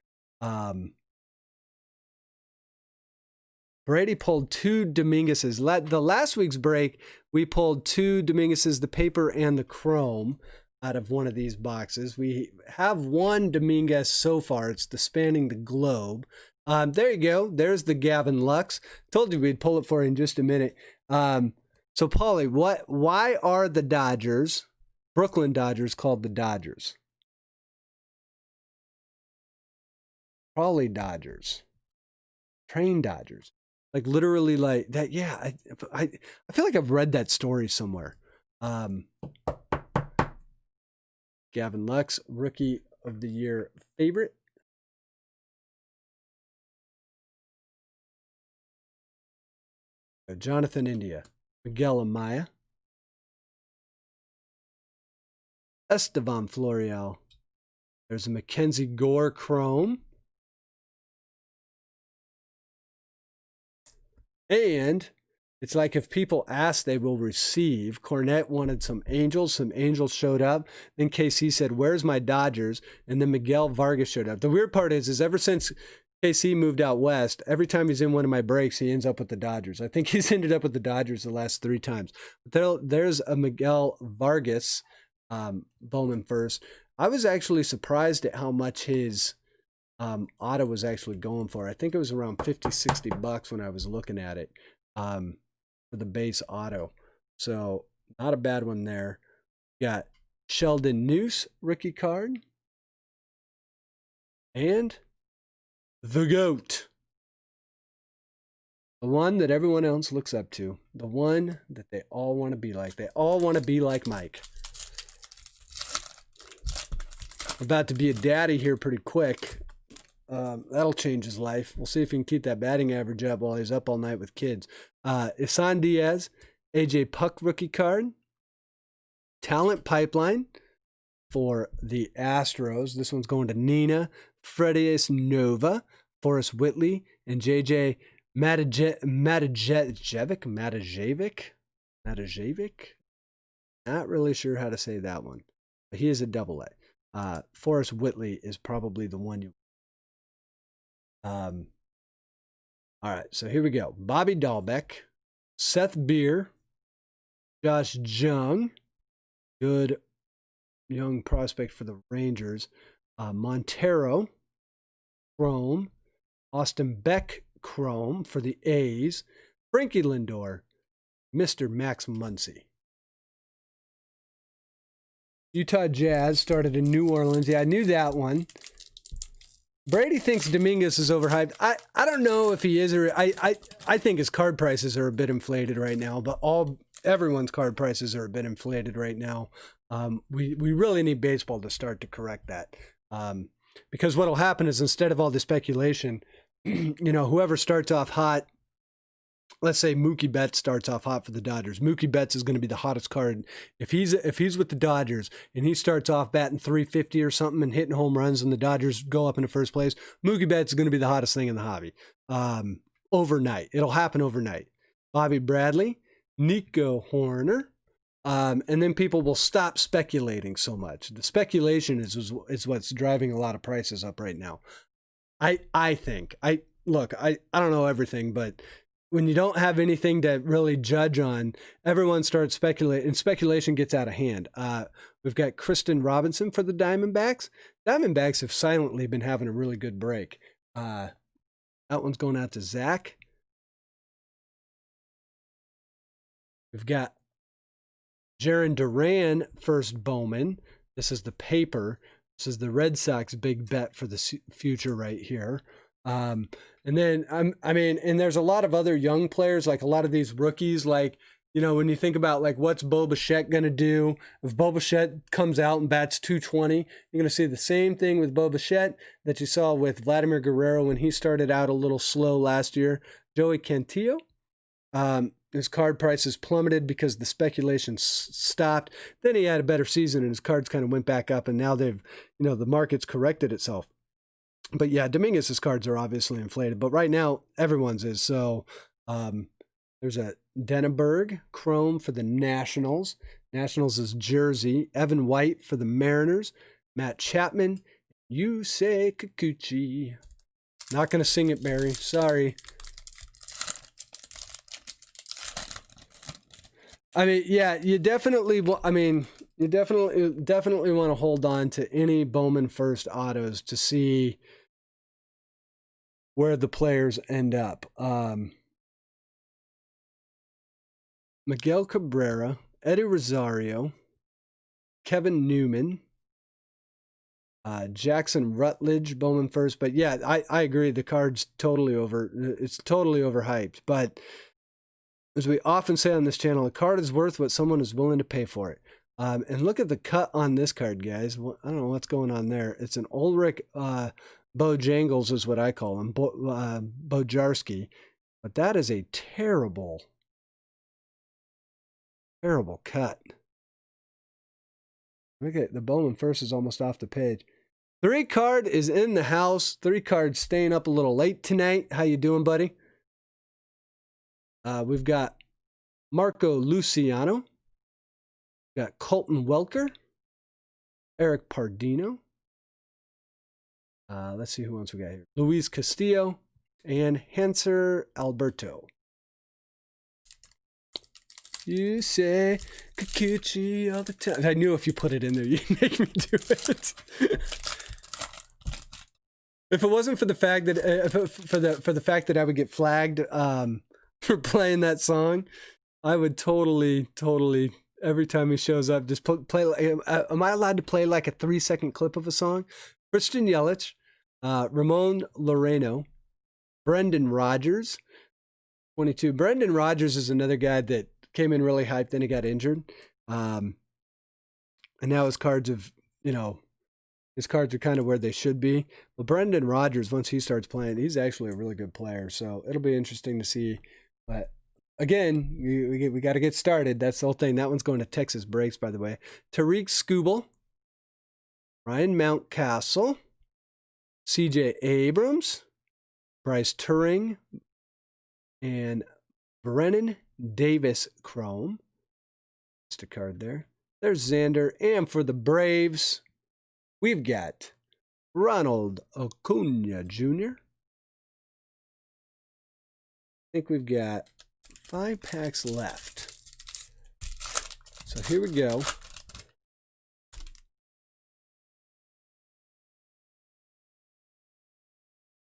Brady pulled two Dominguez's. The last week's break, we pulled two Dominguez's, the paper and the chrome, out of one of these boxes. We have one Dominguez so far. It's the Spanning the Globe. There you go. There's the Gavin Lux. Told you we'd pull it for you in just a minute. So, Paulie, why are the Dodgers, Brooklyn Dodgers, called the Dodgers? Probably Dodgers. Train Dodgers. Like literally like that. Yeah, I feel like I've read that story somewhere. Gavin Lux, Rookie of the Year favorite. Jonathan India, Miguel Amaya, Estevan Florial. There's a Mackenzie Gore Chrome. And it's like if people ask, they will receive. Cornette wanted some Angels. Some Angels showed up. Then KC said, "Where's my Dodgers?" And then Miguel Vargas showed up. The weird part is ever since KC moved out west, every time he's in one of my breaks, he ends up with the Dodgers. I think he's ended up with the Dodgers the last 3 times. But there's a Miguel Vargas Bowman first. I was actually surprised at how much his auto was actually going for. I think it was around $50-$60 when I was looking at it for the base auto. So not a bad one there. Got Sheldon Noose rookie card. And the GOAT. The one that everyone else looks up to. The one that they all want to be like. They all want to be like Mike. About to be a daddy here pretty quick. That'll change his life. We'll see if he can keep that batting average up while he's up all night with kids. Isan Diaz, AJ Puck rookie card. Talent pipeline for the Astros. This one's going to Nina, Fredius Nova, Forrest Whitley, and JJ Matajevic. Not really sure how to say that one, but he is a double A. Forrest Whitley is probably the one you. All right, so here we go. Bobby Dahlbeck, Seth Beer, Josh Jung, good young prospect for the Rangers. Montero, Chrome. Austin Beck, Chrome for the A's. Frankie Lindor, Mr. Max Muncy. Utah Jazz started in New Orleans. Yeah, I knew that one. Brady thinks Dominguez is overhyped. I don't know if he is, or I think his card prices are a bit inflated right now, but everyone's card prices are a bit inflated right now. We really need baseball to start to correct that. Because what'll happen is, instead of all the speculation, whoever starts off hot, let's say Mookie Betts starts off hot for the Dodgers. Mookie Betts is going to be the hottest card. If he's with the Dodgers and he starts off batting 350 or something and hitting home runs and the Dodgers go up into first place, Mookie Betts is going to be the hottest thing in the hobby. Overnight. It'll happen overnight. Bobby Bradley, Nico Horner, and then people will stop speculating so much. The speculation is what's driving a lot of prices up right now. I think. I don't know everything, but when you don't have anything to really judge on, everyone starts speculating, and speculation gets out of hand. We've got Kristen Robinson for the Diamondbacks. Diamondbacks have silently been having a really good break. That one's going out to Zach. We've got Jaron Duran, first Bowman. This is the paper. This is the Red Sox big bet for the future right here. And then, and there's a lot of other young players, like a lot of these rookies, like, when you think about, like, what's Bo Bichette going to do? If Bo Bichette comes out and bats 220, you're going to see the same thing with Bo Bichette that you saw with Vladimir Guerrero when he started out a little slow last year. Joey Cantillo, his card prices plummeted because the speculation stopped. Then he had a better season and his cards kind of went back up, and now the market's corrected itself. But yeah, Dominguez's cards are obviously inflated, but right now everyone's is. So there's a Denneberg Chrome for the Nationals. Nationals is jersey. Evan White for the Mariners. Matt Chapman. Yusei Kikuchi. Not going to sing it, Barry. Sorry. You definitely want to hold on to any Bowman first autos to see where the players end up. Miguel Cabrera, Eddie Rosario, Kevin Newman, Jackson Rutledge, Bowman first. But yeah, I agree. The card's it's totally overhyped. But as we often say on this channel, a card is worth what someone is willing to pay for it. And look at the cut on this card, guys. I don't know what's going on there. It's an Ulrich Bojangles is what I call him, Bojarski. But that is a terrible, terrible cut. Look at the Bowman first is almost off the page. 3 card is in the house. 3 card staying up a little late tonight. How you doing, buddy? We've got Marco Luciano. We've got Colton Welker. Eric Pardino. Let's see who else we got here. Luis Castillo and Hanser Alberto. You say Kikuchi all the time. I knew if you put it in there, you'd make me do it. If it wasn't for the fact that for the fact that I would get flagged for playing that song, I would totally, totally, every time he shows up, just play. Am I allowed to play like a 3-second clip of a song? Christian Yelich, Ramon Laureano, Brendan Rodgers, 22. Brendan Rodgers is another guy that came in really hyped, then he got injured. And now his cards have, his cards are kind of where they should be. But Brendan Rodgers, once he starts playing, he's actually a really good player. So it'll be interesting to see. But again, we got to get started. That's the whole thing. That one's going to Texas Breaks, by the way. Tariq Skubal, Ryan Mountcastle, CJ Abrams, Bryce Turing, and Brennan Davis Chrome. Just a card there. There's Xander. And for the Braves, we've got Ronald Acuna Jr. I think we've got 5 packs left. So here we go.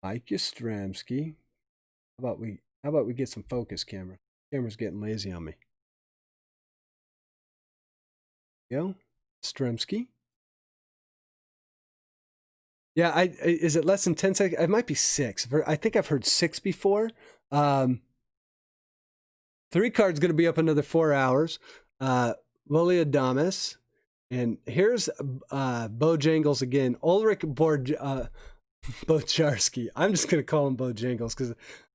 Mike Yastrzemski. How about we get some focus, camera? Camera's getting lazy on me. Go. Stremski. Yeah, is it less than 10 seconds? It might be 6. I think I've heard 6 before. 3 cards going to be up another 4 hours. Willie Adames. And here's Bojangles again. Ulrich Bojarski. I'm just going to call him Bojangles because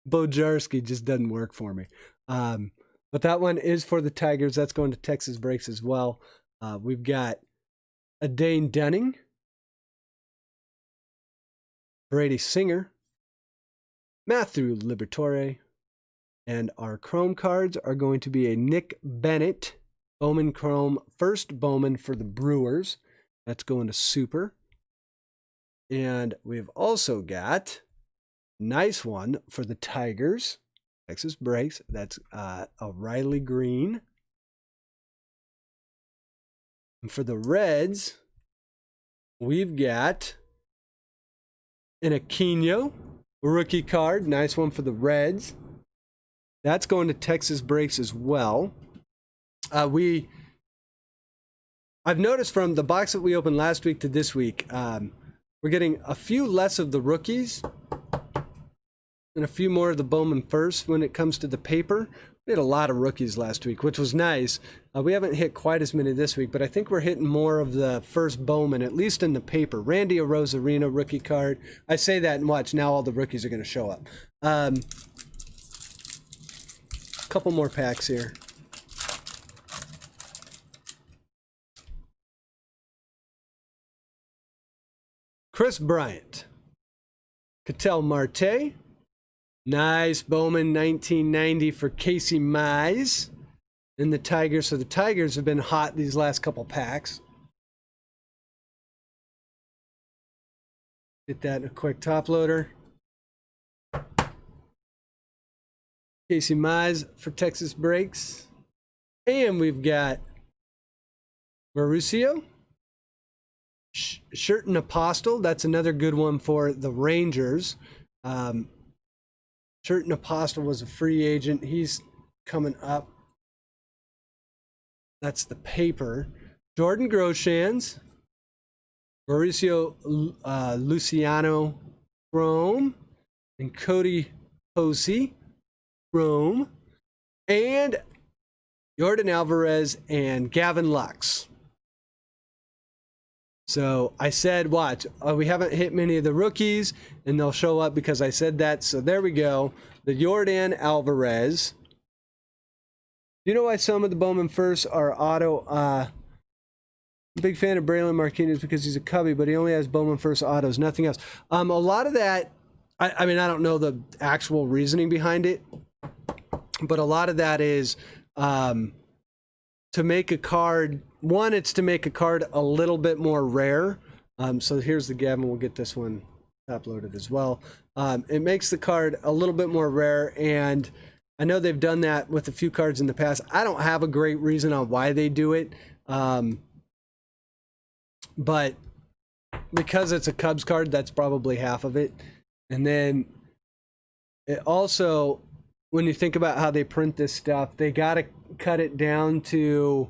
Bojarski just doesn't work for me. But that one is for the Tigers. That's going to Texas Breaks as well. We've got a Dane Dunning, Brady Singer, Matthew Liberatore, and our Chrome cards are going to be a Nick Bennett, Bowman Chrome, first Bowman for the Brewers. That's going to Super. And we've also got a nice one for the Tigers, Texas Breaks. That's a Riley Green. And for the Reds, we've got an Aquino rookie card. Nice one for the Reds. That's going to Texas Breaks as well. I've noticed from the box that we opened last week to this week, we're getting a few less of the rookies and a few more of the Bowman first when it comes to the paper. We had a lot of rookies last week, which was nice. We haven't hit quite as many this week, but I think we're hitting more of the first Bowman, at least in the paper. Randy Arozarena rookie card. I say that and watch. Now all the rookies are going to show up. Couple more packs here. Chris Bryant. Ketel Marte. Nice Bowman 1990 for Casey Mize and the Tigers. So the Tigers have been hot these last couple packs. Get that in a quick top loader. Casey Mize for Texas Breaks. And we've got Mauricio. Shirton Apostle. That's another good one for the Rangers. Shirton Apostle was a free agent. He's coming up. That's the paper. Jordan Groshans. Mauricio Luciano Chrome. And Cody Posey Chrome. And Jordan Alvarez and Gavin Lux. So I said, watch, we haven't hit many of the rookies, and they'll show up because I said that. So there we go. The Jordan Alvarez. You know why some of the Bowman first are auto? Big fan of Braylon Martinez because he's a Cubby, but he only has Bowman first autos, nothing else. A lot of that, I mean, I don't know the actual reasoning behind it, but a lot of that is to make a card. One, it's to make a card a little bit more rare. So here's the Gavin. We'll get this one top loaded as well. It makes the card a little bit more rare, and I know they've done that with a few cards in the past. I don't have a great reason on why they do it, but because it's a Cubs card, that's probably half of it. And then it also, when you think about how they print this stuff, they gotta cut it down to,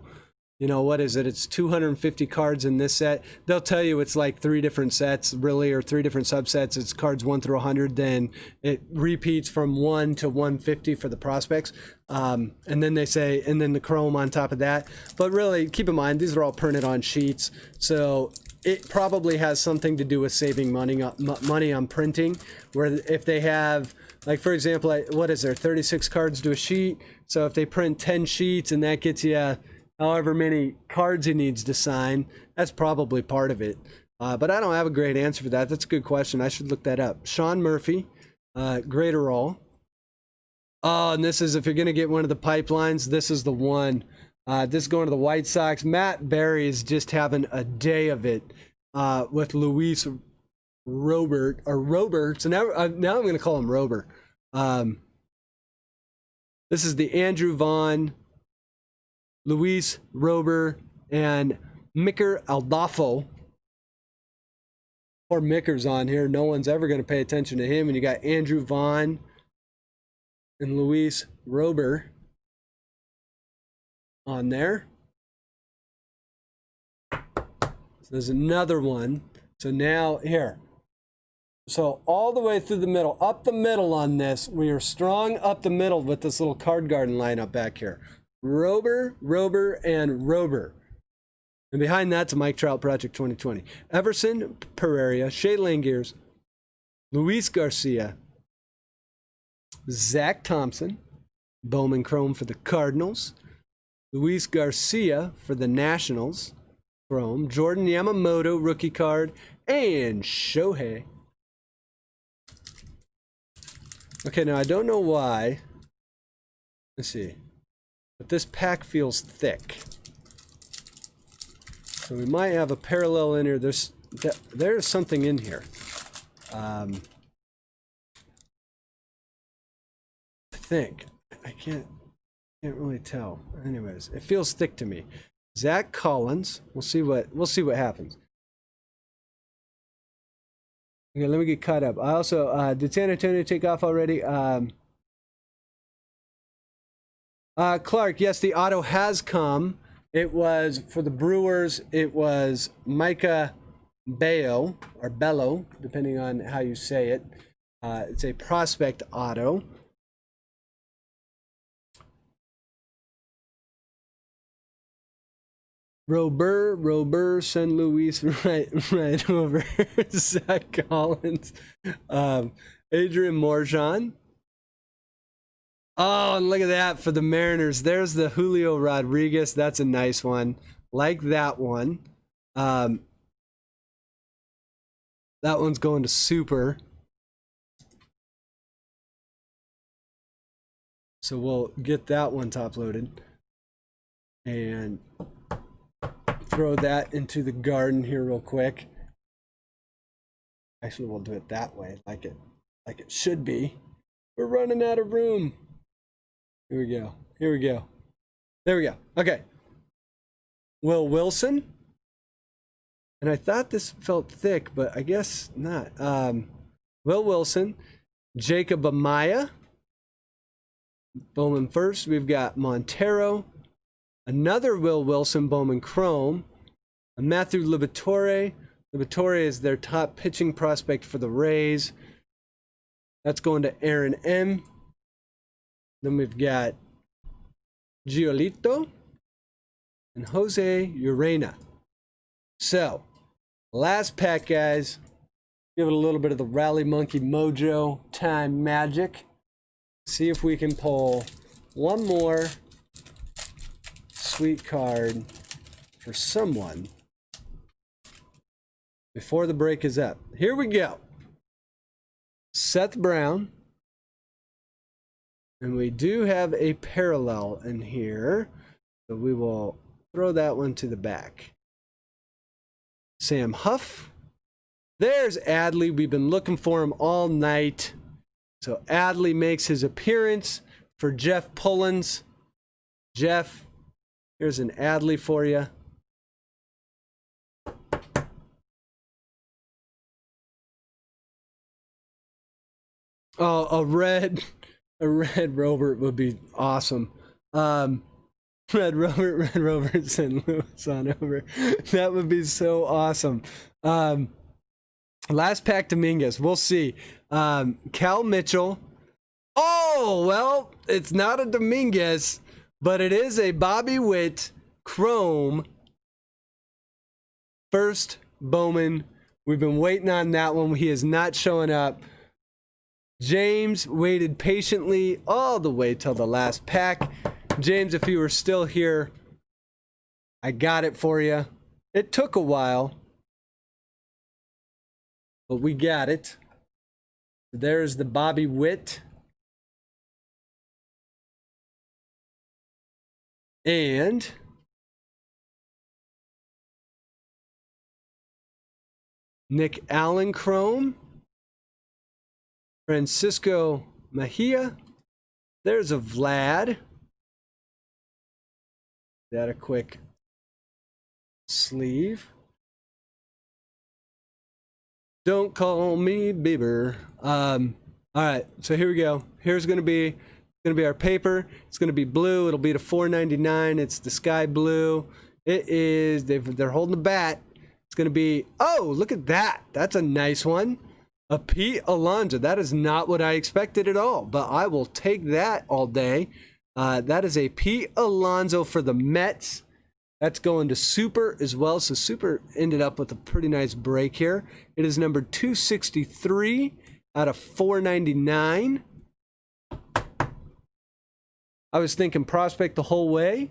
you know, what is it? It's 250 cards in this set. They'll tell you it's like 3 different sets, really, or 3 different subsets. It's cards 1 through 100. Then it repeats from 1 to 150 for the prospects. And then they say, and then the chrome on top of that. But really, keep in mind, these are all printed on sheets. So it probably has something to do with saving money on printing, where if they have, like, for example, what is there, 36 cards to a sheet? So if they print 10 sheets and that gets you however many cards he needs to sign, that's probably part of it. But I don't have a great answer for that. That's a good question. I should look that up. Sean Murphy, Greater All. Oh, and this is, if you're going to get one of the pipelines, this is the one. This is going to the White Sox. Matt Berry is just having a day of it with Luis Robert, or Robert. So now I'm going to call him Robert. This is the Andrew Vaughn, Luis Robert, and Micker Aldafo. Poor Micker's on here. No one's ever going to pay attention to him. And you got Andrew Vaughn and Luis Robert on there. So there's another one. So now here. So all the way through the middle, up the middle on this, we are strong up the middle with this little card garden lineup back here. Robert, and Robert. And behind that's a Mike Trout Project 2020. Everson Pereira, Shea Langears, Luis Garcia, Zach Thompson, Bowman Chrome for the Cardinals, Luis Garcia for the Nationals, Chrome, Jordan Yamamoto rookie card, and Shohei. Okay, now I don't know why. Let's see. But this pack feels thick. So we might have a parallel in here. There's something in here. I think. I can't really tell. Anyways, it feels thick to me. Zach Collins. We'll see what happens. Okay, let me get caught up. I also did San Antonio take off already? Clark, yes, the auto has come. It was for the Brewers. It was Micah Bello, or Bello, depending on how you say it. It's a prospect auto. Robert, San Luis, right over. Zach Collins, Adrian Morjan. Oh, and look at that for the Mariners. There's the Julio Rodriguez. That's a nice one. Like that one. That one's going to Super. So we'll get that one top loaded. And throw that into the garden here real quick. Actually, we'll do it that way, like it should be. We're running out of room. Here we go. There we go. Okay. Will Wilson. And I thought this felt thick, but I guess not. Will Wilson. Jacob Amaya. Bowman first. We've got Montero. Another Will Wilson Bowman Chrome. Matthew Liberatore. Liberatore is their top pitching prospect for the Rays. That's going to Aaron M. Then we've got Giolito and Jose Urena. So, last pack, guys. Give it a little bit of the Rally Monkey Mojo time magic. See if we can pull one more sweet card for someone before the break is up. Here we go. Seth Brown. And we do have a parallel in here. So we will throw that one to the back. Sam Huff. There's Adley. We've been looking for him all night. So Adley makes his appearance for Jeff Pullins. Jeff, here's an Adley for you. Oh, a red Robert would be awesome. Red Rover, send Lewis on over. That would be so awesome. Last pack Dominguez. We'll see. Cal Mitchell. Oh, well, it's not a Dominguez, but it is a Bobby Witt Chrome. First Bowman. We've been waiting on that one. He is not showing up. James waited patiently all the way till the last pack. James, if you were still here, I got it for you. It took a while, but we got it. There's the Bobby Witt. And Nick Allen Chrome. Francisco Mejia. There's a Vlad. That a quick sleeve. Don't call me Bieber. All right, so here we go. Here's gonna be our paper. It's gonna be blue. It'll be the $4.99. It's the sky blue. It is. They're holding the bat. It's gonna be. Oh, look at that. That's a nice one. A Pete Alonso. That is not what I expected at all, but I will take that all day. That is a Pete Alonso for the Mets. That's going to Super as well. So Super ended up with a pretty nice break here. It is number 263 out of 499. I was thinking prospect the whole way.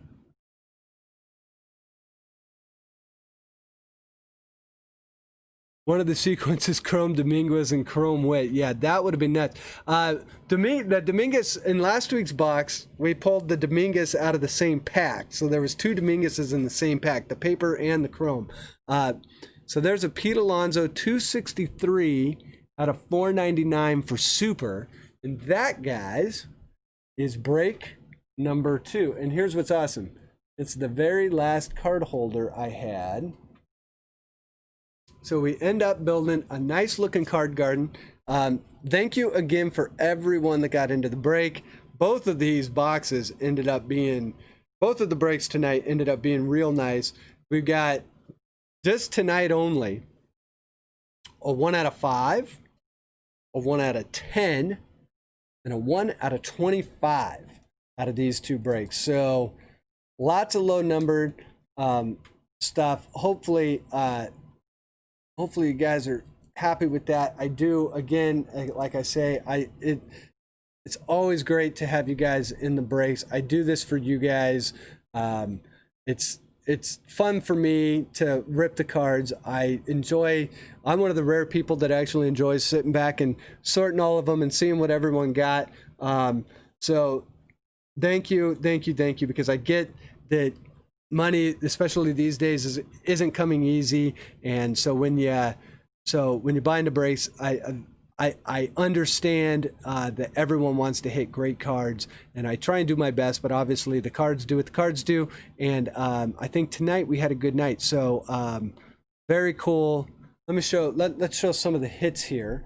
One of the sequences, Chrome Dominguez and Chrome Witt. Yeah, that would have been nuts. The Dominguez, in last week's box, we pulled the Dominguez out of the same pack. So there was two Dominguezes in the same pack, the paper and the Chrome. So there's a Pete Alonso 263 out of 499 for Super. And that, guys, is break number 2. And here's what's awesome. It's the very last card holder I had. So we end up building a nice looking card garden. Thank you again for everyone that got into the break. Both of these boxes ended up being, both of the breaks tonight ended up being real nice. We've got just tonight only a 1 out of 5, a 1 out of 10, and a 1 out of 25 out of these two breaks. So lots of low numbered stuff. Hopefully you guys are happy with that. I do, again, like I say, it's always great to have you guys in the breaks. I do this for you guys. It's fun for me to rip the cards. I'm one of the rare people that actually enjoys sitting back and sorting all of them and seeing what everyone got. So thank you, because I get that money, especially these days, isn't coming easy, and so when you buy into breaks, I understand that everyone wants to hit great cards, and I try and do my best. But obviously, the cards do what the cards do, and I think tonight we had a good night. So very cool. Let's show some of the hits here,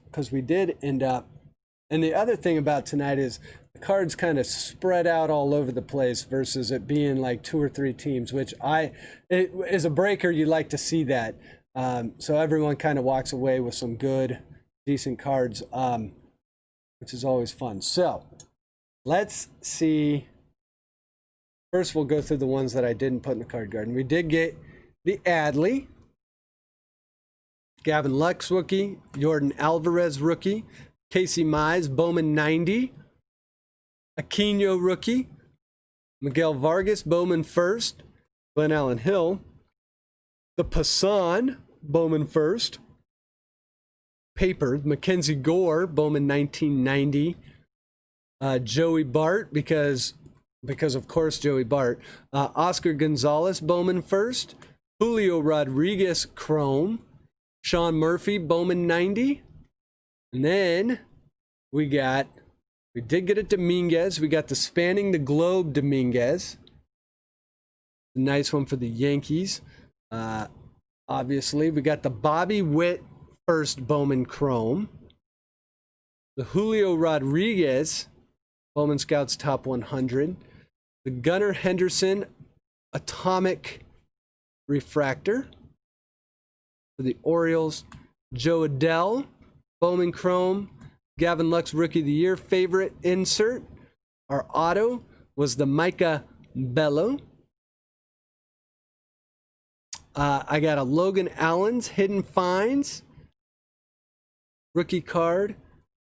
because we did end up. And the other thing about tonight is the cards kind of spread out all over the place versus it being like 2 or 3 teams, which as a breaker, you like to see that. So everyone kind of walks away with some good, decent cards, which is always fun. So let's see. First, we'll go through the ones that I didn't put in the card garden. We did get the Adley, Gavin Lux rookie, Jordan Alvarez rookie, Casey Mize, Bowman 90, Aquino rookie, Miguel Vargas, Bowman first, Glenn Allen Hill, the Passan, Bowman first, paper, Mackenzie Gore, Bowman 1990, Joey Bart, because of course Joey Bart, Oscar Gonzalez, Bowman first, Julio Rodriguez, Chrome, Sean Murphy, Bowman 90, and then we did get a Dominguez. We got the Spanning the Globe Dominguez. A nice one for the Yankees. Obviously, we got the Bobby Witt first Bowman Chrome. The Julio Rodriguez Bowman Scouts Top 100. The Gunnar Henderson Atomic Refractor for the Orioles. Joe Adell, Bowman Chrome, Gavin Lux Rookie of the Year favorite insert. Our auto was the Micah Bello. I got a Logan Allen's Hidden Finds rookie card.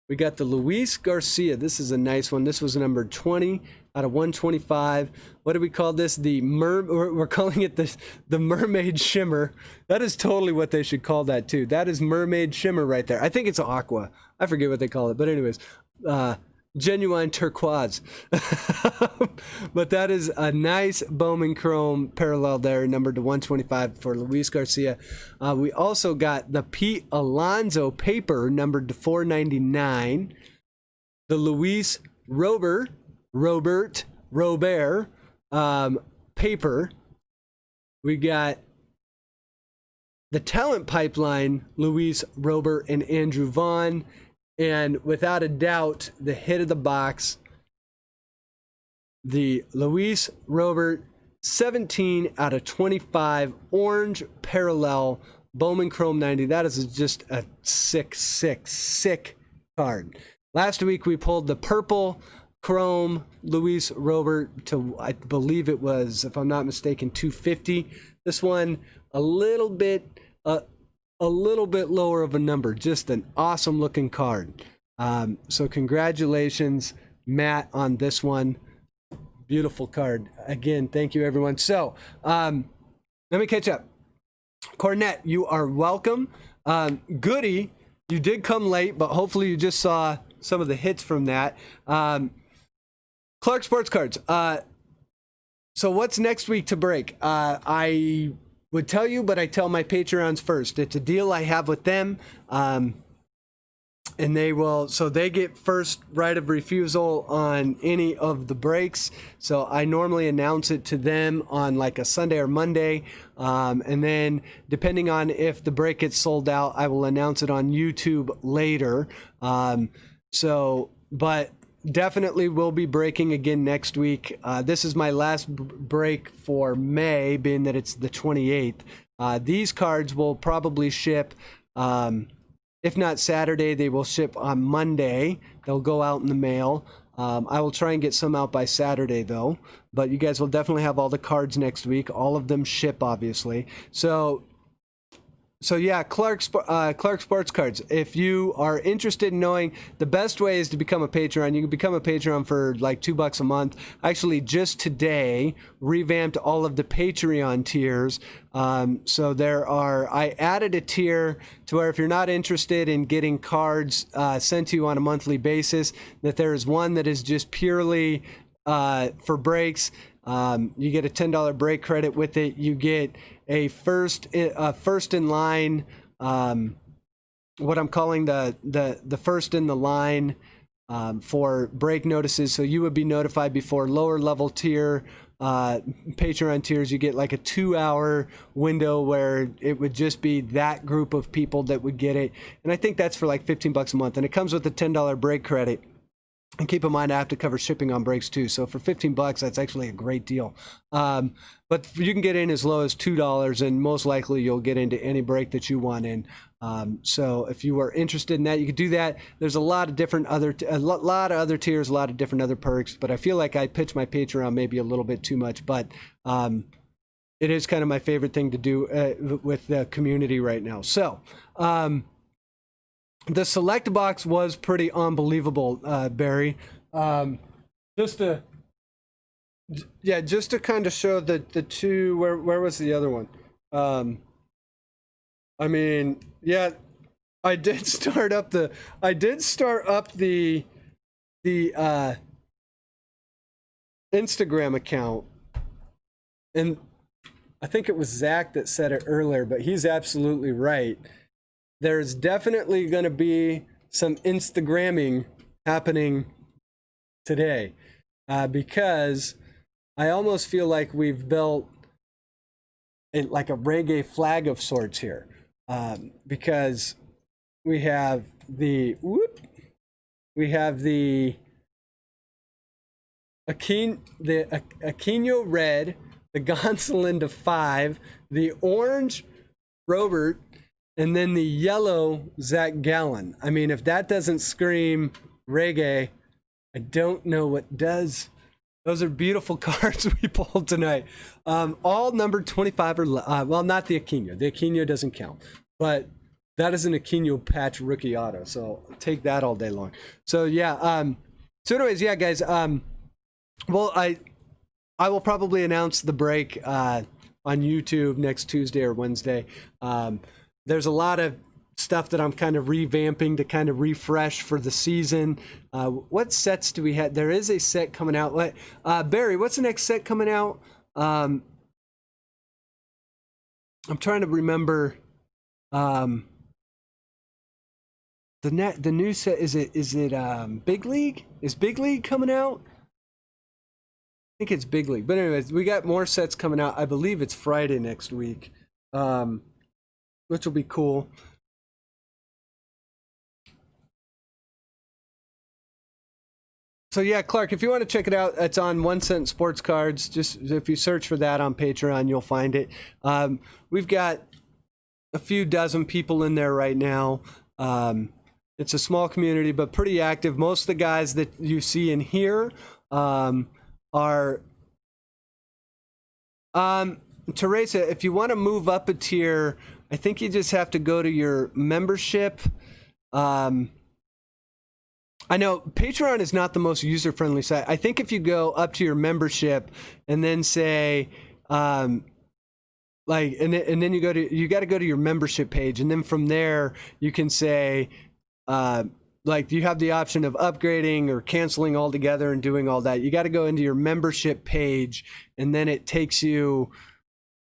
We got the Luis Garcia. This is a nice one. This was number 20 out of 125. What do we call this? We're calling it the Mermaid Shimmer. That is totally what they should call that too. That is Mermaid Shimmer right there. I think it's aqua. I forget what they call it. But anyways, genuine turquoise. But that is a nice Bowman Chrome parallel there, numbered to 125 for Luis Garcia. We also got the Pete Alonso paper, numbered to 499. The Luis Robert paper. We got the Talent Pipeline, Luis Robert and Andrew Vaughn. And without a doubt, the hit of the box, the Luis Robert 17 out of 25 orange parallel Bowman Chrome 90. That is just a sick card. Last week we pulled the purple Chrome Luis Robert to, I believe it was, if I'm not mistaken, 250. This one a little bit lower of a number. Just an awesome looking card. So congratulations, Matt, on this one. Beautiful card. Again, thank you, everyone. So let me catch up. Cornette, you are welcome. Goody, you did come late, but hopefully you just saw some of the hits from that. Clark Sports Cards. So what's next week to break? I would tell you, but I tell my Patreons first. It's a deal I have with them. And they will, so they get first right of refusal on any of the breaks. So I normally announce it to them on like a Sunday or Monday. And then depending on if the break gets sold out, I will announce it on YouTube later. But definitely will be breaking again next week. This is my last break for May, being that it's the 28th. These cards will probably ship, if not Saturday, they will ship on Monday. They'll go out in the mail. I will try and get some out by Saturday, though. But you guys will definitely have all the cards next week. All of them ship, obviously. So yeah, Clark Sports Cards. If you are interested in knowing, the best way is to become a Patreon. You can become a Patreon for like $2 a month. Actually, just today, revamped all of the Patreon tiers. So I added a tier to where if you're not interested in getting cards sent to you on a monthly basis, that there is one that is just purely for breaks. You get a $10 break credit with it. You get a first in line, what I'm calling the first in the line for break notices. So you would be notified before lower level tier Patreon tiers. You get like a 2-hour window where it would just be that group of people that would get it. And I think that's for like $15 a month. And it comes with a $10 break credit. And keep in mind, I have to cover shipping on breaks too. So for $15, that's actually a great deal. But you can get in as low as $2, and most likely you'll get into any break that you want in. So if you are interested in that, you could do that. There's a lot of different other tiers, a lot of different other perks. But I feel like I pitch my Patreon maybe a little bit too much. But it is kind of my favorite thing to do with the community right now. So. The select box was pretty unbelievable, Barry. Just to kind of show the two. Where was the other one? I mean, yeah, I did start up the Instagram account, and I think it was Zach that said it earlier, but he's absolutely right. There's definitely going to be some Instagramming happening today because I almost feel like we've built like a reggae flag of sorts here because we have the Aquino red, the Gonsolin to 5, the orange Robert, and then the yellow Zach Gallen. I mean, if that doesn't scream reggae, I don't know what does. Those are beautiful cards we pulled tonight. All numbered 25 or well, not the Aquino. The Aquino doesn't count, but that is an Aquino patch rookie auto, so take that all day long. So yeah. So anyways, yeah, guys. Well, I will probably announce the break on YouTube next Tuesday or Wednesday. There's a lot of stuff that I'm kind of revamping to kind of refresh for the season. What sets do we have? There is a set coming out. Barry, what's the next set coming out? I'm trying to remember. The new set, is it Big League? Is Big League coming out? I think it's Big League. But anyways, we got more sets coming out. I believe it's Friday next week, which will be cool. So yeah, Clark, if you want to check it out, it's on 1 Cent Sports Cards. Just if you search for that on Patreon, you'll find it. We've got a few dozen people in there right now. It's a small community, but pretty active. Most of the guys that you see in here are Teresa, if you want to move up a tier, I think you just have to go to your membership. I know Patreon is not the most user-friendly site. I think if you go up to your membership and then say, and then you got to go to your membership page, and then from there you can say, you have the option of upgrading or canceling altogether and doing all that. You got to go into your membership page, and then it takes you.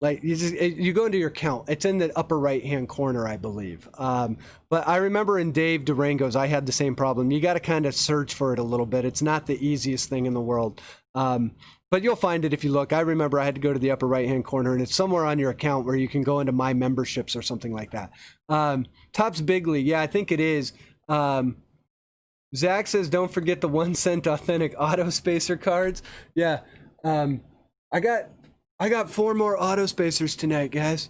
You go into your account. It's in the upper right-hand corner, I believe. But I remember in Dave Durango's, I had the same problem. You got to kind of search for it a little bit. It's not the easiest thing in the world. But you'll find it if you look. I remember I had to go to the upper right-hand corner, and it's somewhere on your account where you can go into My Memberships or something like that. Topps Big League. Yeah, I think it is. Zach says, don't forget the 1 cent authentic auto spacer cards. Yeah. I got 4 more auto spacers tonight, guys.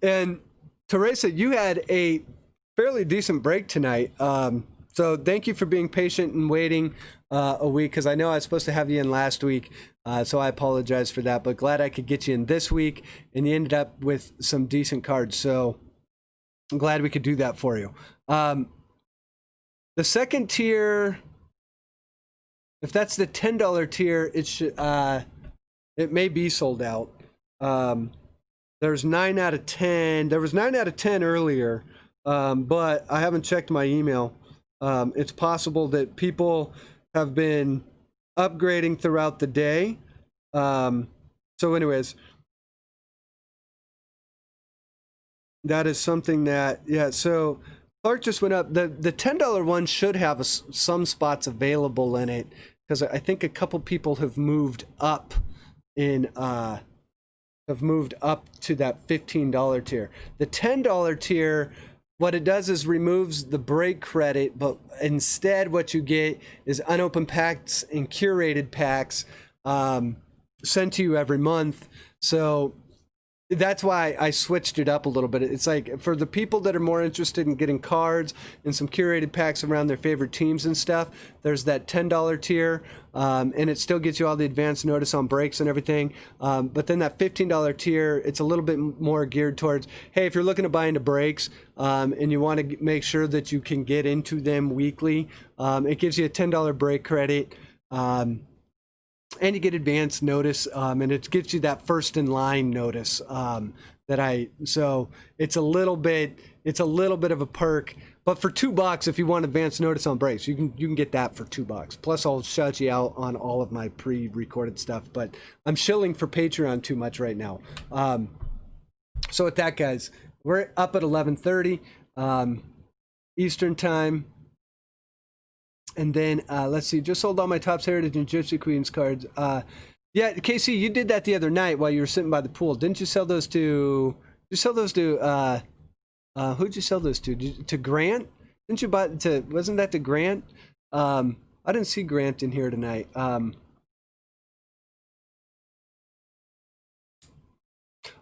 And Teresa, you had a fairly decent break tonight. So thank you for being patient and waiting a week, because I know I was supposed to have you in last week. So I apologize for that, but glad I could get you in this week, and you ended up with some decent cards. So I'm glad we could do that for you. The second tier, if that's the $10 tier, it should it may be sold out. There's 9 out of 10. There was 9 out of 10 earlier, but I haven't checked my email. It's possible that people have been upgrading throughout the day. So anyways, that is something that, yeah, so Clark just went up. The $10 one should have some spots available in it, because I think a couple people have moved up in have moved up to that $15 tier. The $10 tier, what it does is removes the break credit, but instead what you get is unopened packs and curated packs sent to you every month. So that's why I switched it up a little bit. It's like for the people that are more interested in getting cards and some curated packs around their favorite teams and stuff, there's that $10 tier, and it still gets you all the advance notice on breaks and everything. But then that $15 tier, it's a little bit more geared towards, hey, if you're looking to buy into breaks and you want to make sure that you can get into them weekly, it gives you a $10 break credit. And you get advance notice, and it gives you that first in line notice so it's a little bit of a perk. But for $2, if you want advance notice on breaks, you can get that for $2. Plus, I'll shout you out on all of my pre-recorded stuff. But I'm shilling for Patreon too much right now. So with that, guys, we're up at 11:30 Eastern time. And then, let's see, just sold all my Topps Heritage and Gypsy Queens cards. Yeah, KC, you did that the other night while you were sitting by the pool. Didn't you sell those to, who'd you sell those to? To Grant? Didn't you buy to? Wasn't that to Grant? I didn't see Grant in here tonight.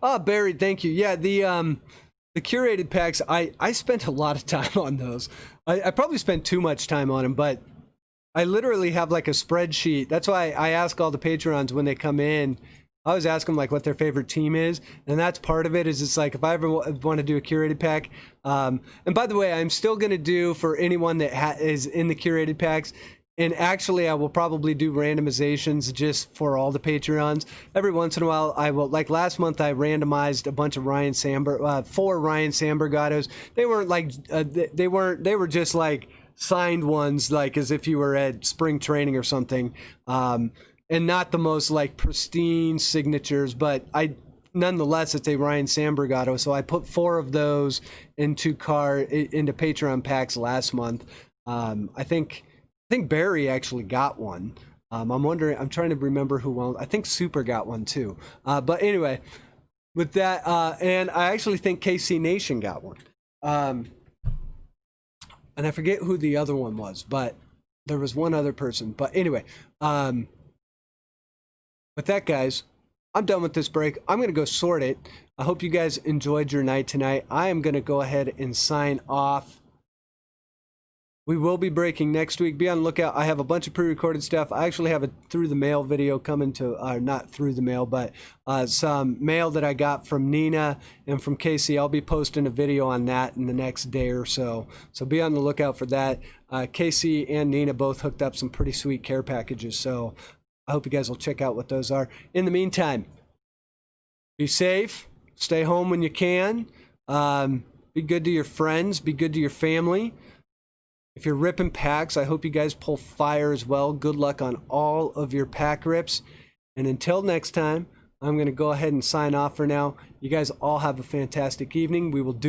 Oh, Barry, thank you. Yeah, the curated packs. I spent a lot of time on those. I probably spent too much time on them, but I literally have like a spreadsheet. That's why I ask all the Patreons when they come in. I always ask them like what their favorite team is, and that's part of it. Is it's like if I ever want to do a curated pack. And by the way, I'm still going to do for anyone that is in the curated packs. And actually, I will probably do randomizations just for all the Patreons. Every once in a while, I will. Like last month, I randomized a bunch of 4 Ryan Sambergatos. They weren't like they were just like signed ones, like as if you were at spring training or something. And not the most like pristine signatures, but nonetheless it's a Ryan Sambergato. So I put 4 of those into Patreon packs last month. I think Barry actually got one. I'm trying to remember who won. I think Super got one too. But anyway, with that, and I actually think KC Nation got one. And I forget who the other one was, but there was one other person. But anyway, with that, guys, I'm done with this break. I'm going to go sort it. I hope you guys enjoyed your night tonight. I am going to go ahead and sign off. We will be breaking next week. Be on the lookout. I have a bunch of pre-recorded stuff. I actually have a through the mail video coming to, not through the mail, but some mail that I got from Nina and from Casey. I'll be posting a video on that in the next day or so. So be on the lookout for that. Casey and Nina both hooked up some pretty sweet care packages. So I hope you guys will check out what those are. In the meantime, be safe. Stay home when you can. Be good to your friends. Be good to your family. If you're ripping packs, I hope you guys pull fire as well. Good luck on all of your pack rips. And until next time, I'm going to go ahead and sign off for now. You guys all have a fantastic evening. We will do